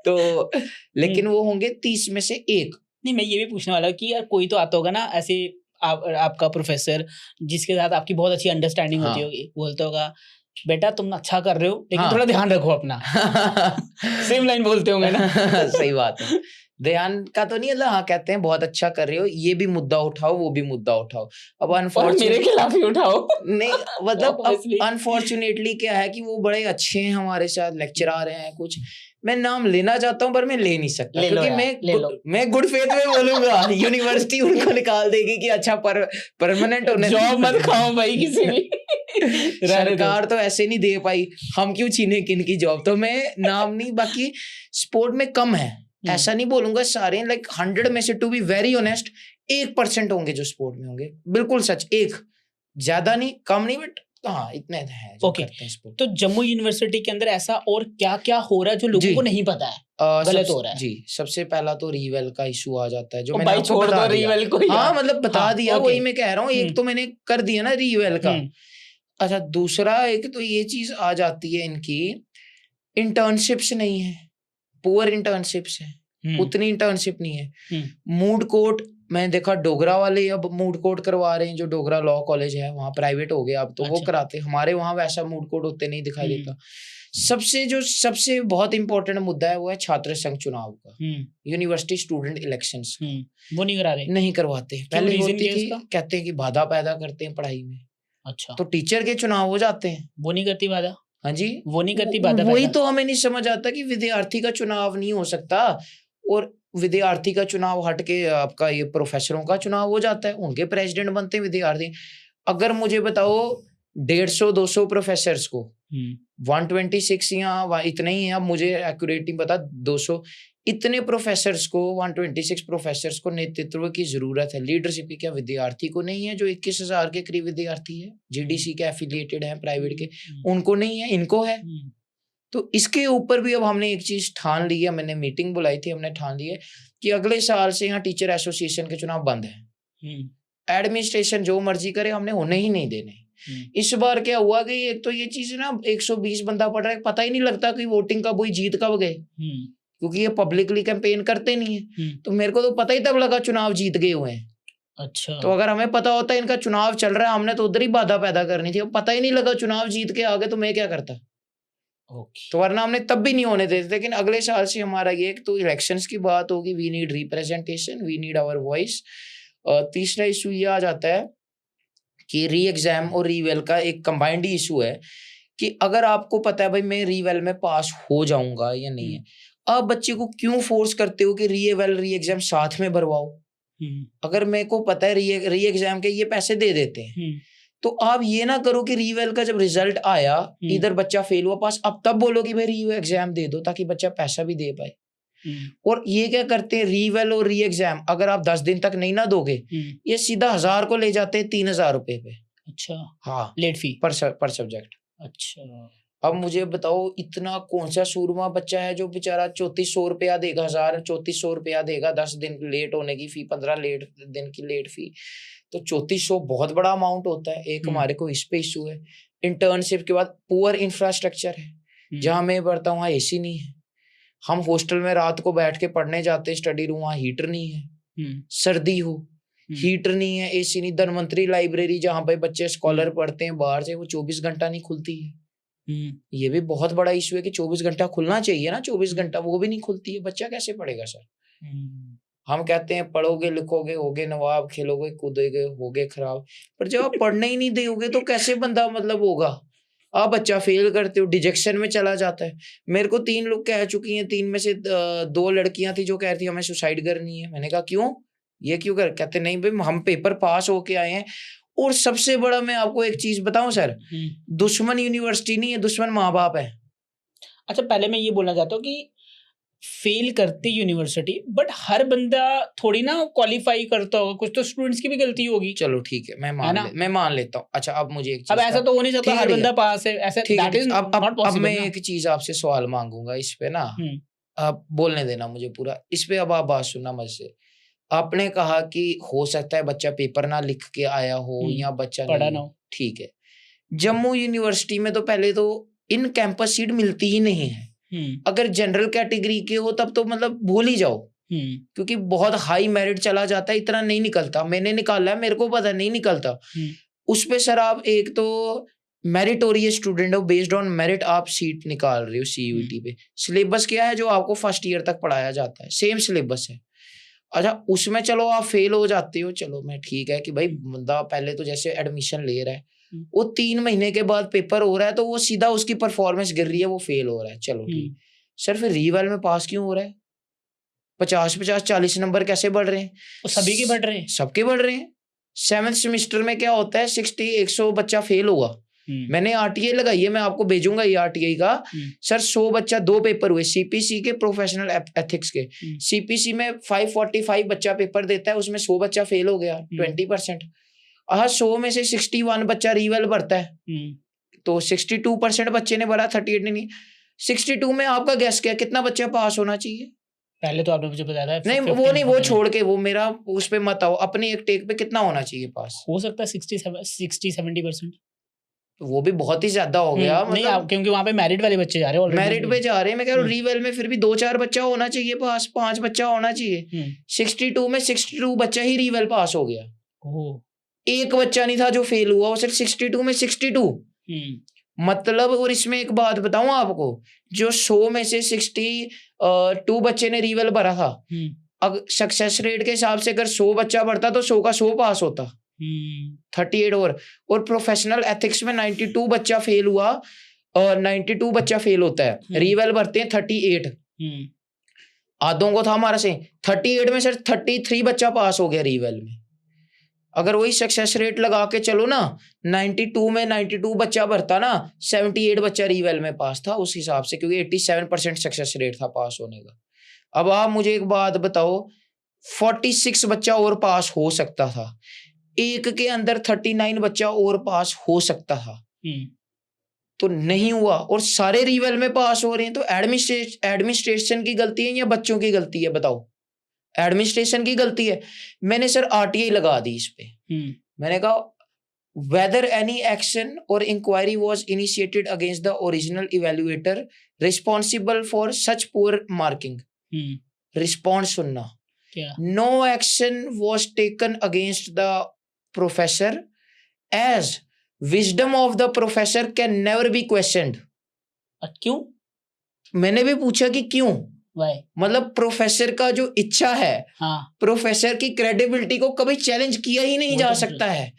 तो लेकिन वो होंगे 30 में से 1। नहीं, मैं ये भी पूछने वाला कि यार कोई तो आता होगा ना ऐसे आपका प्रोफेसर जिसके साथ आपकी बहुत अच्छी अंडरस्टैंडिंग होती होगी, बोलते होगा बेटा तुम अच्छा कर रहे हो, लेकिन थोड़ा ध्यान रखो अपना। सेम लाइन बोलते होंगे ना? सही बात है, ध्यान का तो नहीं, मतलब हाँ कहते हैं बहुत अच्छा कर रहे हो, ये भी मुद्दा उठाओ, वो भी मुद्दा उठाओ। अब अनफॉर्चुनेटली मेरे खिलाफ ही उठाओ। नहीं, मतलब अनफॉर्चुनेटली क्या है कि वो बड़े अच्छे हैं, हमारे साथ लेक्चर आ रहे हैं, कुछ मैं नाम लेना चाहता हूँ पर मैं ले नहीं सकता, क्योंकि मैं गुड फेथ में बोलूंगा, यूनिवर्सिटी उनको निकाल देगी कि अच्छा परमानेंट होने, जॉब मत खाओ भाई किसी भी। सरकार तो ऐसे नहीं दे पाई, हम क्यों छीने किन की जॉब? तो मैं नाम नहीं, बाकी स्पोर्ट में कम है, ऐसा नहीं बोलूंगा सारे, लाइक 100 में से, टू बी वेरी ऑनेस्ट, 1% होंगे जो स्पोर्ट में होंगे, बिल्कुल सच, एक, ज्यादा नहीं कम नहीं, बट हाँ इतने हैं जो करते हैं स्पोर्ट। तो जम्मू यूनिवर्सिटी के अंदर ऐसा और क्या क्या हो रहा है जो लोगों को नहीं पता है, गलत हो रहा है? जी, सबसे पहला तो रीवेल का इशू आ जाता है, जो मैंने आपको बता दिया। हाँ मतलब बता दिया, वही मैं कह रहा हूँ, एक तो मैंने कर दिया ना रीवेल का। अच्छा, दूसरा एक तो ये चीज आ जाती है इनकी, इंटर्नशिप्स नहीं है, पुअर इंटर्नशिप्स है, उतनी इंटर्नशिप नहीं है। मूड कोर्ट मैंने देखा, डोगरा वाले अब मूड कोर्ट करवा रहे हैं, जो डोगरा लॉ कॉलेज है वहाँ प्राइवेट हो गया अब तो, वो कराते, हमारे वहाँ वैसा मूड कोर्ट होते नहीं दिखाई देता। सबसे बहुत इंपॉर्टेंट मुद्दा है वो है छात्र संघ चुनाव का, यूनिवर्सिटी स्टूडेंट इलेक्शंस, वो नहीं करा रहे, नहीं करवाते। पहले होती थी, कहते हैं कि बाधा पैदा करते हैं पढ़ाई में। अच्छा, तो टीचर के चुनाव हो जाते हैं, वो नहीं करती बाधा। हाँ जी, वो नहीं करती बाधा। वही तो हमें नहीं समझ आता कि विद्यार्थी का चुनाव नहीं हो सकता, और विद्यार्थी का चुनाव हटके आपका ये प्रोफेसरों का चुनाव हो जाता है, उनके प्रेसिडेंट बनते हैं विद्यार्थी। अगर मुझे बताओ 150-200 प्रोफेसर्स को 126 या इतना ही है, अब मुझे एक्यूरेट नहीं पता, 200 इतने प्रोफेसर्स को, 126 प्रोफेसर्स को नेतृत्व की जरूरत है, लीडरशिप की। क्या विद्यार्थी को नहीं है? जो 21,000 के करीब विद्यार्थी है, जीडीसी के एफिलिएटेड है प्राइवेट के, उनको नहीं है, इनको है। तो इसके ऊपर भी अब हमने एक चीज ठान ली है, मैंने मीटिंग बुलाई थी, हमने ठान ली है कि अगले साल से यहाँ टीचर एसोसिएशन के चुनाव बंद है। एडमिनिस्ट्रेशन जो मर्जी करे, हमने होने ही नहीं देने। इस बार क्या हुआ कि एक तो ये चीज ना 120 बंदा पड़ रहा है, पता ही नहीं लगता कि वोटिंग कब हुई, जीत कब गए, क्योंकि ये पब्लिकली कैंपेन करते नहीं है। तो मेरे को तो पता ही तब लगा चुनाव जीत गए हुए हैं। अच्छा, तो अगर हमें पता होता इनका चुनाव चल रहा है, हमने तो उधर ही बाधा पैदा करनी थी। पता ही नहीं लगा, चुनाव जीत के आगे तो मैं क्या करता। तो वरना हमने तब भी नहीं होने देते। लेकिन अगले साल से हमारा ये एक तो इलेक्शंस की बात होगी, we need representation, we need our voice. तीसरा इशू ये आ जाता है कि री एग्जाम और रीवेल का एक कंबाइंड इशू है कि अगर आपको पता है भाई मैं रीवेल में पास हो जाऊंगा या नहीं है, आप बच्चे को क्यों फोर्स करते हो कि रीवेल री एग्जाम साथ में भरवाओ। अगर मेरे को पता है री एग्जाम के ये पैसे दे देते हैं, तो आप ये ना करो कि रीवेल का जब रिजल्ट आया इधर बच्चा फेल हुआ पास, अब तब बोलो कि भाई री एग्जाम दे दो ताकि बच्चा पैसा भी दे पाए। और ये क्या करते हैं, रीवेल और री एग्जाम अगर आप 10 दिन तक नहीं ना दोगे, ये सीधा 1000 को ले जाते हैं 3000 रुपए पे। अच्छा, हाँ, लेट फी पर सब्जेक्ट। अच्छा, अब मुझे बताओ इतना कौन सा सूरमा बच्चा है जो बेचारा 3400 रुपया देगा, 3400 रुपया देगा 10 दिन लेट होने की फी, 15 दिन की लेट फी, तो 3400 बहुत बड़ा अमाउंट होता है। एक हमारे को इस पे इशू है। इंटर्नशिप के बाद पुअर इंफ्रास्ट्रक्चर है, जहाँ मैं पढ़ता हूँ वहाँ एसी नहीं है, हम हॉस्टल में रात को बैठ के पढ़ने जाते, स्टडी रूम, वहाँ हीटर नहीं है, सर्दी हो हीटर नहीं है, एसी नहीं। धनवंतरी लाइब्रेरी जहाँ पे बच्चे स्कॉलर पढ़ते हैं बाहर से, वो 24 घंटा नहीं खुलती है। ये भी बहुत बड़ा इशू है कि 24 घंटा खुलना चाहिए ना, 24 घंटा वो भी नहीं खुलती है, बच्चा कैसे पढ़ेगा सर। हम कहते हैं पढ़ोगे लिखोगे होगे नवाब, खेलोगे कूदोगे होगे खराब, पर जब आप पढ़ने ही नहीं दोगे तो कैसे बंदा मतलब होगा। आप बच्चा फेल करते हो, डिजेक्शन में चला जाता है। मेरे को 3 लोग कह चुकी हैं, 3 में से 2 लड़कियां थी जो कह रही थी हमें सुसाइड करनी है। मैंने कहा क्यों, ये क्यों कर, कहते नहीं भाई हम पेपर पास होके आए हैं। और सबसे बड़ा मैं आपको एक चीज बताऊं सर, दुश्मन यूनिवर्सिटी नहीं है, दुश्मन माँ बाप है। अच्छा, पहले मैं ये बोलना चाहता हूँ कि फेल करती यूनिवर्सिटी, बट हर बंदा थोड़ी ना क्वालिफाई करता होगा, कुछ तो स्टूडेंट्स की भी गलती होगी। चलो ठीक है, मैं मान लेता हूँ। अच्छा, अब मुझे एक चीज, अब ऐसा तो हो नहीं सकता हर बंदा पास है, ऐसा दैट इज नॉट पॉसिबल। अब मैं एक चीज आपसे सवाल मांगूंगा इस पे ना, आप बोलने देना मुझे पूरा इस पे। अब आप बात सुनना मुझसे। आपने कहा कि हो सकता है बच्चा पेपर ना लिख के आया हो या बच्चा पढ़ा ना हो, ठीक है। जम्मू यूनिवर्सिटी में तो पहले तो इन कैंपस सीट मिलती ही नहीं है। अगर जनरल कैटेगरी के हो तब तो मतलब भूल ही जाओ, क्योंकि बहुत हाई मेरिट चला जाता है, इतना नहीं निकलता। मैंने निकाला है, मेरे को पता नहीं निकलता उस पे। सर आप एक तो मेरिटोरियस स्टूडेंट हो, बेस्ड ऑन मेरिट आप सीट निकाल रहे हो सीयूईटी पे। सिलेबस क्या है जो आपको फर्स्ट ईयर तक पढ़ाया जाता है, सेम सिलेबस है। अच्छा, उसमें चलो आप फेल हो जाते हो, चलो मैं ठीक है कि भाई बंदा पहले तो जैसे एडमिशन ले रहा है, वो 3 महीने के बाद पेपर हो रहा है तो वो सीधा उसकी परफॉर्मेंस गिर रही है, वो फेल हो रहा है, चलो ठीक। सर फिर रीवेल में पास क्यों हो रहा है? 50-50 40 नंबर कैसे बढ़ रहे हैं? सभी के बढ़ रहे हैं, सबके बढ़ रहे हैं। 7th सेमेस्टर में क्या होता है, 60 100 बच्चा फेल होगा, मैंने आरटीआई लगाई है, मैं आपको भेजूंगा ये आरटीआई का। सर 100 बच्चा, 2 पेपर हुए सीपीसी के, प्रोफेशनल एथिक्स के। सीपीसी में 545 बच्चा पेपर देता है, उसमें 100 बच्चा फेल हो गया, 20%। 100 में से 61 बच्चा रीवेल भरता है, तो 62% बच्चे ने भरा, 38 ने नहीं। 62 में आपका गैस क्या, कितना बच्चा पास होना चाहिए? पहले तो आपने मुझे बताया था। नहीं वो नहीं, वो छोड़ के, वो मेरा उस पे मत आओ, अपनी एक टेक पे कितना होना चाहिए पास? हो सकता है 60-70%। तो वो भी बहुत ही ज्यादा हो गया। नहीं मतलब, क्योंकि वहाँ पे मैरिट वाले बच्चे जा रहे हैं, मैरिट पे जा रहे हैं। मैं कह रहा हूँ रीवेल में फिर भी 2-4 बच्चा होना चाहिए पास, 5 बच्चा होना चाहिए। 62 में 62 बच्चा ही रीवेल पास हो गया, एक बच्चा नहीं था जो फेल हुआ, वो सिर्फ 62 में 62। मतलब, और इसमें एक बात बताऊं आपको, जो 100 में से 62 बच्चे ने रीवेल भरा था, अगर सक्सेस रेट के हिसाब से अगर 100 बच्चा भरता तो 100 का 100 पास होता, 38। और प्रोफेशनल एथिक्स में 92 बच्चा फेल हुआ, और 92 बच्चा फेल होता है, रीवेल भरते हैं 38। आधों को था हमारा से 38 में सिर्फ 33 बच्चा पास हो गया रीवेल में। अगर वही सक्सेस रेट लगा के चलो ना, 92 में 92 बच्चा भरता ना, 78 बच्चा रीवेल में पास था उस हिसाब से, क्योंकि 87% सक्सेस रेट था पास होने का। अब आप मुझे एक बात बताओ, 46 बच्चा और पास हो सकता था, एक के अंदर 39 बच्चा और पास हो सकता था, तो नहीं हुआ, और सारे रीवेल में पास हो रहे हैं। तो एडमिनिस्ट्रेशन की गलती है या बच्चों की गलती है? बताओ। एडमिनिस्ट्रेशन की गलती है। मैंने सर आरटीआई लगा दी इस पे। मैंने कहा वेदर एनी एक्शन और inquiry was initiated against the original evaluator responsible for such poor marking. Response सुनना, no action was taken against the professor as wisdom of the professor can never be questioned. क्यों? मैंने भी पूछा कि क्यों? मतलब professor का जो इच्छा है, प्रोफेसर की क्रेडिबिलिटी को कभी चैलेंज किया ही नहीं जा सकता है।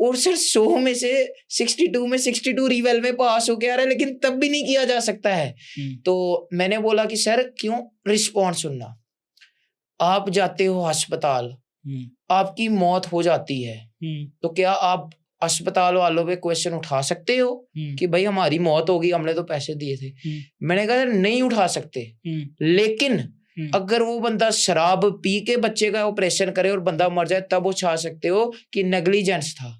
और सर 100 में से 62 में 62 रीवेल में पास हो गया, लेकिन तब भी नहीं किया जा सकता है। तो मैंने बोला कि सर क्यों? रिस्पॉन्स सुनना, आप जाते हो अस्पताल, आपकी मौत हो जाती है, तो क्या आप अस्पताल वालों पे क्वेश्चन उठा सकते हो कि भाई हमारी मौत होगी, हमने तो पैसे दिए थे? मैंने कहा नहीं उठा सकते, लेकिन अगर वो बंदा शराब पी के बच्चे का ऑपरेशन करे और बंदा मर जाए, तब उठा सकते हो कि नेग्लिजेंस था,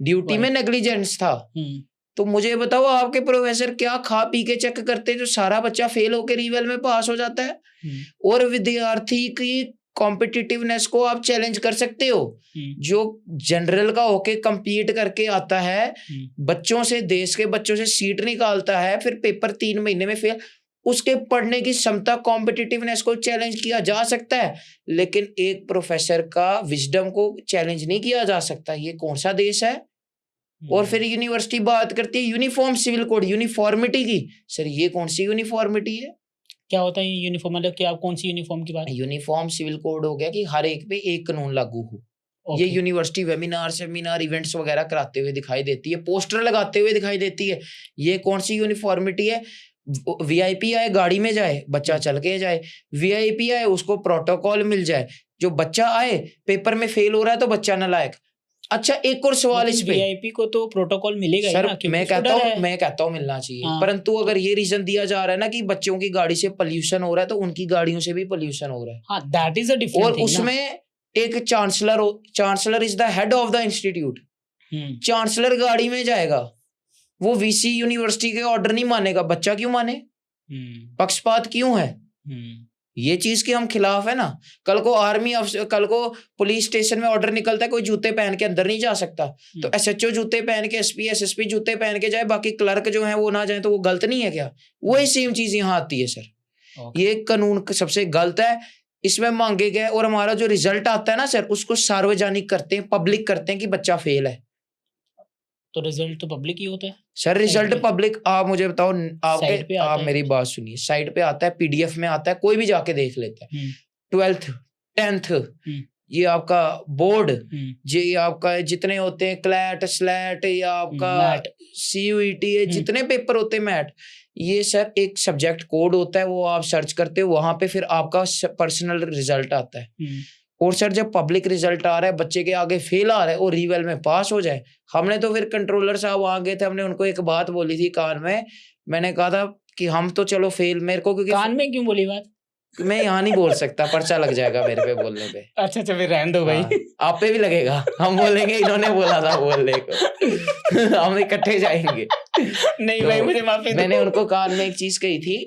ड्यूटी में नेग्लिजेंस था। तो मुझे बताओ, आपके प्रोफेसर क्या खा पी के चेक करते जो सारा बच्चा फेल होकर रीवेल में पास हो जाता है? और विद्यार्थी की कॉम्पिटिटिवनेस को आप चैलेंज कर सकते हो? जो जनरल का होके compete करके आता है, बच्चों से, देश के बच्चों से सीट निकालता है, फिर पेपर 3 महीने में फेल, उसके पढ़ने की क्षमता, कॉम्पिटिटिवनेस को चैलेंज किया जा सकता है, लेकिन एक प्रोफेसर का विजडम को चैलेंज नहीं किया जा सकता। ये कौन सा देश है? और फिर यूनिवर्सिटी बात करती है यूनिफॉर्म सिविल कोड, यूनिफॉर्मिटी की। सर ये कौन सी यूनिफॉर्मिटी है? क्या होता है यूनिफॉर्म? मतलब कि आप कौन सी यूनिफॉर्म की बात? यूनिफॉर्म सिविल कोड हो गया कि हर एक पे एक कानून लागू हो। ये यूनिवर्सिटी वेबिनार इवेंट्स वगैरह कराते हुए दिखाई देती है, पोस्टर लगाते हुए दिखाई देती है। ये कौन सी यूनिफॉर्मिटी है? वीआईपी आए गाड़ी में जाए, बच्चा चल के जाए, वीआईपी आए उसको प्रोटोकॉल मिल जाए, जो बच्चा आए पेपर में फेल हो रहा है तो बच्चा नालायक। अच्छा एक और सवाल इस पे, वीआईपी को तो प्रोटोकॉल मिलेगा सर, मैं कहता हूँ मिलना चाहिए। परंतु अगर ये रीजन दिया जा रहा है ना कि बच्चों की गाड़ी से पोल्यूशन हो रहा है, तो उनकी गाड़ियों से भी पोल्यूशन हो रहा है। That is a different thing. और उसमें एक chancellor is the head of the institute. Chancellor गाड़ी में जाएगा, वो वीसी यूनिवर्सिटी के ऑर्डर नहीं मानेगा, बच्चा क्यों माने? पक्षपात क्यों है? ये चीज के हम खिलाफ है ना। कल को आर्मी अफसर, कल को पुलिस स्टेशन में ऑर्डर निकलता है कोई जूते पहन के अंदर नहीं जा सकता, तो एसएचओ जूते पहन के, एसपी एसएसपी जूते पहन के जाए, बाकी क्लर्क जो है वो ना जाए, तो वो गलत नहीं है क्या? वही सेम चीज यहाँ आती है सर। ये कानून सबसे गलत है। इसमें मांगे गए और हमारा जो रिजल्ट आता है ना सर, उसको सार्वजनिक करते हैं, पब्लिक करते हैं कि बच्चा फेल है। तो रिजल्ट तो पब्लिक ही होता है सर। रिजल्ट पब्लिक, आप मुझे बताओ, आप मेरी बात सुनिए, साइट पे आता है, पीडीएफ में आता है, कोई भी जाके देख लेता है। 12th 10th ये आपका बोर्ड, ये आपका जितने होते हैं क्लैट स्लैट या आपका सीयूईटी, जितने पेपर होते हैं मैट, ये सर एक सब्जेक्ट कोड होता है, वो आप सर्च करते हो, वहां पे फिर आपका पर्सनल रिजल्ट आता है। और सर जब पब्लिक रिजल्ट आ रहा है, बच्चे के आगे फेल आ रहा है और रीवेल में पास हो जाए, हमने तो फिर कंट्रोलर साहब वहां गए थे, हमने उनको एक बात बोली थी कान में, मैंने कहा था कि हम तो चलो फेल, मेरे को क्योंकि कान में क्यों बोली बात? मैं यहाँ नहीं बोल सकता, पर्चा लग जाएगा मेरे पे बोलने पे। अच्छा फिर रहने दो भाई। आप पे भी लगेगा, हम बोलेंगे इन्होंने बोला था बोलने को। हम इकट्ठे जाएंगे। नहीं भाई मुझे माफी दो। मैंने उनको कान में एक चीज कही थी,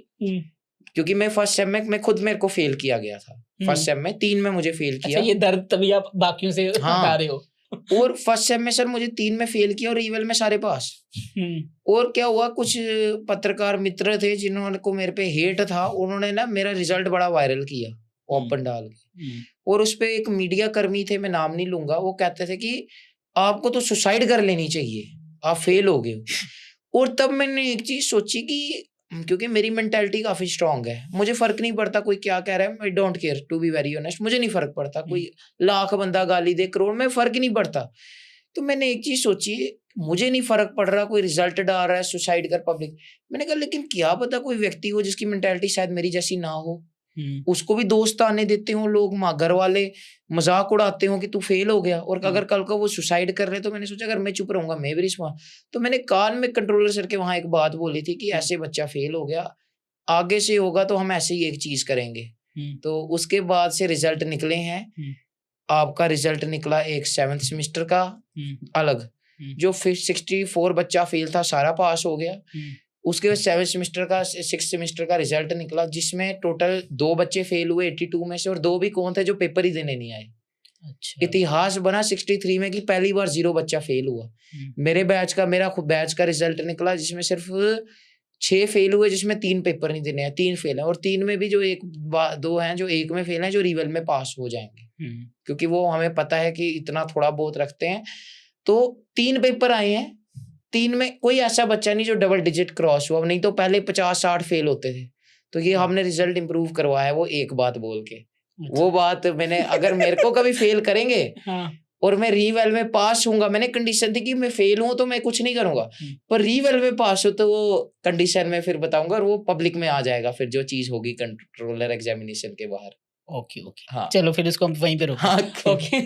क्योंकि मैं फर्स्ट सेम में मैं खुद मेरे को फेल किया गया था, फर्स्ट सेम में 3 में मुझे फेल किया। अच्छा, ये दर्द तभी आप बाकियों से बता रहे हो। और फर्स्ट सेम में सर मुझे 3 में फेल किया और रीवेल में सारे पास। और क्या हुआ, कुछ पत्रकार मित्र थे जिन्होंने को मेरे पे हेट था, उन्होंने ना मेरा रिजल्ट बड़ा वायरल किया ओपन डाल के। और उस पे एक मीडिया कर्मी थे, मैं नाम नहीं लूंगा, वो कहते थे कि आपको तो सुसाइड कर लेनी चाहिए, आप फेल हो गए। और तब मैंने एक चीज सोची कि क्योंकि मेरी मेंटालिटी काफी स्ट्रांग है, मुझे फर्क नहीं पड़ता कोई क्या कह रहा है, I don't care to be very honest, मुझे नहीं फर्क पड़ता, कोई लाख बंदा गाली दे करोड़ में फर्क नहीं पड़ता। तो मैंने एक चीज सोची, मुझे नहीं फर्क पड़ रहा, कोई रिजल्ट डाल रहा है सुसाइड कर पब्लिक, मैंने कहा लेकिन क्या पता कोई व्यक्ति हो जिसकी मेंटालिटी शायद मेरी जैसी ना हो, उसको भी दोस्त आने देते हो लोग, घर वाले मजाक उड़ाते हो कि तू फेल हो गया, और अगर कल को वो सुसाइड कर रहे, तो मैंने सोचा अगर मैं चुप रहूंगा मैं भी रिस्पॉन्स। तो मैंने कान में कंट्रोलर सर के वहां एक बात बोली थी कि ऐसे बच्चा फेल हो गया, आगे से होगा तो हम ऐसे ही एक चीज करेंगे। तो उसके बाद से रिजल्ट निकले हैं, आपका रिजल्ट निकला एक 7th सेमेस्टर का अलग, जो 64 बच्चा फेल था सारा पास हो गया। उसके बाद 7th सेमेस्टर का 6th सेमेस्टर का रिजल्ट निकला, जिसमें टोटल 2 बच्चे फेल हुए 82 में से, और 2 भी कौन थे जो पेपर ही देने नहीं आए। अच्छा। इतिहास बना 63 में कि पहली बार 0 बच्चा फेल हुआ। मेरे बैच का, मेरा खुद बैच का रिजल्ट निकला जिसमें सिर्फ 6 फेल हुए, जिसमें 3 पेपर नहीं देने हैं, 3 फेल हैं, और 3 में भी जो 2 हैं जो 1 में फेल हैं, जो रीवेल में पास हो जाएंगे, क्योंकि वो हमें पता है कि इतना थोड़ा बहुत रखते हैं। तो 3 पेपर आए हैं, 3 में कोई ऐसा बच्चा नहीं जो डबल डिजिट क्रॉस हुआ, नहीं तो पहले 50-60 फेल होते थे। तो ये हमने रिजल्ट इंप्रूव करवाया, वो एक बात बोल के। वो बात मैंने, अगर मेरे को कभी फेल करेंगे और मैं रीवेल में पास हूंगा, मैंने कंडीशन थी कि मैं फेल हूं तो मैं कुछ नहीं करूंगा, पर रीवेल में पास हो तो वो कंडीशन में फिर बताऊंगा, और वो पब्लिक में आ जाएगा फिर जो चीज होगी कंट्रोलर एग्जामिनेशन के बाहर। ओके हाँ, चलो फिर इसको हम वहीं पे रोकें। ओके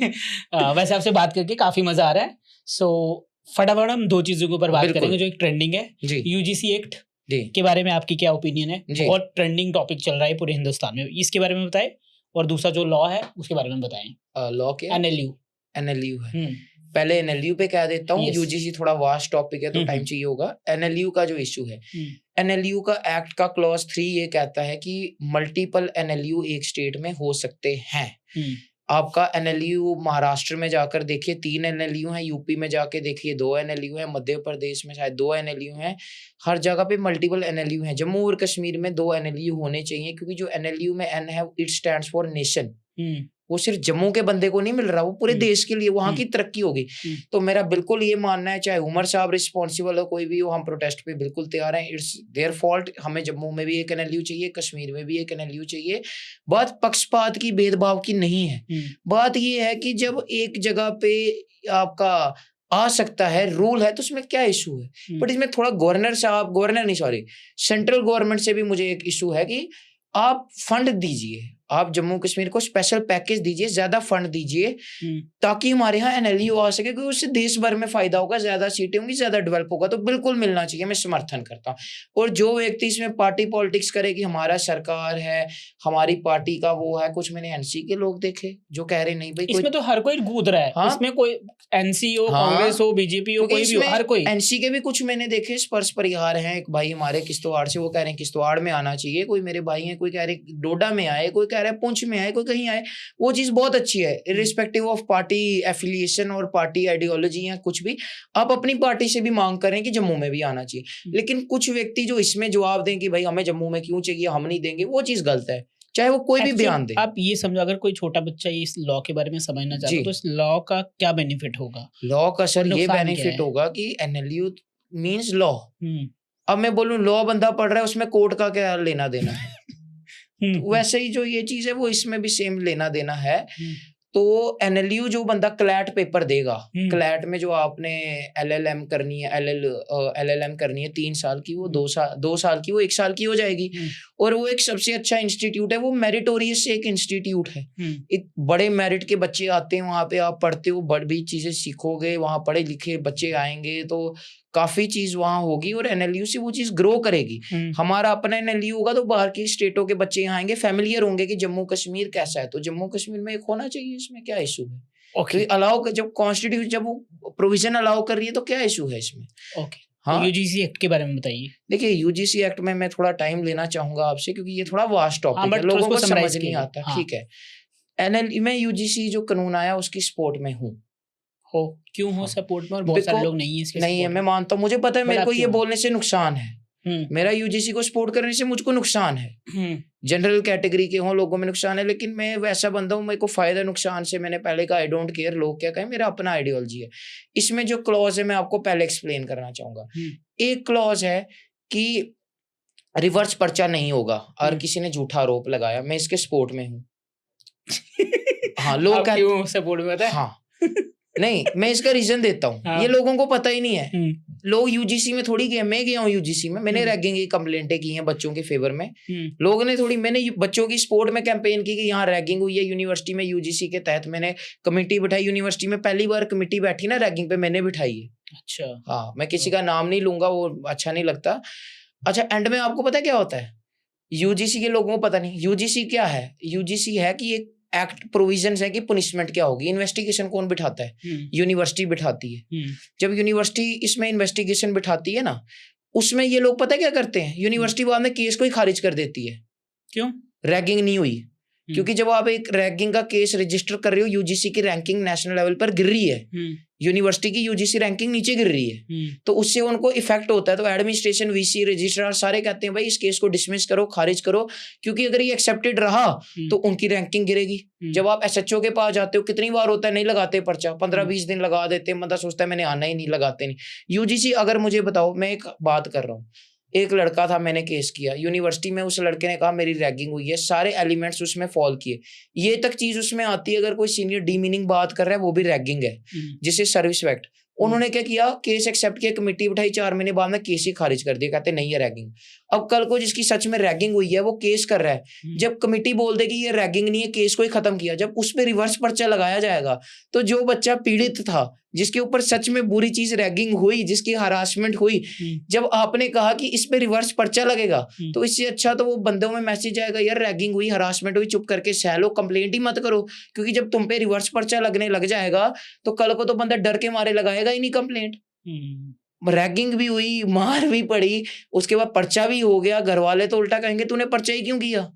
वैसे आपसे बात करके काफी मजा आ रहा है। सो फटाफट हम 2 चीजों के ऊपर बात करेंगे जो एक ट्रेंडिंग है, यूजीसी एक्ट के बारे में आपकी क्या ओपिनियन है? बहुत ट्रेंडिंग टॉपिक चल रहा है पूरे हिंदुस्तान में, इसके बारे में बताएं, और दूसरा जो लॉ है उसके बारे में बताएं। लॉ के एनएलयू है, पहले एनएलयू पे कह देता हूँ। यूजीसी थोड़ा वास्ट टॉपिक है तो टाइम चाहिए होगा। एनएलयू का जो इशू है, एनएलयू का एक्ट का क्लॉज 3 ये कहता है कि मल्टीपल एनएलयू एक स्टेट में हो सकते हैं। आपका एनएलयू महाराष्ट्र में जाकर देखिए 3 एनएलयू हैं, यूपी में जाके देखिए 2 एनएलयू हैं, मध्य प्रदेश में शायद 2 एनएलयू हैं, हर जगह पे मल्टीपल एनएलयू हैं। जम्मू और कश्मीर में 2 एनएलयू होने चाहिए, क्योंकि जो एनएलयू में एन है इट स्टैंड्स फॉर नेशन, वो सिर्फ जम्मू के बंदे को नहीं मिल रहा, वो पूरे देश के लिए, वहां की तरक्की होगी। तो मेरा बिल्कुल ये मानना है, चाहे उमर साहब रिस्पॉन्सिबल हो, कोई भी हो, हम प्रोटेस्ट पे बिल्कुल तैयार हैं। इट्स देयर फॉल्ट, हमें जम्मू में भी एक एनएलयू चाहिए, कश्मीर में भी एक एनएलयू चाहिए। बात पक्षपात की, भेदभाव की नहीं है, बात ये है कि जब एक जगह पे आपका आ सकता है, रूल है, तो उसमें क्या इशू है। बट इसमें थोड़ा सेंट्रल गवर्नमेंट से भी मुझे एक इशू है कि आप फंड दीजिए, आप जम्मू कश्मीर को स्पेशल पैकेज दीजिए, ज्यादा फंड दीजिए, ताकि हमारे यहाँ एनएलयू आ सके, क्योंकि उससे देश भर में फायदा होगा, ज्यादा सीटें होंगी, ज्यादा डेवलप होगा। तो बिल्कुल मिलना चाहिए, मैं समर्थन करता हूँ। और जो व्यक्ति इसमें पार्टी पॉलिटिक्स करे कि हमारा सरकार है, हमारी पार्टी का वो है, कुछ मैंने एनसी के लोग देखे जो कह रहे नहीं भाई, इसमें तो हर कोई कूद रहा है। हाँ? इसमें कोई एनसी हो, कांग्रेस हो, बीजेपी हो, कोई भी हो, हर कोई। एनसी के भी कुछ मैंने देखे स्पर्श परिहार हैं, एक भाई हमारे किश्तवाड़ से, वो कह रहे हैं किश्तवाड़ में आना चाहिए, कोई मेरे भाई हैं, कोई कह रहे डोडा में आए, कोई कह रहे हैं पुंछ में आए, कोई कहीं आए। वो चीज बहुत अच्छी है, इर्रिस्पेक्टिव ऑफ पार्टी एफिलिएशन और पार्टी आइडियोलॉजी या कुछ भी, आप अपनी पार्टी से भी मांग करें कि जम्मू में भी आना चाहिए। लेकिन कुछ व्यक्ति जो इसमें जवाब दें कि भाई हमें जम्मू में क्यों चाहिए, हम नहीं देंगे, वो चीज गलत है, चाहे वो कोई भी बयान दे। आप ये समझो, अगर कोई छोटा बच्चा इस लॉ के बारे में समझना चाहता है तो इस लॉ का क्या बेनिफिट होगा? लॉ का सर ये बेनिफिट होगा कि एनएलयू मींस लॉ। अब मैं बोलूं लॉ बंदा पढ़ रहा है, उसमें कोर्ट का क्या लेना देना है, तो वैसे ही जो ये चीज है वो इसमें भी सेम लेना देना है। तो NLU जो बंदा क्लैट पेपर देगा, क्लैट में जो आपने LLM करनी है, LLM करनी है 3 साल की, वो 2 साल की, वो 1 साल की हो जाएगी। और वो एक सबसे अच्छा इंस्टीट्यूट है, वो मेरिटोरियस से एक इंस्टीट्यूट है। एक बड़े मेरिट के बच्चे आते हैं वहाँ पे, आप पढ़ते हो, बड़ी चीजें सीखोगे, वहाँ पढ़े लिखे बच्चे आएंगे तो काफी चीज वहाँ होगी और NLU से वो चीज ग्रो करेगी। हमारा अपना NLU होगा तो बाहर की स्टेटों के बच्चे यहाँ आएंगे, फैमिलियर होंगे कि जम्मू कश्मीर कैसा है, तो जम्मू कश्मीर में एक होना चाहिए, इसमें क्या इशू है? ओके, अलाउ जब कॉन्स्टिट्यूशन जब वो प्रोविजन अलाउ कर रही है तो क्या इशू है इसमें? ओके, हाँ, UGC एक्ट के बारे में बताइए। देखिए UGC एक्ट में मैं थोड़ा टाइम लेना चाहूंगा आपसे, क्योंकि ये थोड़ा वास्ट टॉपिक है, लोगों को समझ नहीं आता। ठीक है, NLU में UGC जो कानून आया उसकी सपोर्ट में हूँ। हो क्यों हो सपोर्ट में? और बहुत सारे लोग नहीं है इसके नहीं है, मैं मानता हूँ, मुझे पता है मेरे को ये बोलने से नुकसान है, मेरा UGC को सपोर्ट करने से मुझको नुकसान है, जनरल कैटेगरी के हों लोगों में नुकसान है, लेकिन मैं वैसा बंदा हूँ, मेरे को फायदा नुकसान से मैंने पहले कहा आई डोंट केयर लोग क्या कहें, मेरा अपना आइडियोलॉजी है। इसमें जो क्लॉज है मैं आपको पहले एक्सप्लेन करना चाहूंगा। एक क्लॉज है कि रिवर्स पर्चा नहीं होगा और किसी ने झूठा आरोप लगाया, मैं इसके सपोर्ट में हूँ। हाँ, लोग क्यों सपोर्ट में है? हाँ नहीं, मैं इसका रीजन देता हूँ। हाँ। ये लोगों को पता ही नहीं है। लोग UGC में थोड़ी गए, मैं गया हूँ UGC में, मैंने रैगिंग की कंप्लेंटें की हैं बच्चों के फेवर में। लोगों ने थोड़ी, मैंने बच्चों की सपोर्ट में कैंपेन की कि यहाँ रैगिंग हुई है यूनिवर्सिटी में, UGC के तहत मैंने कमेटी बिठाई। यूनिवर्सिटी में पहली बार कमेटी बैठी ना रैगिंग पे, मैंने बिठाई है। अच्छा, हाँ, मैं किसी का नाम नहीं लूंगा, वो अच्छा नहीं लगता। अच्छा, एंड में आपको पता क्या होता है, UGC के लोगों को पता नहीं UGC क्या है। UGC है कि एक एक्ट प्रोविजंस है कि पनिशमेंट क्या होगी। इन्वेस्टिगेशन कौन बिठाता है? यूनिवर्सिटी बिठाती है। जब यूनिवर्सिटी इसमें इन्वेस्टिगेशन बिठाती है ना, उसमें ये लोग पता क्या करते हैं, यूनिवर्सिटी बाद में केस को ही खारिज कर देती है। क्यों? रैगिंग नहीं हुई। क्योंकि जब आप एक रैगिंग का केस रजिस्टर कर रहे हो, UGC की रैंकिंग नेशनल लेवल पर गिर रही है, यूनिवर्सिटी की UGC रैंकिंग नीचे गिर रही है, तो उससे उनको इफेक्ट होता है। तो एडमिनिस्ट्रेशन, VC, रजिस्ट्रार सारे कहते हैं भाई इस केस को डिसमिस करो, खारिज करो, क्योंकि अगर ये एक्सेप्टेड रहा तो उनकी रैंकिंग गिरेगी। जब आप SHO के पास जाते हो, कितनी बार होता है नहीं लगाते पर्चा, 15-20 दिन लगा देते हैं, बंदा सोचता है मैंने आना ही नहीं, लगाते नहीं। UGC, अगर मुझे बताओ, मैं एक बात कर रहा हूँ, एक लड़का था, मैंने केस किया यूनिवर्सिटी में, उस लड़के ने कहा मेरी रैगिंग हुई है, सारे एलिमेंट्स उसमें फॉल किए, ये तक चीज उसमें आती है, अगर कोई सीनियर डीमीनिंग बात कर रहा है वो भी रैगिंग है, जिसे सर्विस एक्ट। उन्होंने क्या किया, केस एक्सेप्ट किया, कमेटी बिठाई, 4 महीने बाद में केस ही खारिज कर दिया, कहते नहीं है रैगिंग। अब कल को जिसकी सच में रैगिंग हुई है वो केस कर रहा है, जब कमेटी बोल देगी ये रैगिंग नहीं है, केस को ही खत्म किया, जब उस पर रिवर्स पर्चा लगाया जाएगा, तो जो बच्चा पीड़ित था, जिसके ऊपर सच में बुरी चीज रैगिंग हुई, जिसकी हरासमेंट हुई, जब आपने कहा कि इस पे रिवर्स पर्चा लगेगा, तो इससे अच्छा तो वो बंदों में मैसेज आएगा यार रैगिंग हुई, हरासमेंट हुई, चुप करके सह लो, कंप्लेंट ही मत करो। क्योंकि जब तुम पे रिवर्स पर्चा लगने लग जाएगा तो कल को तो बंदा डर के मारे लगाएगा ही नहीं कंप्लेंट। रैगिंग भी हुई, मार भी पड़ी, उसके बाद पर्चा भी हो गया, घर वाले तो उल्टा कहेंगे तूने पर्चा ही क्यों किया,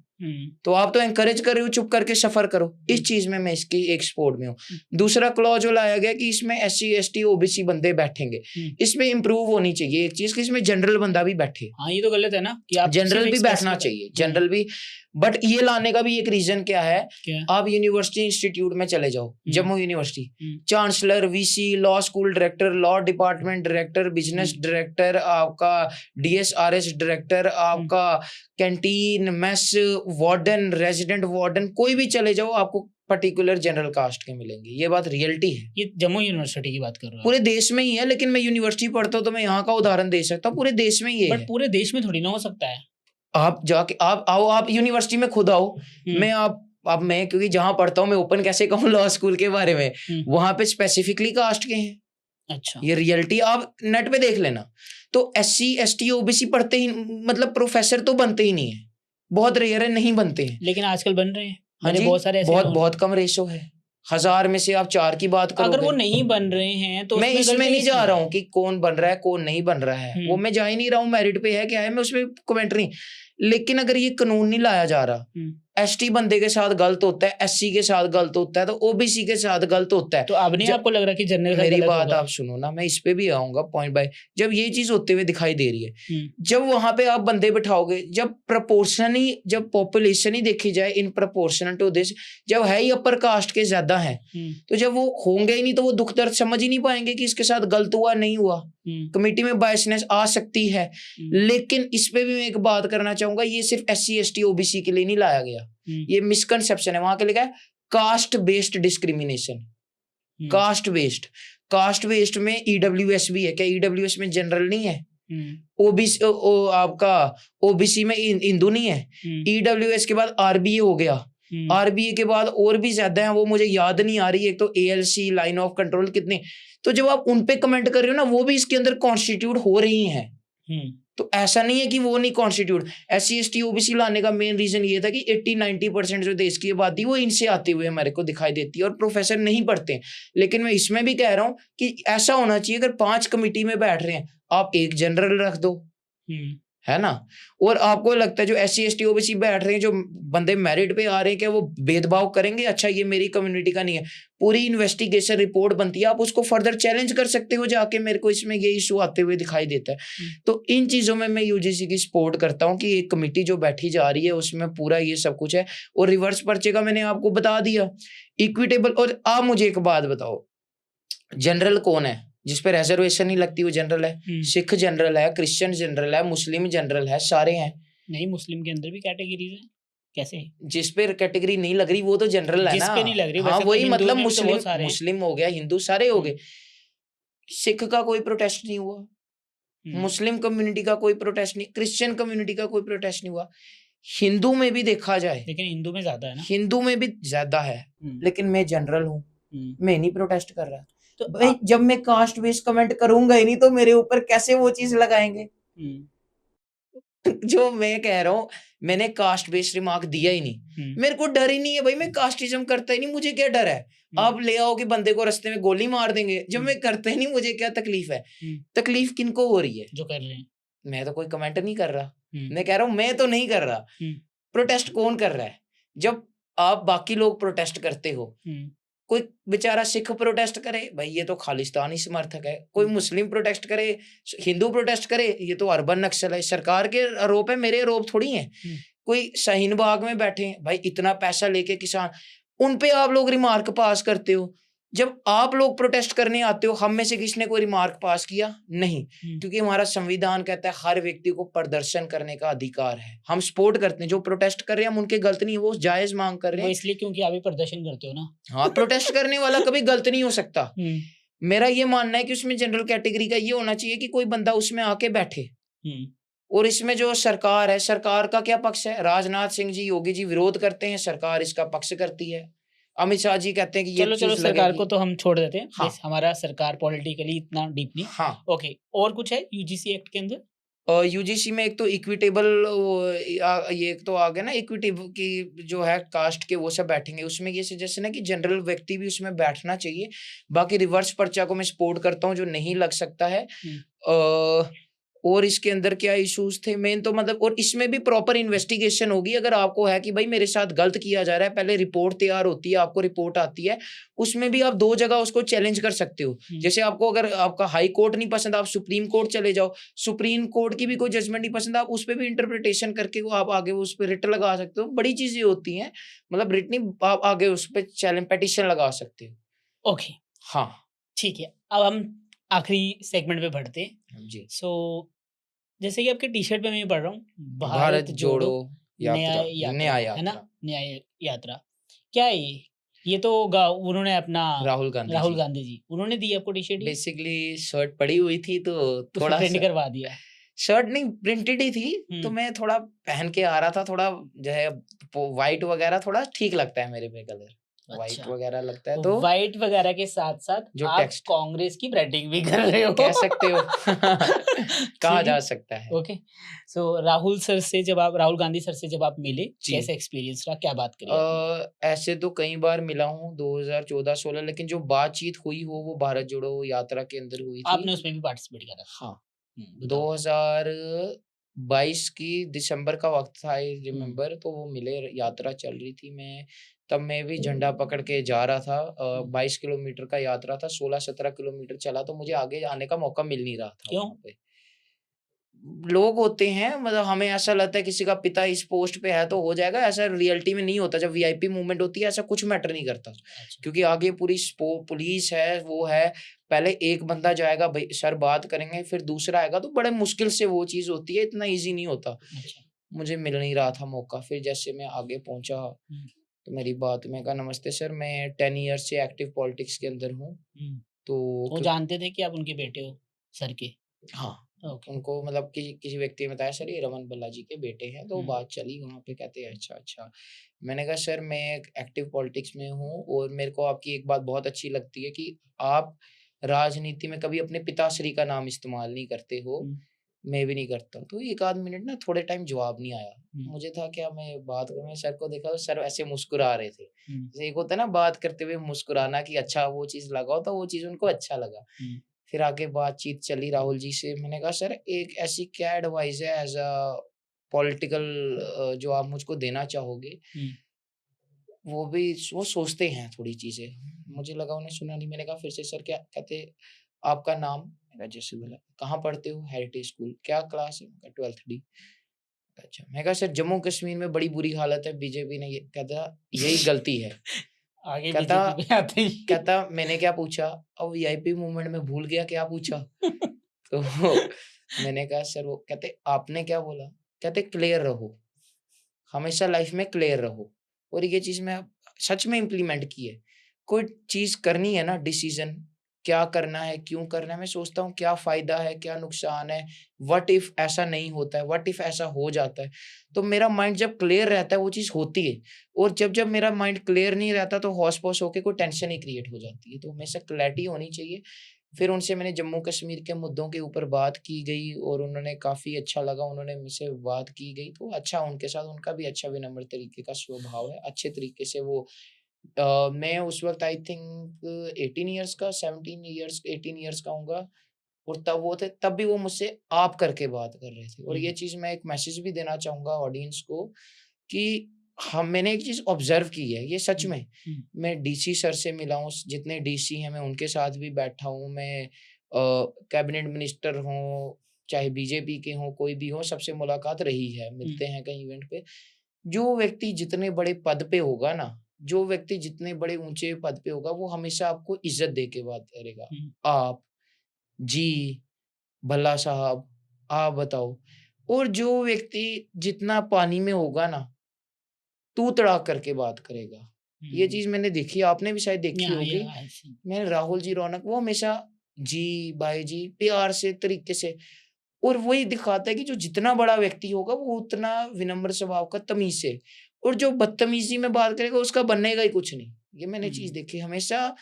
तो आप तो एनकरेज कर रहे हो, चुप करके सफर करो। इस चीज में मैं इसकी एक सपोर्ट में हूँ। दूसरा क्लॉज लाया गया कि इसमें SC ST OBC बंदे बैठेंगे, इसमें इंप्रूव होनी चाहिए एक चीज कि इसमें जनरल बंदा भी बैठे। हाँ, ये तो गलत है ना कि आप जनरल भी बैठना चाहिए, जनरल भी। बट ये लाने का भी एक रीजन क्या है, आप यूनिवर्सिटी इंस्टीट्यूट में चले जाओ, Jammu university, chancellor, VC, law school director, law department director, business director, आपका DSRS डायरेक्टर, आपका canteen, mess, warden, resident warden, कोई भी चले जाओ आपको पर्टिकुलर जनरल कास्ट के मिलेंगे। ये बात रियलिटी है। ये जम्मू यूनिवर्सिटी की बात कर रहा हूँ, पूरे देश में ही है, लेकिन मैं यूनिवर्सिटी पढ़ता हूँ तो मैं यहाँ का उदाहरण दे सकता हूँ, पूरे देश में ही है। पूरे देश में थोड़ी ना हो सकता है। आप जाके आप आओ, आप यूनिवर्सिटी में खुद आओ, मैं क्योंकि जहां पढ़ता हूँ, मैं ओपन कैसे कहूँ लॉ स्कूल के बारे में, वहां पे स्पेसिफिकली कास्ट के हैं। अच्छा, ये रियलिटी आप नेट पे देख लेना। तो SC ST OBC पढ़ते ही, मतलब प्रोफेसर तो बनते ही नहीं है, बहुत रेयर है, नहीं बनते हैं, लेकिन आजकल बन रहे हैं। हाँ जी, बहुत सारे, बहुत कम रेशो है, 1000 में से आप 4 की बात करोगे। अगर वो नहीं बन रहे हैं तो मैं इसमें नहीं जा रहा हूँ कि कौन बन रहा है कौन नहीं बन रहा है, वो मैं जा ही नहीं रहा हूँ, मेरिट पे है क्या है, मैं उसमें कमेंट नहीं। लेकिन अगर ये कानून नहीं लाया जा रहा, ST बंदे के साथ गलत होता है, SC के साथ गलत होता है, तो OBC के साथ गलत होता है, तो अब नहीं आपको लग रहा कि जनरल मेरी बात आप सुनो ना, मैं इस पे भी आऊंगा पॉइंट बाय। जब ये चीज होते हुए दिखाई दे रही है, जब वहां पे आप बंदे बिठाओगे, जब प्रपोर्शन ही, जब पॉपुलेशन ही देखी जाए इन प्रपोर्शनल टू दिस, जब है ही अपर कास्ट के ज्यादा है, तो जब वो होंगे ही नहीं तो वो दुख दर्द समझ ही नहीं पाएंगे कि इसके साथ गलत हुआ नहीं हुआ। कमेटी में बायसनेस आ सकती है, लेकिन इस पे भी मैं एक बात करना चाहूंगा, ये सिर्फ SC ST OBC के लिए नहीं लाया गया, ये मिसकंसेप्शन है। वहां के लिखा है caste based discrimination, caste based में ईडब्ल्यूएस भी है क्या? ईडब्ल्यूएस में जनरल नहीं है? ओबीसी आपका ओबीसी में हिंदू नहीं है? ईडब्ल्यूएस के बाद आरबीए हो गया, आरबीए के बाद और भी ज्यादा है, वो मुझे याद नहीं आ रही है। एक तो एएलसी, लाइन ऑफ कंट्रोल, कितने। तो जब आप उन पे कमेंट कर रहे हो ना, वो भी इसके अंदर कॉन्स्टिट्यूट हो रही हैं। तो ऐसा नहीं है कि वो नहीं कॉन्स्टिट्यूट। SC ST OBC लाने का मेन रीजन ये था कि 80-90% जो देश की आबादी वो इनसे आते हुए हमारे को दिखाई देती है और प्रोफेसर नहीं पढ़ते। लेकिन मैं इसमें भी कह रहा हूँ कि ऐसा होना चाहिए, अगर 5 कमिटी में बैठ रहे हैं, आप एक जनरल रख दो, है ना। और आपको लगता है जो SC ST OBC बैठ रहे हैं, जो बंदे मेरिट पे आ रहे हैं, क्या वो भेदभाव करेंगे? अच्छा ये मेरी कम्युनिटी का नहीं है, पूरी इन्वेस्टिगेशन रिपोर्ट बनती है, आप उसको फर्दर चैलेंज कर सकते हो जाके, मेरे को इसमें ये इशू आते हुए दिखाई देता है। तो इन चीजों में मैं UGC की सपोर्ट करता हूँ कि एक कमेटी जो बैठी जा रही है उसमें पूरा ये सब कुछ है। और रिवर्स पर्चे का मैंने आपको बता दिया, इक्विटेबल। और आप मुझे एक बात बताओ, जनरल कौन है जिस पे रिजर्वेशन नहीं लगती? वो जनरल है। सिख जनरल है, क्रिश्चियन जनरल है, मुस्लिम जनरल है, सारे हैं। नहीं, मुस्लिम के अंदर भी कैटेगरीज है। कैसे? जिस पे कैटेगरी नहीं लग रही वो तो जनरल है ना। जिस पे नहीं लग रही, हाँ वही मतलब मुस्लिम हो गया, हिंदू सारे हो गए। सिख का कोई प्रोटेस्ट नहीं हुआ, मुस्लिम कम्युनिटी का कोई प्रोटेस्ट नहीं, क्रिश्चियन कम्युनिटी का कोई प्रोटेस्ट नहीं हुआ। हिंदू में भी देखा जाए, लेकिन हिंदू में ज्यादा है ना, हिंदू में भी ज्यादा है। लेकिन मैं जनरल हूँ, मैं नहीं प्रोटेस्ट कर रहा। तो भाई जब मैं कास्ट बेस्ड कमेंट करूंगा ही नहीं, तो मेरे ऊपर कैसे वो चीज लगाएंगे? जो मैं कह रहा हूँ, मैंने कास्ट बेस्ड रिमार्क दिया ही नहीं, मेरे को डर ही नहीं है भाई, मैं कास्टिज्म करता ही नहीं, मुझे क्या डर है? आप ले आओ कि बंदे को रास्ते में गोली मार देंगे, जब मैं करता ही नहीं, मुझे क्या तकलीफ है? तकलीफ किनको हो रही है? जो कर रहे हैं। मैं तो कोई कमेंट नहीं कर रहा, मैं कह रहा हूँ मैं तो नहीं कर रहा। प्रोटेस्ट कौन कर रहा है? जब आप बाकी लोग प्रोटेस्ट करते हो, कोई बेचारा सिख प्रोटेस्ट करे, भाई ये तो खालिस्तानी समर्थक है। कोई मुस्लिम प्रोटेस्ट करे, हिंदू प्रोटेस्ट करे, ये तो अर्बन नक्सल है। सरकार के आरोप है, मेरे आरोप थोड़ी हैं। कोई शाहीन बाग में बैठे हैं, भाई इतना पैसा लेके किसान, उन पे आप लोग रिमार्क पास करते हो। जब आप लोग प्रोटेस्ट करने आते हो, हम में से किसने कोई रिमार्क पास किया? नहीं, क्योंकि हमारा संविधान कहता है हर व्यक्ति को प्रदर्शन करने का अधिकार है। हम सपोर्ट करते हैं जो प्रोटेस्ट कर रहे हैं, हम उनके गलत नहीं, वो जायज मांग कर रहे हैं। इसलिए क्योंकि आप भी प्रदर्शन करते हो ना। हाँ, प्रोटेस्ट करने वाला कभी गलत नहीं हो सकता। मेरा ये मानना है कि उसमें जनरल कैटेगरी का ये होना चाहिए कि कोई बंदा उसमें आके बैठे। और इसमें जो सरकार है, सरकार का क्या पक्ष है? राजनाथ सिंह जी, योगी जी विरोध करते हैं, सरकार इसका पक्ष करती है। अमित शाह जी कहते हैं कि ये चलो सरकार को तो हम छोड़ देते हैं। हाँ। हमारा सरकार पॉलिटिकली इतना डीप नहीं। हाँ। ओके, और कुछ है यूजीसी एक्ट के अंदर? यूजीसी में एक तो इक्विटेबल, ये एक तो आ गया ना, इक्विटी की जो है कास्ट के वो सब बैठेंगे उसमें। ये सजेशन है कि जनरल व्यक्ति भी उसमें बैठना चाहिए। बाकी रिवर्स पर्चा को मैं सपोर्ट करता हूँ, जो नहीं लग सकता है। और इसके अंदर क्या इश्यूज थे मेन, तो मतलब, और इसमें भी प्रॉपर इन्वेस्टिगेशन होगी। अगर आपको है कि भाई मेरे साथ गलत किया जा रहा है, पहले रिपोर्ट तैयार होती है, आपको रिपोर्ट आती है, उसमें भी आप 2 जगह उसको चैलेंज कर सकते हो। जैसे आपको अगर आपका हाई कोर्ट नहीं पसंद, आप सुप्रीम कोर्ट चले जाओ, सुप्रीम कोर्ट की भी कोई जजमेंट नहीं पसंद, आप उस पर भी इंटरप्रिटेशन करके आप आगे उस पर रिट लगा सकते हो। बड़ी चीजें होती हैं, मतलब रिट नहीं, आप आगे उस पर चैलेंज पिटीशन लगा सकते हो। ओके, हाँ ठीक है। अब हम आखिरी सेगमेंट पे बढ़ते हैं जी। जैसे कि आपके टी शर्ट पे मैं पढ़ रहा हूँ, भारत जोड़ो न्याय है ना, न्याय यात्रा। क्या है ये तो उन्होंने अपना राहुल गांधी जी उन्होंने दी आपको टी शर्ट? बेसिकली शर्ट पड़ी हुई थी तो थोड़ा प्रिंट करवा दिया। शर्ट नहीं, प्रिंटेड ही थी, तो मैं थोड़ा पहन के आ रहा था, थोड़ा जो है व्हाइट वगैरह थोड़ा ठीक लगता है मेरे पे कलर। व्हाइट वगैरह लगता है, तो व्हाइट वगैरह के साथ साथ जो आप कांग्रेस की ब्रांडिंग भी कर रहे हो, कह सकते हो। कहा जा सकता है। ओके, सो राहुल गांधी सर से जब आप मिले, कैसा एक्सपीरियंस रहा, क्या बात करी? ऐसे तो कई बार मिला हूँ 2014-16, लेकिन जो बातचीत हुई हो वो भारत जोड़ो यात्रा के अंदर हुई थी। आपने उसमें भी पार्टिसिपेट करा? हाँ, 2022 की दिसंबर का वक्त था, आई रिमेम्बर। तो वो मिले, यात्रा चल रही थी, तब मैं भी झंडा पकड़ के जा रहा था। 22 किलोमीटर का यात्रा था, 16-17 किलोमीटर चला, तो मुझे आगे आने का मौका मिल नहीं रहा था। क्यों? लोग होते हैं, मतलब हमें ऐसा लगता है किसी का पिता इस पोस्ट पे है तो हो जाएगा, ऐसा रियलिटी में नहीं होता। जब वीआईपी मूवमेंट होती है ऐसा कुछ मैटर नहीं करता। क्योंकि आगे पूरी पुलिस है, वो है, पहले एक बंदा जाएगा, भाई सर बात करेंगे, फिर दूसरा आएगा, तो बड़े मुश्किल से वो चीज होती है, इतना ईजी नहीं होता। मुझे मिल नहीं रहा था मौका। फिर जैसे मैं आगे पहुंचा, तो मेरी बात में कहा नमस्ते सर, मैं 10 ईयर्स से एक्टिव पॉलिटिक्स के अंदर हूँ। तो वो जानते थे कि आप उनके बेटे हो सर के? हाँ, ओके। उनको मतलब किसी व्यक्ति ने बताया सर ये रमन बालाजी के बेटे हैं, तो बात चली वहाँ पे, कहते हैं अच्छा। मैंने कहा सर मैं एक्टिव पॉलिटिक्स में हूँ और मेरे को आपकी एक बात बहुत अच्छी लगती है कि आप राजनीति में कभी अपने पिताश्री का नाम इस्तेमाल नहीं करते हो, मैं भी नहीं करता हूँ। तो 1 आध मिनट ना थोड़े टाइम जवाब नहीं आया। मुझे था क्या मैं बात करूँ, मैं सर को देखा तो सर ऐसे मुस्कुरा रहे थे। जैसे एक होता है ना बात करते हुए मुस्कुराना कि अच्छा वो चीज़ लगाओ, तो वो चीज़ उनको अच्छा लगा। फिर आगे बातचीत चली राहुल जी से, मैंने कहा सर एक ऐसी क्या एडवाइस है एज़ अ पॉलिटिकल जो आप मुझको देना चाहोगे? वो भी वो सोचते हैं थोड़ी चीज़ें। मुझे लगा उन्हें सुना नहीं, मैंने कहा फिर से सर क्या कहते आपका नाम? मैंने कहा जैसे बोला, कहाँ पढ़ते हो? Heritage school. क्या क्लास है? मैंने कहा 12th डी। अच्छा, मैंने कहा सर जम्मू कश्मीर में बड़ी बुरी हालत है, बीजेपी ने ये कहता यही गलती है। आगे कहता बीजेपी पे आते ही कहता मैंने क्या पूछा? अब वीआईपी मूवमेंट में भूल गया क्या पूछा? तो मैंने कहा सर वो कहते आपने क्या बोला? कहते क्लियर रहो, हमेशा लाइफ में क्लियर रहो। और ये चीज़ मैं सच में इम्प्लीमेंट की है। कोई चीज़ करनी है ना, डिसीज़न क्या करना है, क्यों करना है, मैं सोचता हूँ क्या फ़ायदा है, क्या नुकसान है, व्हाट इफ ऐसा नहीं होता है, व्हाट इफ ऐसा हो जाता है। तो मेरा माइंड जब क्लियर रहता है वो चीज़ होती है, और जब मेरा माइंड क्लियर नहीं रहता तो हौस-पौस होके कोई टेंशन ही क्रिएट हो जाती है। तो हमेशा क्लैरिटी होनी चाहिए। फिर उनसे मैंने जम्मू कश्मीर के मुद्दों के ऊपर बात की गई और उन्होंने काफ़ी अच्छा लगा, उन्होंने मुझसे बात की गई, तो अच्छा उनके साथ उनका भी अच्छा विनम्र तरीके का स्वभाव है, अच्छे तरीके से वो मैं उस वक़्त आई थिंक 18 इयर्स का 17 इयर्स 18 इयर्स का होऊँगा, और तब वो थे, तब भी वो मुझसे आप करके बात कर रहे थे। और ये चीज़ मैं एक मैसेज भी देना चाहूँगा ऑडियंस को कि मैंने एक चीज़ ऑब्ज़र्व की है, ये सच में। मैं डीसी सर से मिला हूँ, जितने डीसी हैं मैं उनके साथ भी बैठा हूँ, मैं कैबिनेट मिनिस्टर हों, चाहे बीजेपी के हों, कोई भी हो, सबसे मुलाकात रही है, मिलते हैं कहीं इवेंट पे। जो व्यक्ति जितने बड़े पद पे होगा ना, जो व्यक्ति जितने बड़े ऊँचे पद पे होगा, वो हमेशा आपको इज़्ज़त दे के बात करेगा। आप, जी, भला साहब, आप बताओ। और जो व्यक्ति जितना पानी में होगा ना, तू-तड़ाक करके बात करेगा। ये चीज़ मैंने देखी है, आपने भी शायद देखी होगी। मैंने राहुल जी रौनक वो हमेशा जी, भाई जी, प्यार से, तरीके से, और वही दिखाता है कि जो जितना बड़ा व्यक्ति होगा वो उतना विनम्र स्वभाव का, तमीज़ से, और जो बदतमीज़ी में बात करेगा उसका बनेगा ही कुछ नहीं। ये मैंने चीज़ देखी है। हमेशा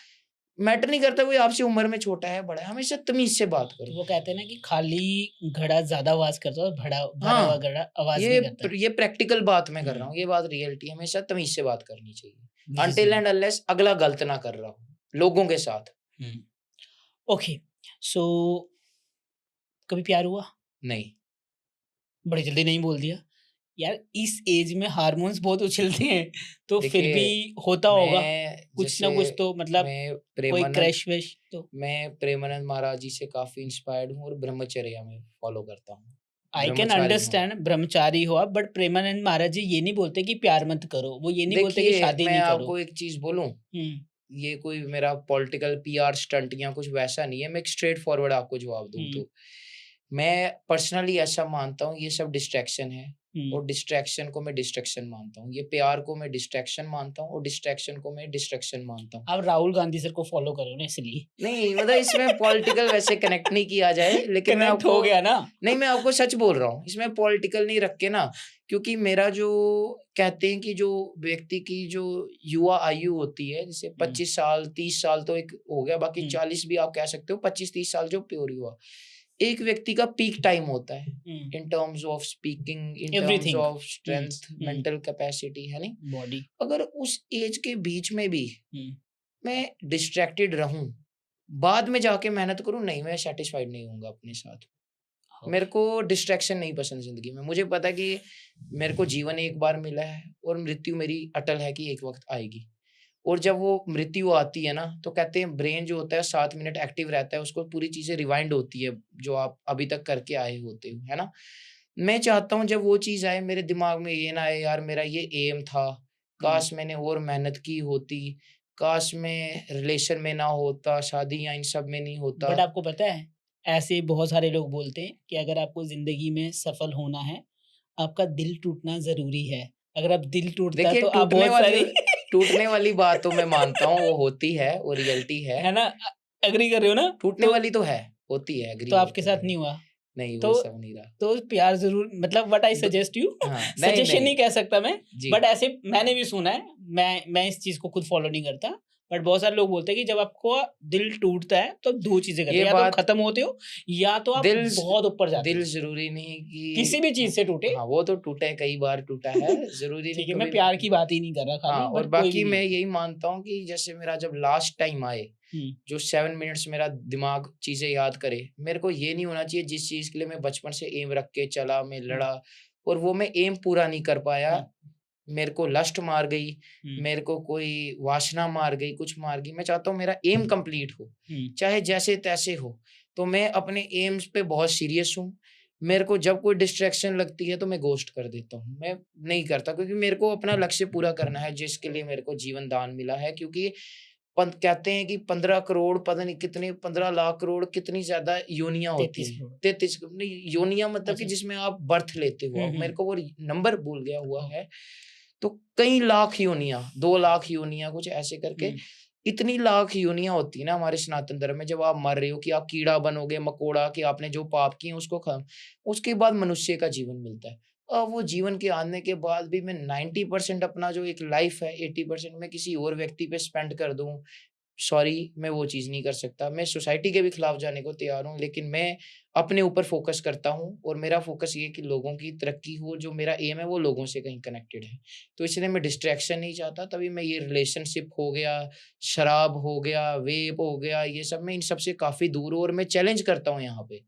मैटर नहीं करता कोई आपसे उम्र में छोटा है, बड़ा है, हमेशा तमीज़ से बात तो करो। वो कहते हैं ना कि खाली घड़ा ज़्यादा आवाज़ करता है और भरा हुआ हाँ, घड़ा आवाज़ नहीं करता। ये प्रैक्टिकल बात मैं कर रहा हुँ, हूँ, ये बात रियलिटी है, हमेशा तमीज़ से बात करनी चाहिए। This is until and unless अगला गलत ना कर रहा हो, लोगों के साथ। हुँ, ओके। सो कभी प्यार हुआ? नहीं, बड़ी जल्दी नहीं बोल दिया। यार इस एज में हार्मोन्स बहुत उछलते हैं, तो फिर भी देखिए होता होगा मैं कुछ ना जैसे कुछ तो मतलब मैं कोई प्रेमानंद क्रश-वश तो? मैं प्रेमानंद महाराज जी से काफ़ी इंस्पायर्ड हूँ और ब्रह्मचर्य में फ़ॉलो करता हूँ। आई कैन ब्रह्मचारी हूँ। अंडरस्टैंड ब्रह्मचारी हो आप, बट प्रेमानंद महाराज जी ये नहीं बोलते कि प्यार मत करो, वो ये नहीं बोलते कि देखिए, शादी मैं नहीं करो। आपको एक चीज़ बोलूँ, हुँ, ये कोई मेरा पॉलिटिकल पीआर स्टंट या कुछ वैसा नहीं है, मैं एक स्ट्रेट फॉरवर्ड आपको जवाब दूँ हुँ, तो। मैं पर्सनली ऐसा मानता हूँ ये सब डिस्ट्रैक्शन है, हुँ। और डिस्ट्रैक्शन को मैं डिस्ट्रैक्शन मानता हूँ। ये प्यार को मैं डिस्ट्रैक्शन मानता हूँ और डिस्ट्रैक्शन को मैं डिस्ट्रैक्शन मानता हूँ। आप राहुल गांधी सर को फॉलो करो ना इसलिए। नहीं, मतलब इसमें पॉलिटिकल वैसे कनेक्ट नहीं किया जाए, लेकिन मैं कनेक्ट आपको हो गया ना? नहीं, मैं आपको सच बोल रहा हूँ। इसमें पॉलिटिकल नहीं रख के ना, क्योंकि मेरा जो कहते हैं कि जो व्यक्ति की जो युवा आयु होती है, जैसे हुँ, 25 साल, 30 साल तो एक हो गया, बाकी हुँ, 40 भी आप कह सकते हो, 25-30 साल जो प्योर युवा। एक व्यक्ति का पीक टाइम होता है, hmm, in terms of speaking, in terms everything. Of hmm, strength, hmm, mental capacity, है नहीं? बॉडी। अगर उस एज के बीच में भी हुँ, मैं डिस्ट्रैक्टेड रहूँ, बाद में जाके मेहनत करूँ, नहीं, मैं सैटिस्फाइड नहीं होऊँगा अपने साथ। मेरे ओके। को डिस्ट्रैक्शन नहीं पसंद ज़िंदगी में। मुझे पता है कि मेरे को जीवन एक बार मिला है और मृत्यु मेरी अटल है कि एक वक़्त आएगी। और जब वो मृत्यु आती है ना, तो कहते हैं ब्रेन जो होता है 7 मिनट एक्टिव रहता है, उसको पूरी चीज़ें रिवाइंड होती है, जो आप अभी तक करके आए होते हो, है ना? मैं चाहता हूँ जब वो चीज़ आए मेरे दिमाग में ये ना आए यार मेरा ये एम था, हुँ, काश मैंने और मेहनत की होती, काश मैं रिलेशन में ना होता, शादी या इन सब में नहीं होता। बट आपको पता है, ऐसे बहुत सारे लोग बोलते हैं कि अगर आपको ज़िंदगी में सफल होना है, आपका दिल टूटना ज़रूरी है। अगर आप दिल टूटता देखिए तो आप टूटने बहुत वाली सारी टूटने वाली बात तो मैं मानता हूँ वो होती है, वो रियलिटी है ना? एग्री कर रहे हो ना? टूटने तो वाली तो है, होती है, एग्री तो आपके करते साथ हैं। नहीं हुआ? नहीं, वो तो सब नहीं रहा। तो प्यार ज़रूर, मतलब व्हाट आई दो सजेस्ट यू हाँ, नहीं, सजेशन नहीं। नहीं कह सकता मैं, जी, बट ऐसे मैंने भी सुना है। मैं इस चीज़ को खुद फॉलो नहीं करता, बट बहुत सारे लोग बोलते हैं कि जब आपको दिल टूटता है तो 2 चीज़ें करते ये हैं, या तो आप बात खत्म होते हो या तो आप दिल बहुत ऊपर जाते दिल हो। ज़रूरी नहीं कि किसी भी चीज़ से टूटे। हाँ, वो तो टूटा है, कई बार टूटा है, ज़रूरी नहीं ठीक है, मैं कभी प्यार की बात ही नहीं कर रहा हाँ, खाली, और बट कोई बाकी भी। मैं यही मानता हूँ कि जैसे मेरा जब लास्ट टाइम आए, हुँ, जो 7 मिनट्स मेरा दिमाग चीज़ें याद करे, मेरे को ये नहीं होना चाहिए जिस चीज़ के लिए मैं बचपन से एम रख के चला, मैं हुँ, लड़ा और वो मैं एम पूरा नहीं कर पाया, हुँ, मेरे को लस्ट मार गई, हुँ, मेरे को कोई वासना मार गई, कुछ मार गई। मैं चाहता हूँ मेरा एम कंप्लीट हो, हुँ, चाहे जैसे-तैसे हो। तो मैं अपने एम्स पे बहुत सीरियस हूँ। मेरे को जब कोई डिस्ट्रैक्शन लगती है तो मैं घोस्ट कर देता हूँ। मैं नहीं करता क्योंकि मेरे को अपना लक्ष्य पूरा करना है जिसके लिए मेरे को जीवन दान मिला है क्योंकि कहते हैं कि 15 करोड़ पता नहीं कितने 15 लाख करोड़ कितनी ज़्यादा योनियाँ होती 33 हैं। करोड़। 33 नहीं योनियाँ मतलब कि अच्छा। जिसमें आप बर्थ लेते हो। हुँ, अब हुँ। मेरे को वो नंबर भूल गया हुआ ओह! है। तो कई लाख योनियाँ, 2 लाख योनियाँ कुछ ऐसे करके हुँ, इतनी लाख योनियाँ होती है ना हमारे सनातन धर्म में जब आप मर रहे हो कि आप कीड़ा बनोगे, मकोड़ा कि आपने जो पाप किए उसको उसके बाद मनुष्य का जीवन मिलता है। अब वो जीवन के आने के बाद भी मैं 90% अपना जो एक लाइफ़ है 80% मैं किसी और व्यक्ति पे स्पेंड कर दूँ सॉरी, मैं वो चीज़ नहीं कर सकता। मैं सोसाइटी के भी खिलाफ जाने को तैयार हूँ, लेकिन मैं अपने ऊपर फ़ोकस करता हूँ और मेरा फ़ोकस ये है कि लोगों की तरक्की हो, जो मेरा एम है वो लोगों से कहीं कनेक्टेड है। तो इसलिए मैं डिस्ट्रैक्शन नहीं चाहता, तभी मैं ये रिलेशनशिप हो गया, शराब हो गया, वेप हो गया, ये सब मैं इन सब से काफ़ी दूर हूँ और मैं चैलेंज करता हूँ यहाँ पे,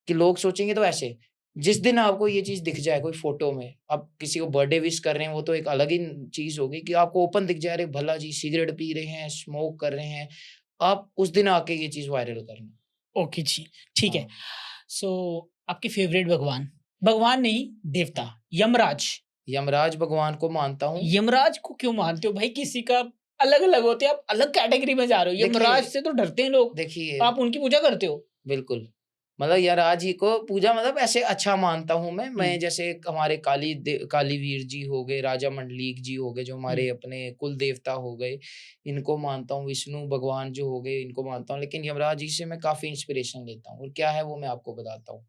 कि लोग सोचेंगे तो ऐसे, जिस दिन आपको ये चीज़ दिख जाए कोई फ़ोटो में, आप किसी को बर्थडे विश कर रहे हैं, वो तो एक अलग ही चीज़ होगी कि आपको ओपन दिख जाए, अरे भला जी सिगरेट पी रहे हैं, स्मोक कर रहे हैं, आप उस दिन आके ये चीज़ वायरल करना। ओके जी, ठीक है। हाँ, सो आपके फ़ेवरेट भगवान, भगवान नहीं देवता, हाँ। यमराज। यमराज भगवान को मानता हूँ। यमराज को क्यों मानते हो भाई? किसी का अलग-अलग होते हैं, आप अलग कैटेगरी में जा रहे हो। देखिए यमराज से तो डरते हैं लोग, देखिए, आप उनकी पूजा करते हो? बिल्कुल। मतलब यमराज जी को पूजा मतलब ऐसे अच्छा मानता हूँ मैं। हुँ, मैं जैसे हमारे कालीवीर जी हो गए, राजा मंडलीक जी हो गए, जो हुँ, हमारे अपने कुल देवता हो गए, इनको मानता हूँ। विष्णु भगवान जो हो गए, इनको मानता हूँ। लेकिन यमराज जी से मैं काफ़ी इंस्पिरेशन लेता हूँ और क्या है वो मैं आपको बताता हूँ।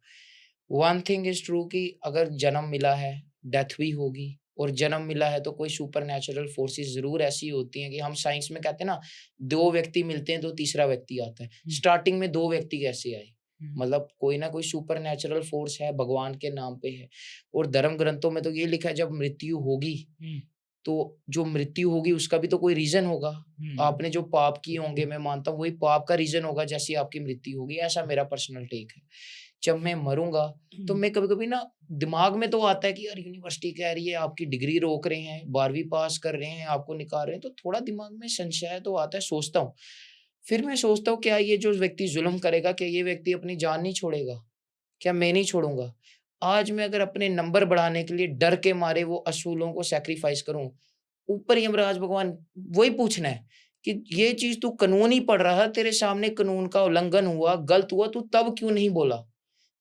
वन थिंग इज़ ट्रू कि अगर जन्म मिला है, डेथ भी होगी और जन्म मिला है तो कोई सुपरनैचुरल फोर्सेस ज़रूर ऐसी होती हैं कि हम साइंस में कहते हैं ना, 2 व्यक्ति मिलते हैं तो तीसरा व्यक्ति आता है। हुँ, स्टार्टिंग में 2 व्यक्ति कैसे आए? हुँ, मतलब कोई ना कोई सुपरनैचुरल फोर्स है, भगवान के नाम पे है और धर्म ग्रंथों में तो ये लिखा है जब मृत्यु होगी, हुँ, तो जो मृत्यु होगी उसका भी तो कोई रीज़न होगा। हुँ, आपने जो पाप किए होंगे मैं मानता हूँ वही पाप का रीज़न होगा जैसी आपकी मृत्यु होगी, ऐसा मेरा पर्सनल टेक है। जब मैं मरूँगा, तो हुँ, मैं कभी-कभी ना दिमाग में तो आता है कि यार यूनिवर्सिटी कह रही है आपकी डिग्री रोक रहे हैं, 12वीं पास कर रहे हैं, आपको निकाल रहे हैं, तो थोड़ा दिमाग में संशय तो आता है, सोचता हूँ। फिर मैं सोचता हूँ क्या ये जो व्यक्ति ज़ुल्म करेगा, क्या ये व्यक्ति अपनी जान नहीं छोड़ेगा? क्या मैं नहीं छोड़ूँगा? आज मैं अगर अपने नंबर बढ़ाने के लिए डर के मारे वो असूलों को सैक्रिफाइस करूँ, ऊपर यमराज भगवान वही पूछना है कि ये चीज़ तू कानून ही पढ़ रहा है, तेरे सामने कानून का उल्लंघन हुआ, गलत हुआ, तू तब क्यों नहीं बोला?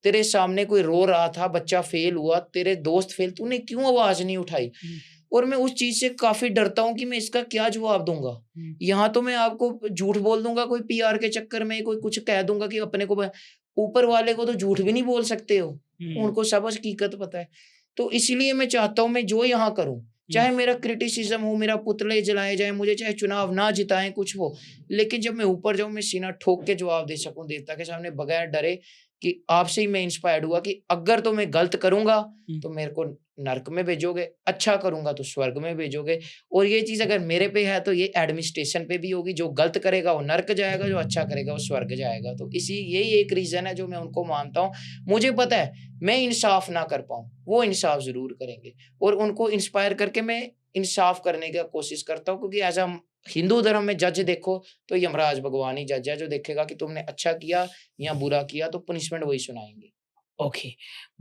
तेरे सामने कोई रो रहा था, बच्चा फेल हुआ, तेरे दोस्त फेल, तूने क्यों आवाज़ नहीं उठाई? हुँ, और मैं उस चीज़ से काफ़ी डरता हूँ कि मैं इसका क्या जवाब दूँगा? हुँ, यहाँ तो मैं आपको झूठ बोल दूँगा कोई पीआर के चक्कर में, कोई कुछ कह दूँगा कि अपने को ब ऊपर वाले को तो झूठ भी नहीं बोल सकते हो, हुँ, उनको सब हकीकत पता है। तो इसीलिए मैं चाहता हूँ मैं जो यहाँ करूँ, हुँ, चाहे मेरा क्रिटिसिज़्म हो, मेरा पुतले जलाए जाएँ, मुझे चाहे चुनाव ना जिताएँ, कुछ हो, लेकिन जब मैं ऊपर जाऊँ, मैं सीना ठोक के जवाब दे सकूँ देवता के सामने बगैर डरे कि आपसे ही मैं इंस्पायर्ड हुआ कि अगर तो मैं गलत करूँगा, हुँ, तो मेरे को नर्क में भेजोगे, अच्छा करूँगा तो स्वर्ग में भेजोगे और ये चीज़ अगर मेरे पे है तो ये एडमिनिस्ट्रेशन पे भी होगी, जो गलत करेगा वो नर्क जाएगा, जो अच्छा करेगा वो स्वर्ग जाएगा। तो यही एक रीज़न है जो मैं उनको मानता हूँ। मुझे पता है मैं इंसाफ़ ना कर पाऊँ, वो इंसाफ़ ज़रूर करेंगे और उनको इंस्पायर करके मैं इंसाफ़ करने का कोशिश करता हूँ क्योंकि एज़ अ हिंदू धर्म में जज देखो तो यमराज भगवान ही जज है जो देखेगा कि तुमने अच्छा किया या बुरा किया तो पनिशमेंट वही सुनाएँगे। ओके।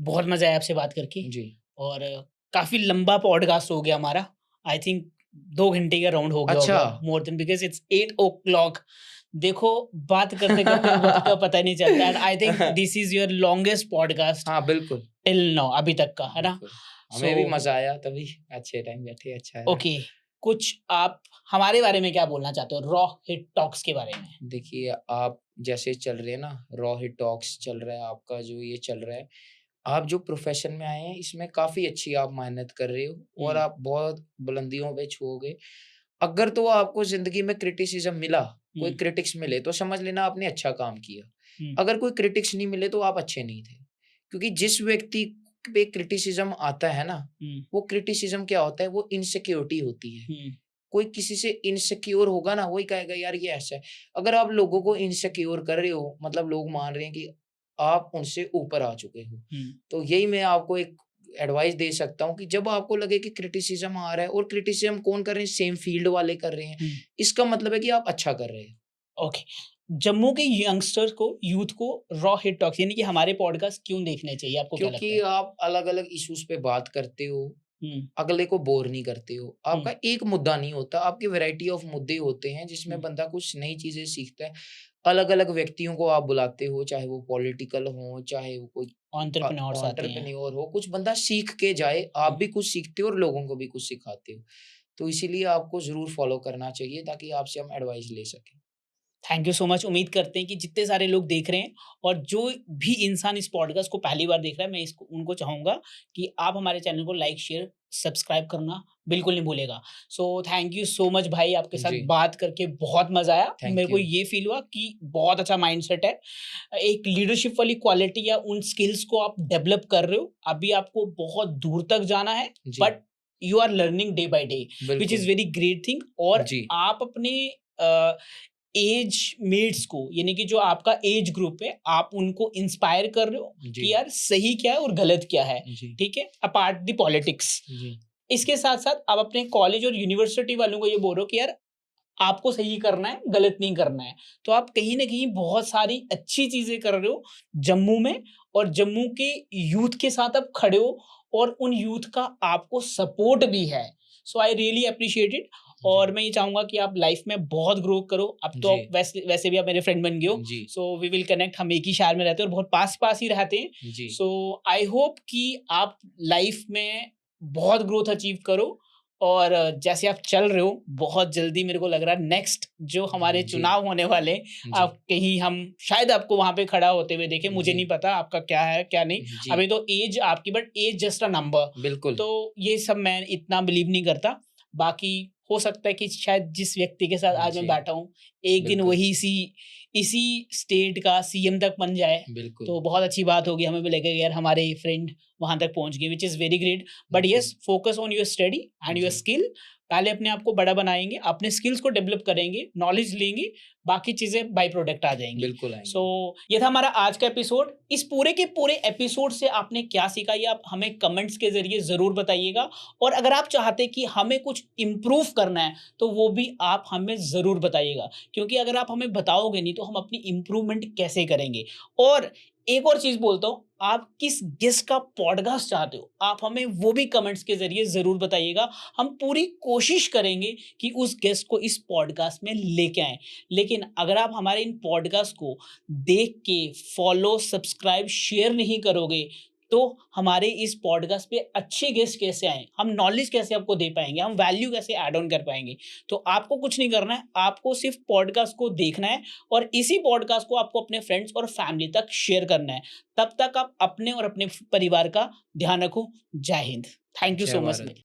बहुत मज़ा आया आपसे बात करके जी। और काफ़ी लंबा पॉडकास्ट हो गया हमारा। आई थिंक 2 घंटे का राउंड हो गया अच्छा। होगा more than because it's 8 o'clock. देखो बात करते-करते वक़्त का पता नहीं चलता and I think this is your longest podcast हाँ, बिल्कुल, टिल नाउ अभी तक का, है ना? बिल्कुल। सो हमें भी मज़ा आया तभी अच्छे टाइम बैठे, अच्छा रहा। ओके, कुछ आप हमारे बारे में क्या बोलना चाहते हो रॉ हिट टॉक्स के बारे में? देखिए, आप जैसे चल रहे हैं ना, रॉ हिट टॉक्स चल रहा है आपका, जो ये चल रहा है, आप जो प्रोफ़ेशन में आए हैं, इसमें काफ़ी अच्छी आप मेहनत कर रहे हो और हुँ, आप बहुत बुलंदियों पे छूओगे। अगर तो आपको ज़िंदगी में क्रिटिसिज़्म मिला, कोई हुँ, क्रिटिक्स मिले, तो समझ लेना आपने अच्छा काम किया। हुँ, अगर कोई क्रिटिक्स नहीं मिले, तो आप अच्छे नहीं थे। क्योंकि जिस व्यक्ति पे क्रिटिसिज़्म आता है ना, हुँ, वो क्रिटिसिज़्म क्या होता है, वो इनसिक्योरिटी होती है। हुँ, कोई किसी से इनसिक्योर होगा ना, वही कहेगा यार ये ऐसा है। अगर आप लोगों को इनसिक्योर कर रहे हो, मतलब लोग मान रहे हैं कि आप उनसे ऊपर आ चुके हो। हुँ, तो यही मैं आपको एक एडवाइस दे सकता हूँ कि जब आपको लगे कि क्रिटिसिज़्म आ रहा है, और क्रिटिसिज़्म कौन कर रहे हैं? सेम फील्ड वाले कर रहे हैं। हुँ। इसका मतलब है कि आप अच्छा कर रहे हो। ओके। जम्मू के यंगस्टर्स को, यूथ को रॉ हिट टॉक्स यानी कि हमारे पॉडकास्ट क्यों देखने चाहिए? आपको क्या लगता क्योंकि है? आप अलग-अलग इश्यूज़ पे बात करते हो, हुँ, अगले को बोर नहीं करते हो। हुँ, आपका एक मुद्दा नहीं होता, आपकी वैरायटी ऑफ मुद्दे होते हैं जिसमें हुँ। बंदा कुछ नई चीज़ें सीखता है। अलग-अलग व्यक्तियों को आप बुलाते हो, चाहे वो पॉलिटिकल हों, चाहे वो कोई एंटरप्रेन्योर्स आते हैं। एंटरप्रेन्योर हो, कुछ बंदा सीख के जाए, आप हुँ। भी कुछ सीखते हो और लोगों को भी कुछ सिखाते हो। तो इसीलिए आपको ज़रूर फ़ॉलो करना चाहिए ताकि आपसे हम एडवाइस ले सकें। Thank you so much. उम्मीद करते हैं कि जितने सारे लोग देख रहे हैं और जो भी इंसान इस पॉडकास्ट को पहली बार देख रहा है, मैं इसको उनको चाहूँगा कि आप हमारे चैनल को लाइक, शेयर, सब्सक्राइब करना बिल्कुल नहीं भूलिएगा। So thank you so much भाई, आपके साथ जी, बात करके बहुत मज़ा आया। मेरे थैंक को यू। ये फ़ील हुआ कि बहुत अच्छा माइंडसेट है। एक लीडरशिप वाली क्वालिटी या उन स्किल्स को आप डेवलप कर रहे हो। अभी आपको बहुत दूर तक जाना है, जी, but you are learning day by day, which is बिल्कुल। Very great thing. और जी, आप अपने अ एज मेट्स को, यानी कि जो आपका एज ग्रुप है, आप उनको इंस्पायर कर रहे हो जी, कि यार सही क्या है और गलत क्या है, जी, ठीक है? Apart the politics. जी, इसके साथ-साथ आप अपने कॉलेज और यूनिवर्सिटी वालों को ये बोल रहे हो कि यार आपको सही करना है, गलत नहीं करना है। तो आप कहीं न कहीं बहुत सारी अच्छी चीज़ें कर रहे हो जम्मू में, और जम्मू के यूथ के साथ आप खड़े हो और उन यूथ का आपको सपोर्ट भी है। सो आई रियली एप्रिशिएट इट। जी, और मैं ये चाहूँगा कि आप लाइफ़ में बहुत ग्रो करो। अब तो जी, आप वैसे वैसे भी आप मेरे फ्रेंड बन गए हो। जी, सो वी विल कनेक्ट। हम एक ही शहर में रहते हैं और बहुत पास-पास ही रहते हैं। जी, सो आई होप कि आप लाइफ़ में बहुत ग्रोथ अचीव करो। और जैसे आप चल रहे हो, बहुत जल्दी मेरे को लग रहा है नेक्स्ट जो हमारे जी, चुनाव होने वाले हैं, जी, आप कहीं हम शायद आपको वहाँ पे खड़ा होते हुए देखें। मुझे जी, नहीं पता आपका क्या है, क्या नहीं। जी, अभी तो ऐज आपकी, but age just a number. बिल्कुल। तो ये सब मैं इतना बिलीव नहीं करता। बाकी हो सकता है कि शायद जिस व्यक्ति के साथ आज मैं जी, बैठा हूँ, एक दिन बिल्कुल, वही इसी स्टेट का सीएम तक बन जाए, बिल्कुल। तो बहुत अच्छी बात होगी। हमें भी लगेगा यार हमारे फ्रेंड वहाँ तक पहुँच गए, which is very great. But जी, yes, focus on your study and your जी, स्किल। पहले अपने आप को बड़ा बनाएँगे, अपने स्किल्स को डेवलप करेंगे, नॉलेज लेंगे, बाकी चीज़ें बाय प्रोडक्ट आ जाएँगी। बिल्कुल सो आएँगी। ये था हमारा आज का एपिसोड। इस पूरे के पूरे एपिसोड से आपने क्या सीखा, ये आप हमें कमेंट्स के ज़रिए ज़रूर बताइएगा। और अगर आप चाहते हैं कि हमें कुछ इम्प्रूव करना है, तो वो भी आप हमें ज़रूर बताइएगा। क्योंकि अगर आप हमें बताओगे नहीं, तो हम अपनी इम्प्रूवमेंट कैसे करेंगे? और एक और चीज़ बोलता हूँ, आप किस गेस्ट का पॉडकास्ट चाहते हो, आप हमें वो भी कमेंट्स के ज़रिए ज़रूर बताइएगा। हम पूरी कोशिश करेंगे कि उस गेस्ट को इस पॉडकास्ट में लेके आएँ। लेकिन अगर आप हमारे इन पॉडकास्ट को देख के फॉलो, सब्सक्राइब, शेयर नहीं करोगे, तो हमारे इस पॉडकास्ट पे अच्छे गेस्ट कैसे आएँ? हम नॉलेज कैसे आपको दे पाएँगे? हम वैल्यू कैसे ऐड ऑन कर पाएँगे? तो आपको कुछ नहीं करना है, आपको सिर्फ़ पॉडकास्ट को देखना है और इसी पॉडकास्ट को आपको अपने फ्रेंड्स और फैमिली तक शेयर करना है। तब तक आप अपने और अपने परिवार का ध्यान रखो। जय हिंद। थैंक यू जय सो मच। भारत।